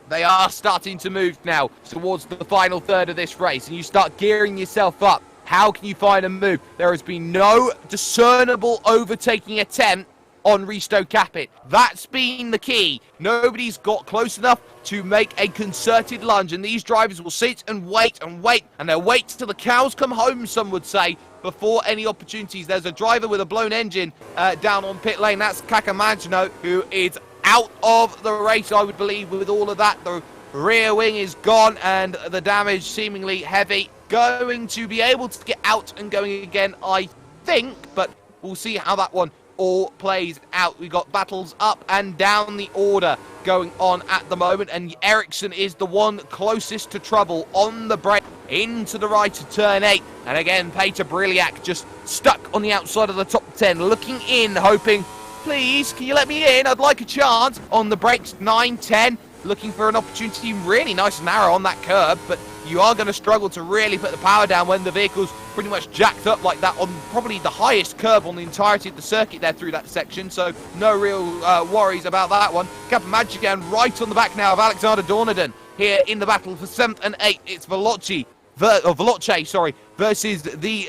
they are starting to move now towards the final third of this race, and you start gearing yourself up. How can you find a move? There has been no discernible overtaking attempt on Risto Capit. That's been the key. Nobody's got close enough to make a concerted lunge, and these drivers will sit and wait, and they'll wait till the cows come home, some would say, before any opportunities. There's a driver with a blown engine down on pit lane. That's Kakamagino, who is out of the race, I would believe, with all of that. The rear wing is gone, and the damage seemingly heavy. Going to be able to get out and going again, I think, but we'll see how that one all plays out. We've got battles up and down the order going on at the moment, and Ericsson is the one closest to trouble on the brake into the right of turn 8. And again, Peter Briliak just stuck on the outside of the top 10, looking in, hoping, please, can you let me in? I'd like a chance. On the brakes, 9-10, looking for an opportunity. Really nice and narrow on that curb, but you are going to struggle to really put the power down when the vehicle's pretty much jacked up like that on probably the highest curb on the entirety of the circuit there through that section, so no real worries about that one. Kapamagigan right on the back now of Alexander Dornaden here in the battle for 7th and 8th. It's Veloce versus the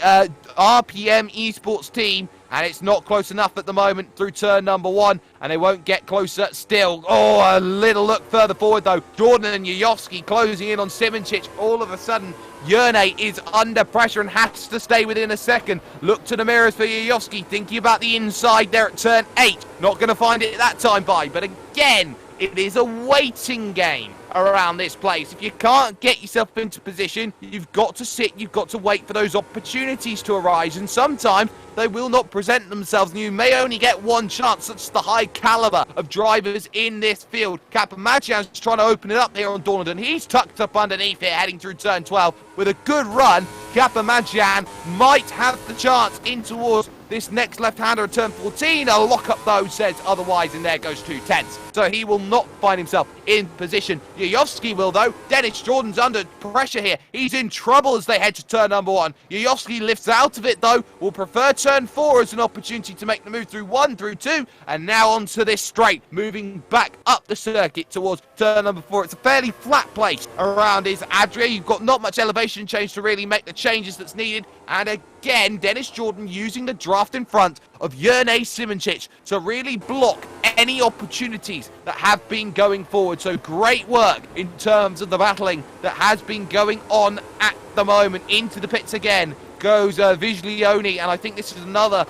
RPM Esports team, and it's not close enough at the moment through turn number 1, and they won't get closer still. Oh, a little look further forward though. Jordan and Yuyovsky closing in on Simonchich. All of a sudden, Yerne is under pressure and has to stay within a second. Look to the mirrors for Yuyovsky, thinking about the inside there at turn 8. Not going to find it that time by, but again, it is a waiting game around this place. If you can't get yourself into position, you've got to sit, you've got to wait for those opportunities to arise, and sometimes they will not present themselves, and you may only get one chance. That's the high caliber of drivers in this field. Kapamagian's trying to open it up here on Dornaden. He's tucked up underneath here, heading through turn 12 with a good run. Kapamagian might have the chance in towards this next left-hander at turn 14. A lock-up, though, says otherwise, and there goes 2/10. So he will not find himself in position. Yuyovsky will, though. Dennis Jordan's under pressure here. He's in trouble as they head to turn number 1. Yuyovsky lifts out of it, though. Will prefer turn 4 as an opportunity to make the move through 1, through 2, and now onto this straight, moving back up the circuit towards turn number 4. It's a fairly flat place around his Adria. You've got not much elevation change to really make the changes that's needed, and again, Dennis Jordan using the draft in front of Yerne Simonchich to really block any opportunities that have been going forward. So great work in terms of the battling that has been going on at the moment. Into the pits again goes Viglione, and I think this is another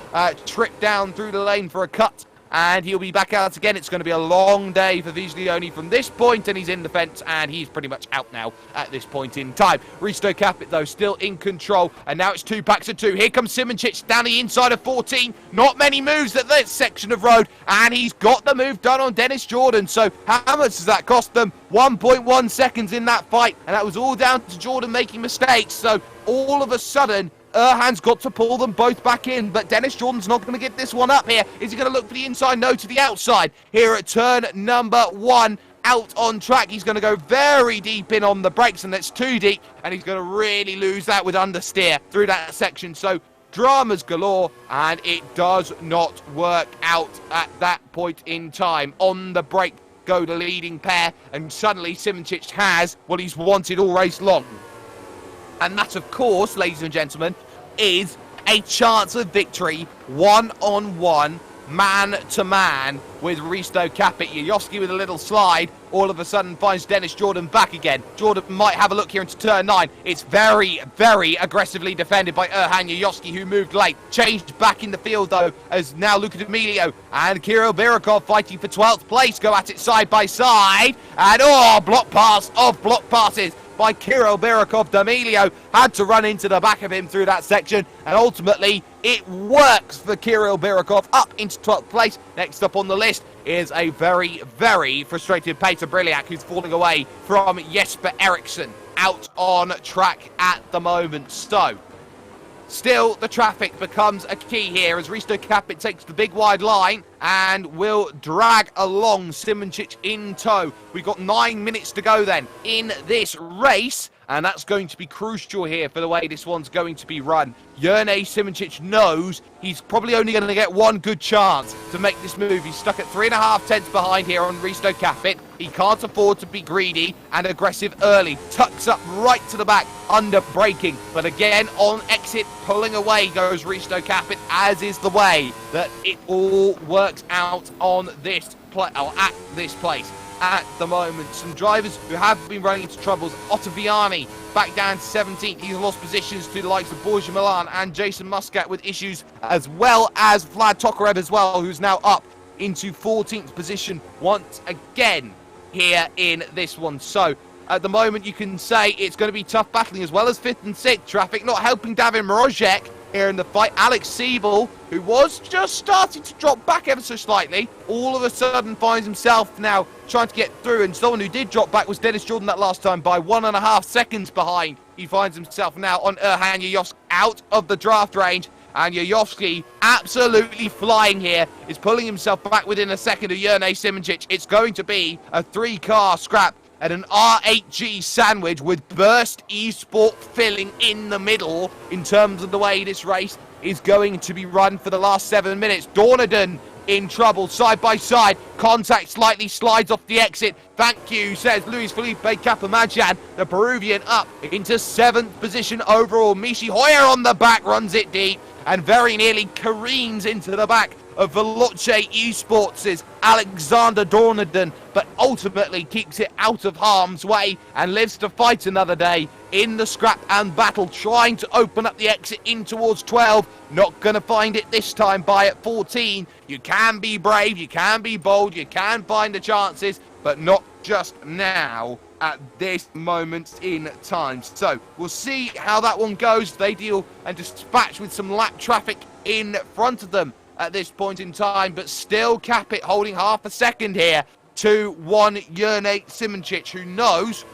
trip down through the lane for a cut and he'll be back out again. It's going to be a long day for Viglione from this point, and he's in the fence, and he's pretty much out now at this point in time. Risto Capit, though, still in control, and now it's 2 packs of 2. Here comes Simoncic down the inside of 14. Not many moves at this section of road, and he's got the move done on Dennis Jordan. So how much does that cost them? 1.1 seconds in that fight, and that was all down to Jordan making mistakes. So all of a sudden, Erhan's got to pull them both back in, but Dennis Jordan's not going to get this one up here. Is he going to look for the inside? No, to the outside here at turn number 1. Out on track, he's going to go very deep in on the brakes, and that's too deep, and he's going to really lose that with understeer through that section. So dramas galore, and it does not work out at that point in time. On the brake go the leading pair, and suddenly Simoncic has what he's wanted all race long. And that, of course, ladies and gentlemen, is a chance of victory, one-on-one, man-to-man, with Risto Capit. Yayovski with a little slide, all of a sudden finds Dennis Jordan back again. Jordan might have a look here into turn 9. It's very, very aggressively defended by Erhan Yayovski, who moved late. Changed back in the field, though, as now Luka D'Amelio and Kirill Birakov fighting for 12th place go at it side by side. And, block pass of block passes by Kirill Birakov. D'Amelio had to run into the back of him through that section, and ultimately it works for Kirill Birakov up into 12th place. Next up on the list is a very, very frustrated Peter Briliak, who's falling away from Jesper Eriksson out on track at the moment. So still, the traffic becomes a key here as Risto Capit takes the big wide line and will drag along Simoncic in tow. We've got 9 minutes to go then in this race, and that's going to be crucial here for the way this one's going to be run. Jerne Simoncic knows he's probably only going to get one good chance to make this move. He's stuck at 3.5 tenths behind here on Risto Capit. He can't afford to be greedy and aggressive early. Tucks up right to the back, under braking. But again, on exit, pulling away goes Risto Capit, as is the way that it all works out on this at this place. At the moment, some drivers who have been running into troubles. Ottaviani back down to 17th. He's lost positions to the likes of Borja Milan and Jason Muscat with issues, as well as Vlad Tokarev as well, who's now up into 14th position once again here in this one. So at the moment, you can say it's going to be tough battling, as well as 5th and 6th. Traffic not helping Davin Mrozek here in the fight. Alex Siebel, who was just starting to drop back ever so slightly, all of a sudden finds himself now trying to get through, and someone who did drop back was Dennis Jordan that last time by 1.5 seconds behind. He finds himself now on Erhan Yayovski out of the draft range, and Yayovski absolutely flying here, is pulling himself back within a second of Jerne Simoncic. It's going to be a 3-car scrap and an R8G sandwich with Burst Esport filling in the middle in terms of the way this race is going to be run for the last 7 minutes. Dornadon in trouble, side by side. Contact slightly slides off the exit. Thank you, says Luis Felipe Capamajan. The Peruvian up into 7th position overall. Michi Hoyer on the back runs it deep and very nearly careens into the back of Veloce Esports' Alexander Dornadon, but ultimately keeps it out of harm's way and lives to fight another day in the scrap and battle, trying to open up the exit in towards 12. Not going to find it this time by at 14. You can be brave, you can be bold, you can find the chances, but not just now at this moment in time. So we'll see how that one goes. They deal and dispatch with some lap traffic in front of them at this point in time, but still Capit holding half a second here to one Jerne Simoncic, who knows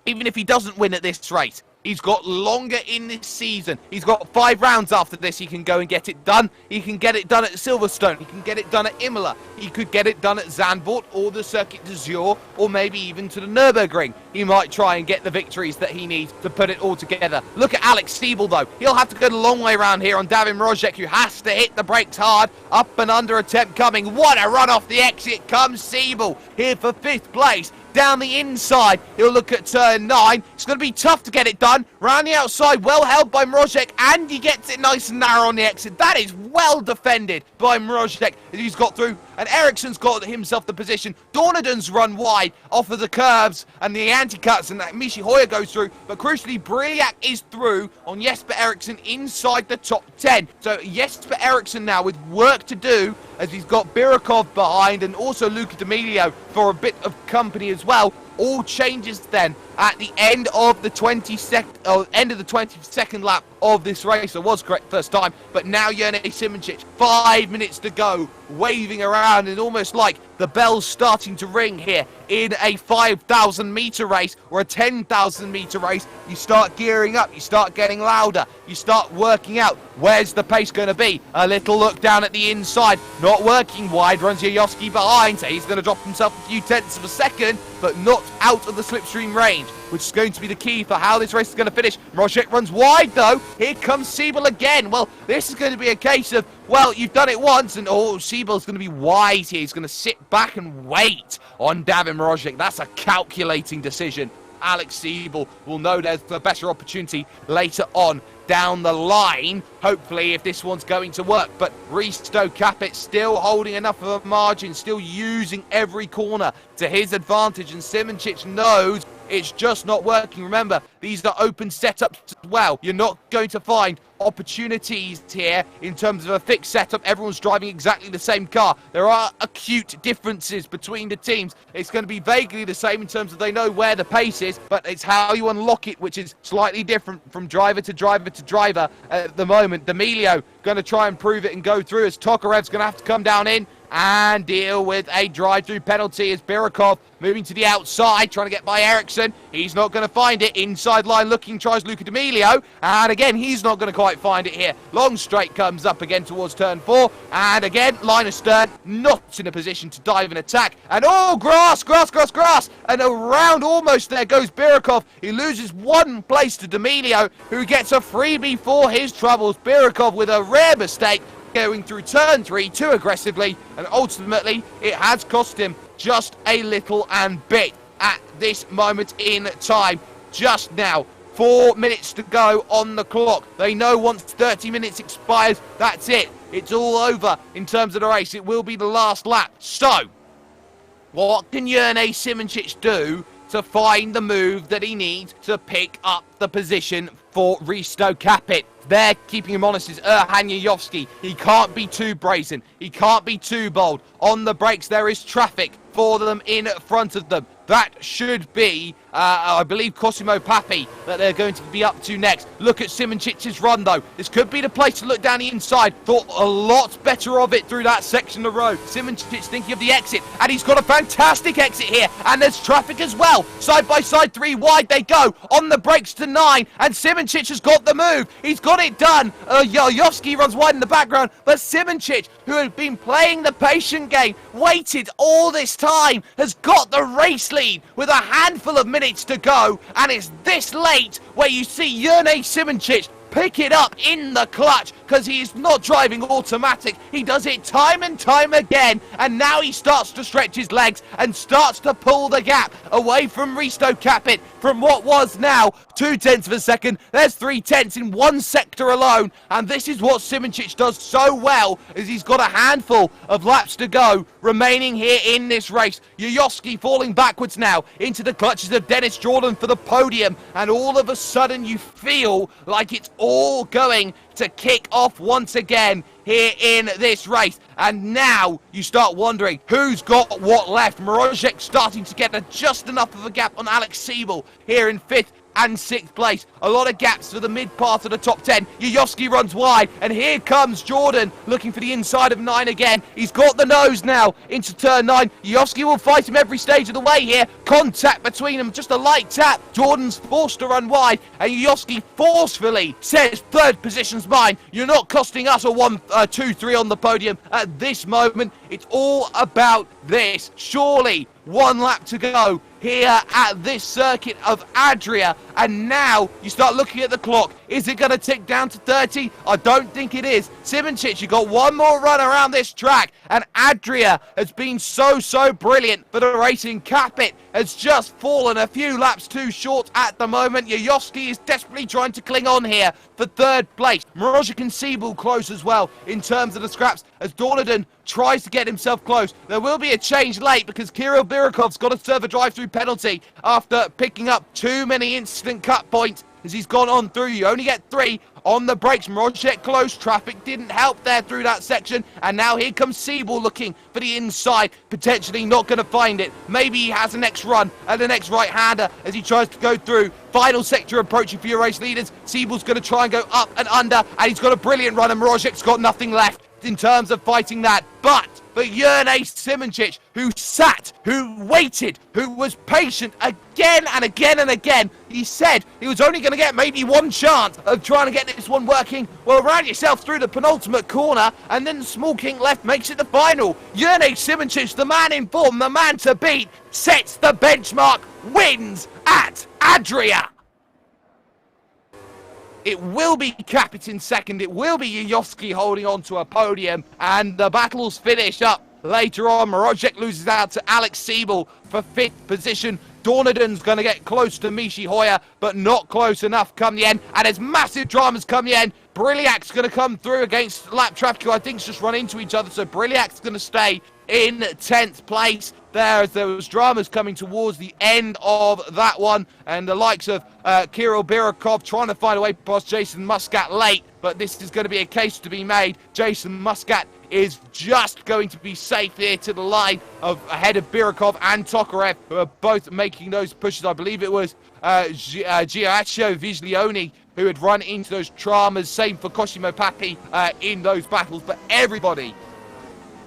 even if he doesn't win at this race, he's got longer in this season. He's got 5 rounds after this. He can go and get it done. He can get it done at Silverstone. He can get it done at Imola. He could get it done at Zandvoort or the Circuit d'Azur, or maybe even to the Nürburgring. He might try and get the victories that he needs to put it all together. Look at Alex Siebel, though. He'll have to go the long way around here on Davin Mrozek, who has to hit the brakes hard. Up and under attempt coming. What a run off the exit comes Siebel here for 5th place. Down the inside, he'll look at turn 9. It's going to be tough to get it done. Round the outside, well held by Mrozek, and he gets it nice and narrow on the exit. That is well defended by Mrozek. He's got through and Ericsson's got himself the position. Dornadon's run wide off of the curbs and the anti-cuts, and Michi Hoyer goes through, but crucially, Briliak is through on Jesper Eriksson inside the top 10. So Jesper Eriksson now with work to do, as he's got Birikov behind and also Luca D'Amelio for a bit of company as well. All changes then at the end of the 22nd lap of this race. I was correct first time, but now Jurnej Simoncic, 5 minutes to go, waving around, and almost like the bell's starting to ring here in a 5,000 meter race or a 10,000 meter race. You start gearing up, you start getting louder, you start working out where's the pace going to be. A little look down at the inside, not working wide, runs Yayovsky behind, so he's going to drop himself a few tenths of a second, but not out of the slipstream range, which is going to be the key for how this race is going to finish. Mroziek runs wide though. Here comes Siebel again. Well, this is going to be a case of, well, you've done it once, and Siebel's going to be wise here. He's going to sit back and wait on Davin Mroziek. That's a calculating decision. Alex Siebel will know there's a better opportunity later on down the line, hopefully, if this one's going to work. But Risto Capet still holding enough of a margin, still using every corner to his advantage, and Simoncic knows it's just not working. Remember, these are open setups as well. You're not going to find opportunities here in terms of a fixed setup. Everyone's driving exactly the same car. There are acute differences between the teams. It's going to be vaguely the same in terms of they know where the pace is, but it's how you unlock it, which is slightly different from driver to driver to driver at the moment. D'Amelio going to try and prove it and go through, as Tokarev's going to have to come down in and deal with a drive-through penalty, as Birikov moving to the outside, trying to get by Eriksson. He's not going to find it. Inside line looking, tries Luca D'Amelio, and again, he's not going to quite find it here. Long straight comes up again towards turn 4, and again, Linus Stern not in a position to dive and attack, and grass, and around almost there goes Birikov. He loses one place to D'Amelio, who gets a freebie for his troubles. Birikov with a rare mistake, going through turn 3 too aggressively, and ultimately it has cost him just a little and bit at this moment in time. Just now, 4 minutes to go on the clock. They know once 30 minutes expires, that's it. It's all over in terms of the race. It will be the last lap. So, what can Jurnej Simoncic do to find the move that he needs to pick up the position for Risto Capet? There, keeping him honest, is Erhan Yayovsky. He can't be too brazen. He can't be too bold. On the brakes, there is traffic for them in front of them. That should be, I believe, Cosimo Papi that they're going to be up to next. Look at Simoncic's run, though. This could be the place to look down the inside. Thought a lot better of it through that section of the road. Simoncic thinking of the exit, and he's got a fantastic exit here. And there's traffic as well. Side by side, 3 wide they go. On the brakes to 9, and Simoncic has got the move. He's got it done. Yayovsky runs wide in the background, but Simoncic, who had been playing the patient game, waited all this time, has got the race lead with a handful of minutes to go, and it's this late where you see Jurnej Simoncic pick it up in the clutch, because he's not driving automatic. He does it time and time again, and now he starts to stretch his legs and starts to pull the gap away from Risto Capet from what was now 0.2 of a second. There's 0.3 in one sector alone, and this is what Simoncic does so well, is he's got a handful of laps to go remaining here in this race. Yayovsky falling backwards now into the clutches of Dennis Jordan for the podium, and all of a sudden you feel like it's all going to kick off once again here in this race. And now you start wondering who's got what left. Mroziek starting to get just enough of a gap on Alex Siebel here in 5th and 6th place. A lot of gaps for the mid part of the top 10. Yayovsky runs wide, and here comes Jordan looking for the inside of 9 again. He's got the nose now into turn 9. Yayovsky will fight him every stage of the way here. Contact between them, just a light tap. Jordan's forced to run wide, and Yayovsky forcefully says, 3rd position's mine. You're not costing us a 1, 2, 3 on the podium at this moment. It's all about this. Surely 1 lap to go here at this circuit of Adria, and now you start looking at the clock. Is it going to tick down to 30? I don't think it is. Simoncic, you got one more run around this track, and Adria has been so brilliant for the racing. Capit has just fallen a few laps too short at the moment. Yayovsky is desperately trying to cling on here for third place. Mrozic and Siebel close as well in terms of the scraps as Dornaden tries to get himself close. There will be a change late because Kirill Birakov's got to serve a drive-through penalty after picking up too many instant cut points as he's gone on through. You only get 3 on the brakes. Mrozic close. Traffic didn't help there through that section. And now here comes Siebel looking for the inside. Potentially not going to find it. Maybe he has the next run at the next right-hander as he tries to go through. Final sector approaching for your race leaders. Siebel's going to try and go up and under. And he's got a brilliant run. And Mrozic's got nothing left in terms of fighting that. But for Jurnej Simoncic, who sat, who waited, who was patient again and again and again, he said he was only going to get maybe one chance of trying to get this one working. Well, round yourself through the penultimate corner, and then the small kink left makes it the final. Jurnej Simoncic, the man in form, the man to beat, sets the benchmark, wins at Adria. It will be Capit in second. It will be Yayovsky holding on to a podium. And the battles finish up later on. Mrozic loses out to Alex Siebel for 5th position. Dornaden's going to get close to Mishi Hoyer, but not close enough come the end. And there's massive dramas come the end. Briliac's going to come through against Lap Traffic, who I think's just run into each other. So Briliac's going to stay in 10th place there as there was dramas coming towards the end of that one, and the likes of Kirill Birakov trying to find a way past Jason Muscat late, but this is going to be a case to be made. Jason Muscat is just going to be safe here to the line of ahead of Birakov and Tokarev, who are both making those pushes. I believe it was Giaccio Viglione who had run into those dramas. Same for Cosimo Papi in those battles, but everybody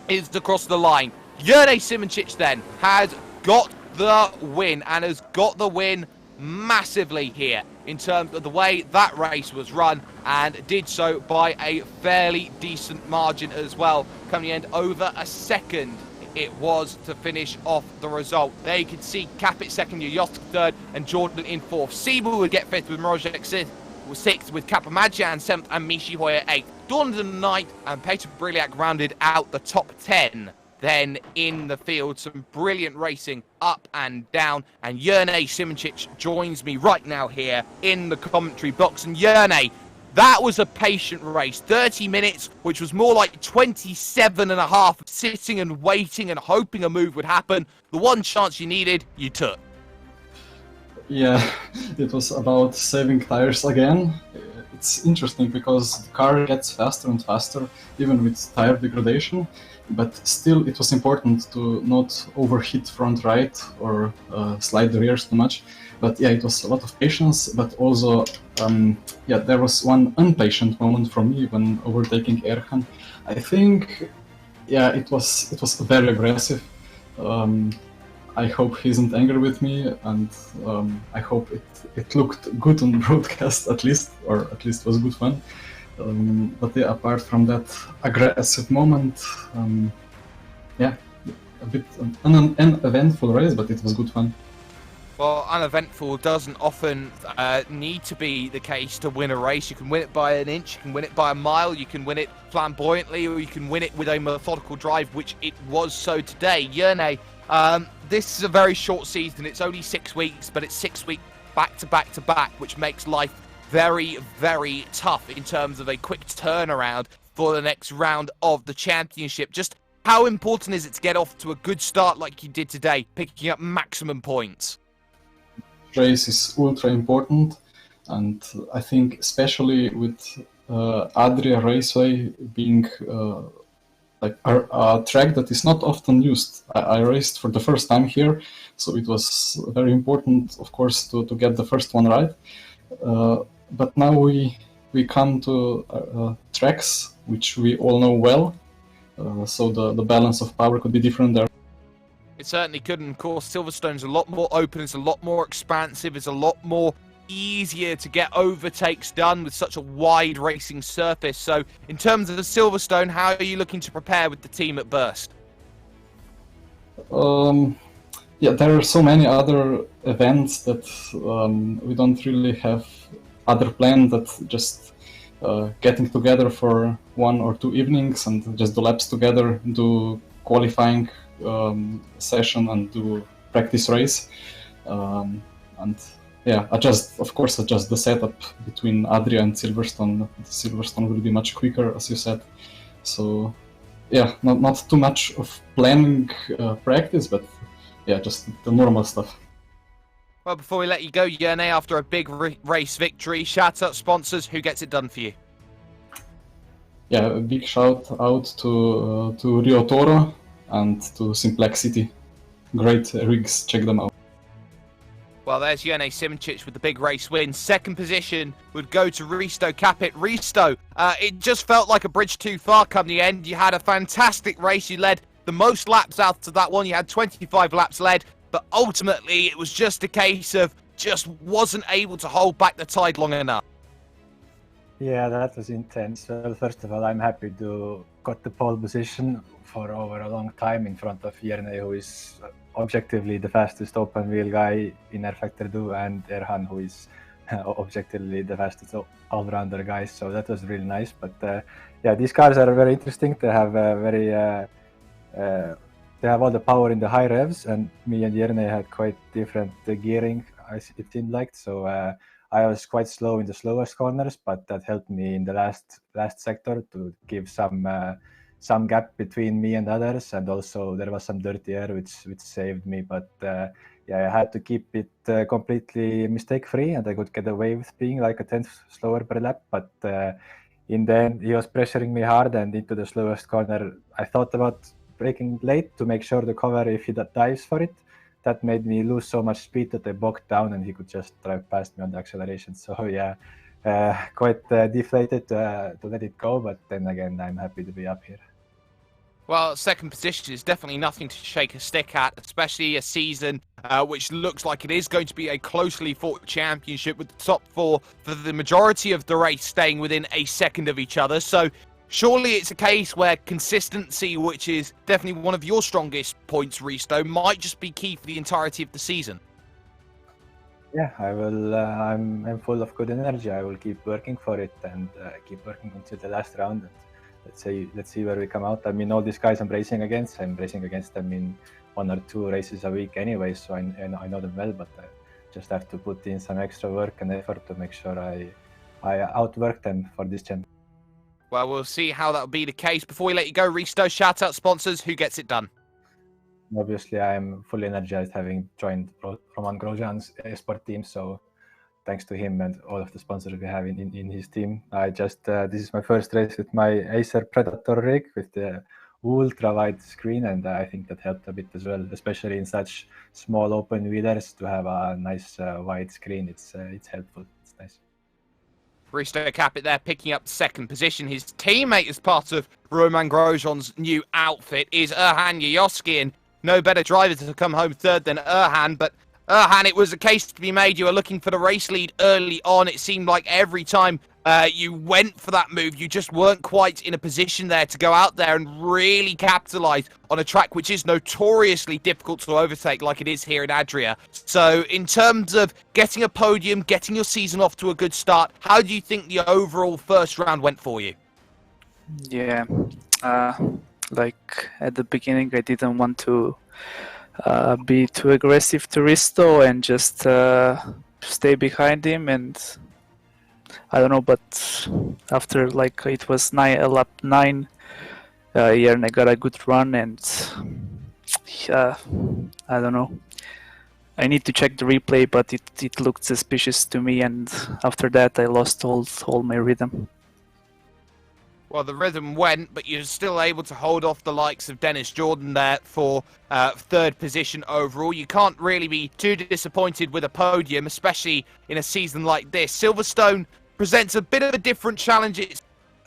is across the line. Jurnej Simoncic then has got the win, and has got the win massively here in terms of the way that race was run, and did so by a fairly decent margin as well. Coming in over a second it was to finish off the result. There you can see Capit second, Yayovsky third, and Jordan in fourth. Siebel would get fifth with Mrozic sixth, with Kapamadzian seventh and Mishi Hoyer eighth. Dornaden ninth, and Peter Briliac rounded out the top 10. Then in the field, some brilliant racing up and down, and Jurnej Simoncic joins me right now here in the commentary box. And Jurnej, that was a patient race, 30 minutes, which was more like 27 and a half, sitting and waiting and hoping a move would happen. The one chance you needed, you took. Yeah, it was about saving tires again. It's interesting because the car gets faster and faster, even with tire degradation. But still, it was important to not overheat front right or slide the rears too much. But yeah, it was a lot of patience, but also, yeah, there was one impatient moment for me when overtaking Erhan. I think, yeah, it was very aggressive. I hope he isn't angry with me, and I hope it looked good on broadcast at least, or at least was good fun. But yeah, apart from that aggressive moment, yeah, a bit an uneventful race, but it was good fun. Well, uneventful doesn't often need to be the case to win a race. You can win it by an inch, you can win it by a mile, you can win it flamboyantly, or you can win it with a methodical drive, which it was so today. Jurnej, this is a very short season. It's only 6 weeks, but it's 6 weeks back to back to back, which makes life very, very tough in terms of a quick turnaround for the next round of the championship. Just how important is it to get off to a good start like you did today, picking up maximum points? Race is ultra important, and I think especially with Adria Raceway being like a track that is not often used. I raced for the first time here, so it was very important, of course, to get the first one right. But now we come to tracks which we all know well, so the balance of power could be different there. It certainly could, and of course Silverstone's a lot more open, it's a lot more expansive, it's a lot more easier to get overtakes done with such a wide racing surface. So in terms of the Silverstone, how are you looking to prepare with the team at Burst? Yeah, there are so many other events that we don't really have other plan that just getting together for 1 or 2 evenings and just do laps together, do qualifying session and do practice race, and yeah, adjust the setup between Adria and Silverstone. Silverstone will be much quicker, as you said. So yeah, not too much of planning practice, but yeah, just the normal stuff. Well, before we let you go, Yerne, after a big race victory, shout out sponsors. Who gets it done for you? Yeah, a big shout out to Rio Toro and to Simplexity. Great rigs, check them out. Well, there's Yerne Simoncic with the big race win. Second position would go to Risto Capit. Risto, it just felt like a bridge too far come the end. You had a fantastic race. You led the most laps out of that one. You had 25 laps led, but ultimately it was just a case of just wasn't able to hold back the tide long enough. Yeah, that was intense. Well, first of all, I'm happy to got the pole position for over a long time in front of Yerne, who is objectively the fastest open wheel guy in R-Factor 2, and Erhan, who is objectively the fastest all-rounder guy. So that was really nice. But yeah, these cars are very interesting. They have they have all the power in the high revs, and me and Yerne had quite different gearing, it seemed like. So I was quite slow in the slowest corners, but that helped me in the last sector to give some gap between me and others, and also there was some dirty air which saved me. But yeah, I had to keep it completely mistake-free, and I could get away with being like a 10th slower per lap. But in the end, he was pressuring me hard, and into the slowest corner, I thought about braking late to make sure the cover if he dives for it. That made me lose so much speed that I bogged down, and he could just drive past me on the acceleration. So yeah, quite deflated to let it go. But then again, I'm happy to be up here. Well, second position is definitely nothing to shake a stick at, especially a season which looks like it is going to be a closely fought championship with the top four for the majority of the race staying within a second of each other. So surely it's a case where consistency, which is definitely one of your strongest points, Risto, might just be key for the entirety of the season. Yeah, I will. I'm full of good energy. I will keep working for it and keep working until the last round. And let's see where we come out. I mean, all these guys I'm racing against them in 1 or 2 races a week anyway, so I know them well. But I just have to put in some extra work and effort to make sure I outwork them for this championship. Well, we'll see how that'll be the case. Before we let you go, Risto, shout out sponsors. Who gets it done? Obviously, I'm fully energized having joined Roman Grosjean's esport team. So thanks to him and all of the sponsors we have in his team. I just this is my first race with my Acer Predator rig with the ultra wide screen, and I think that helped a bit as well, especially in such small open wheelers to have a nice wide screen. It's helpful. It's nice. Risto Capit there picking up second position. His teammate as part of Roman Grosjean's new outfit is Erhan Yayoski, and no better driver to come home third than Erhan. But Erhan, it was a case to be made. You were looking for the race lead early on. It seemed like every time you went for that move, you just weren't quite in a position there to go out there and really capitalize on a track which is notoriously difficult to overtake like it is here in Adria. So in terms of getting a podium, getting your season off to a good start, how do you think the overall first round went for you? Yeah, like at the beginning, I didn't want to be too aggressive to Risto and just stay behind him, and I don't know, but after like it was lap 9, Yerne got a good run, and I don't know. I need to check the replay, but it looked suspicious to me, and after that I lost all my rhythm. Well, the rhythm went, but you're still able to hold off the likes of Dennis Jordan there for third position overall. You can't really be too disappointed with a podium, especially in a season like this. Silverstone presents a bit of a different challenge. It's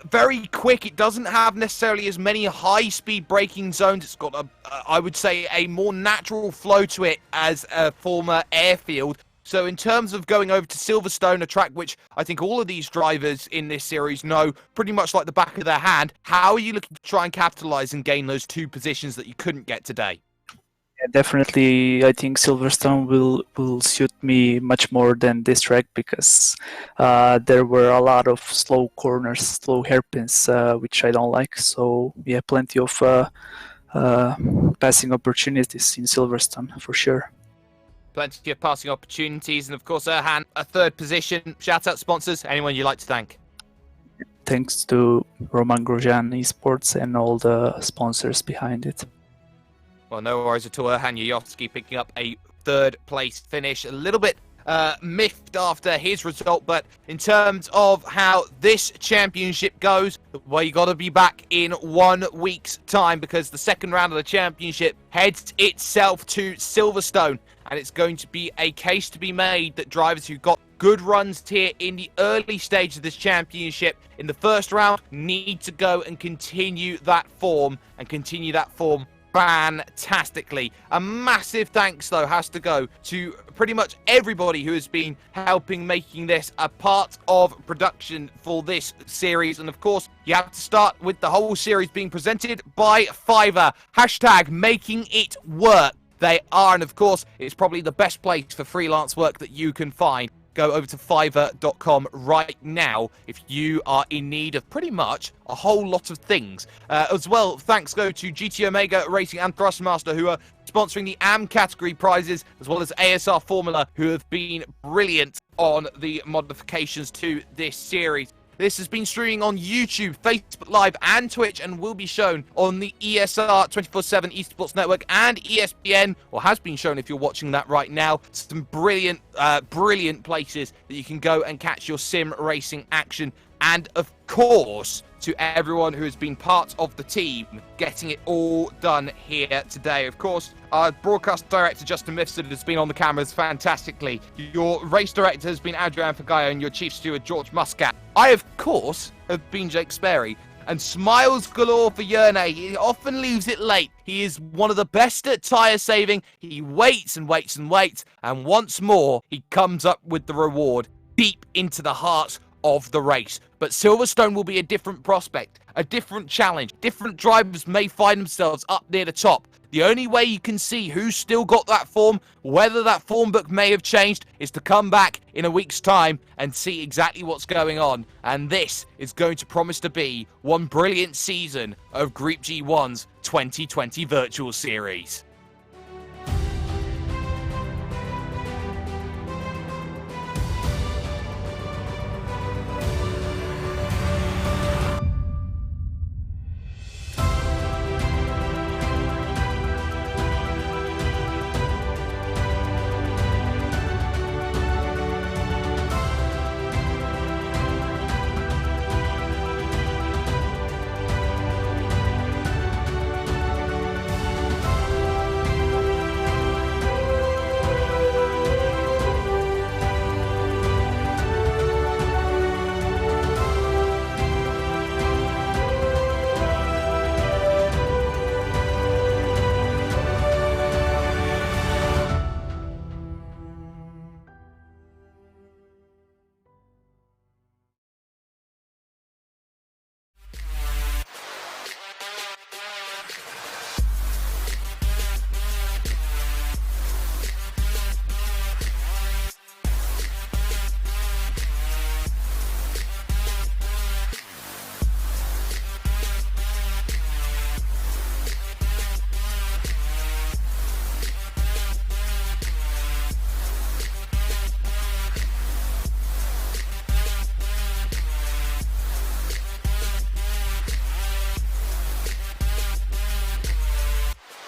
very quick. It doesn't have necessarily as many high-speed braking zones. It's got, I would say, a more natural flow to it as a former airfield. So in terms of going over to Silverstone, a track which I think all of these drivers in this series know pretty much like the back of their hand, how are you looking to try and capitalise and gain those 2 positions that you couldn't get today? Yeah, definitely, I think Silverstone will suit me much more than this track because there were a lot of slow corners, slow hairpins, which I don't like. So yeah, plenty of passing opportunities in Silverstone for sure. Plenty of passing opportunities, and of course, Erhan, a third position. Shout out sponsors, anyone you'd like to thank. Thanks to Roman Grosjean Esports and all the sponsors behind it. Well, no worries at all. Erhan Yayovsky picking up a third place finish. A little bit miffed after his result, but in terms of how this championship goes, well, you got to be back in 1 week's time because the second round of the championship heads itself to Silverstone, and it's going to be a case to be made that drivers who got good runs here in the early stage of this championship in the first round need to go and continue that form fantastically. A massive thanks, though, has to go to pretty much everybody who has been helping making this a part of production for this series. And of course, you have to start with the whole series being presented by Fiverr. Hashtag making it work. They are, and of course, it's probably the best place for freelance work that you can find. Go over to fiverr.com right now if you are in need of pretty much a whole lot of things. As well, thanks go to GT Omega Racing and Thrustmaster, who are sponsoring the AM category prizes, as well as ASR Formula, who have been brilliant on the modifications to this series. This has been streaming on YouTube, Facebook Live, and Twitch, and will be shown on the ESR 24/7 Esports Network and ESPN, or has been shown if you're watching that right now. Some brilliant, brilliant places that you can go and catch your sim racing action. And of course, to everyone who has been part of the team getting it all done here today. Of course, our broadcast director, Justin Mifsud, has been on the cameras fantastically. Your race director has been Adrian Fagayo, and your chief steward, George Muscat. I, of course, have been Jake Sperry. And smiles galore for Yerne. He often leaves it late. He is one of the best at tyre saving. He waits and waits and waits. And once more, he comes up with the reward deep into the heart of the race. But Silverstone will be a different prospect, a different challenge. Different drivers may find themselves up near the top. The only way you can see who's still got that form, whether that form book may have changed, is to come back in a week's time and see exactly what's going on. And this is going to promise to be one brilliant season of Griiip G1's 2020 Virtual Series.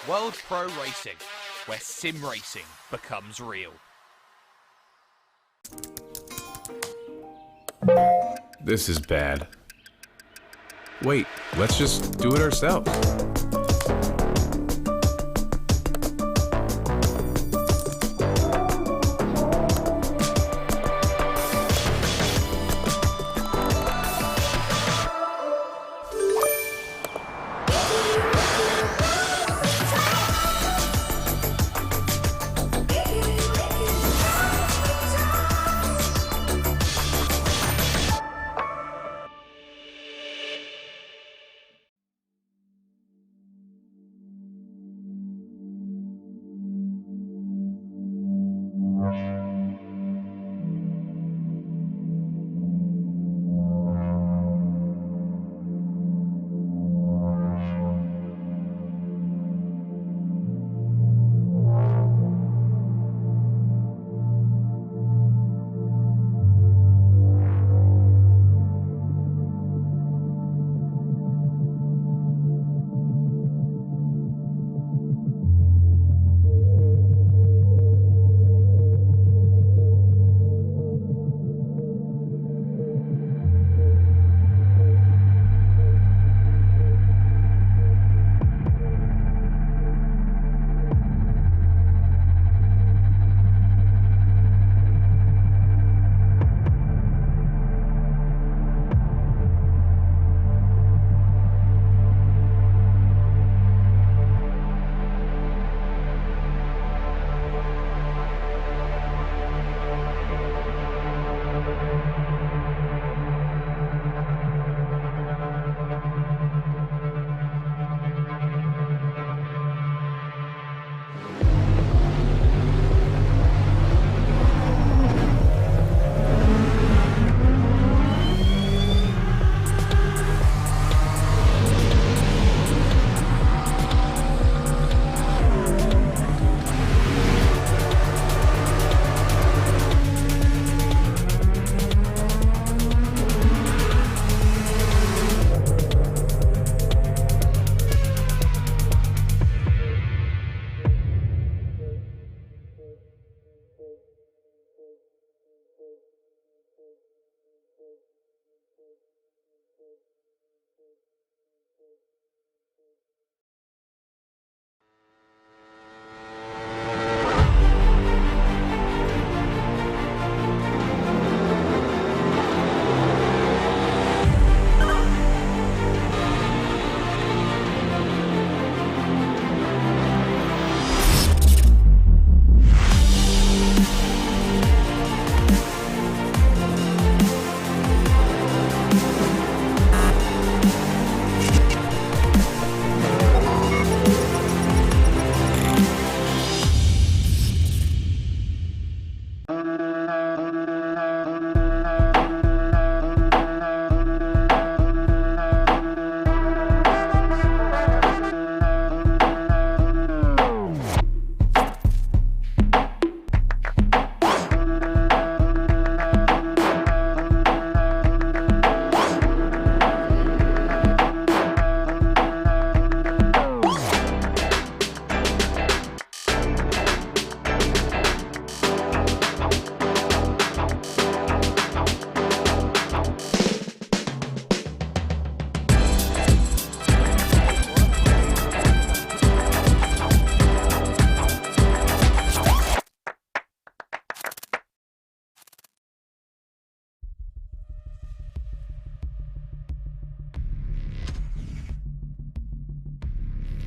World Pro Racing, where sim racing becomes real. This is bad. Wait, let's just do it ourselves.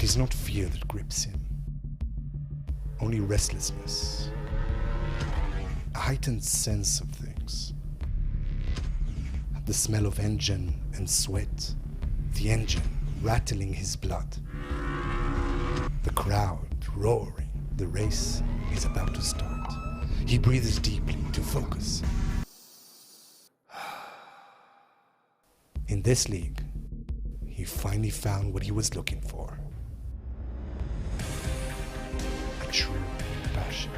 It is not fear that grips him, only restlessness, a heightened sense of things. The smell of engine and sweat, the engine rattling his blood. The crowd roaring, the race is about to start. He breathes deeply to focus. In this league, he finally found what he was looking for. A true passion.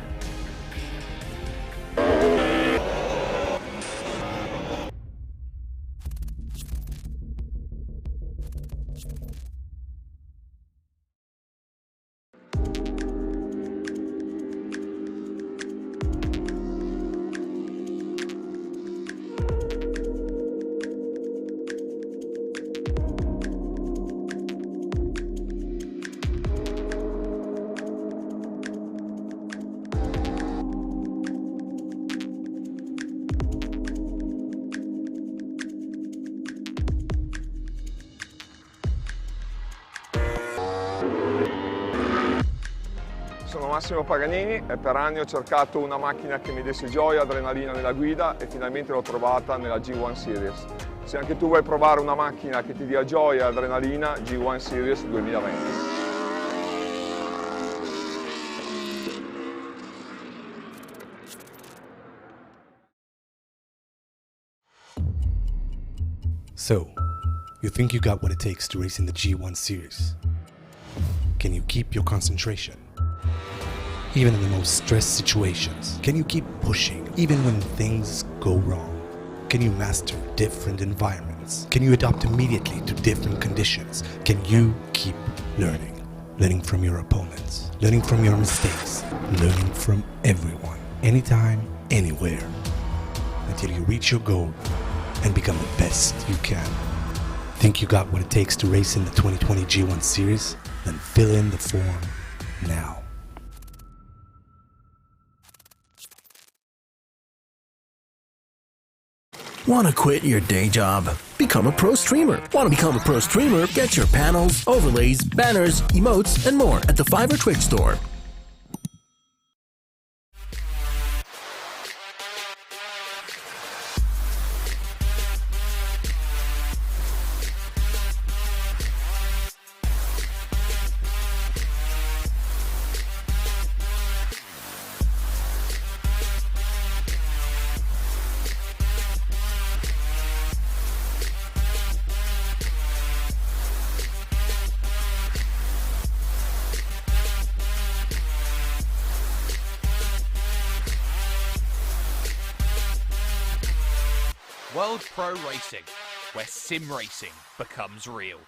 Sono Massimo Paganini e per anni ho cercato una macchina che mi desse gioia, adrenalina nella guida e finalmente l'ho trovata nella G1 Series. Se anche tu vuoi provare una macchina che ti dia gioia e adrenalina, G1 Series 2020. So, you think you got what it takes to race in the G1 Series? Can you keep your concentration? Even in the most stressed situations, can you keep pushing even when things go wrong? Can you master different environments? Can you adapt immediately to different conditions? Can you keep learning? Learning from your opponents, learning from your mistakes, learning from everyone, anytime, anywhere, until you reach your goal and become the best you can. Think you got what it takes to race in the 2020 G1 Series? Then fill in the form now. Want to quit your day job? Become a pro streamer. Want to become a pro streamer? Get your panels, overlays, banners, emotes, and more at the Fiverr Twitch store. World Pro Racing, where sim racing becomes real.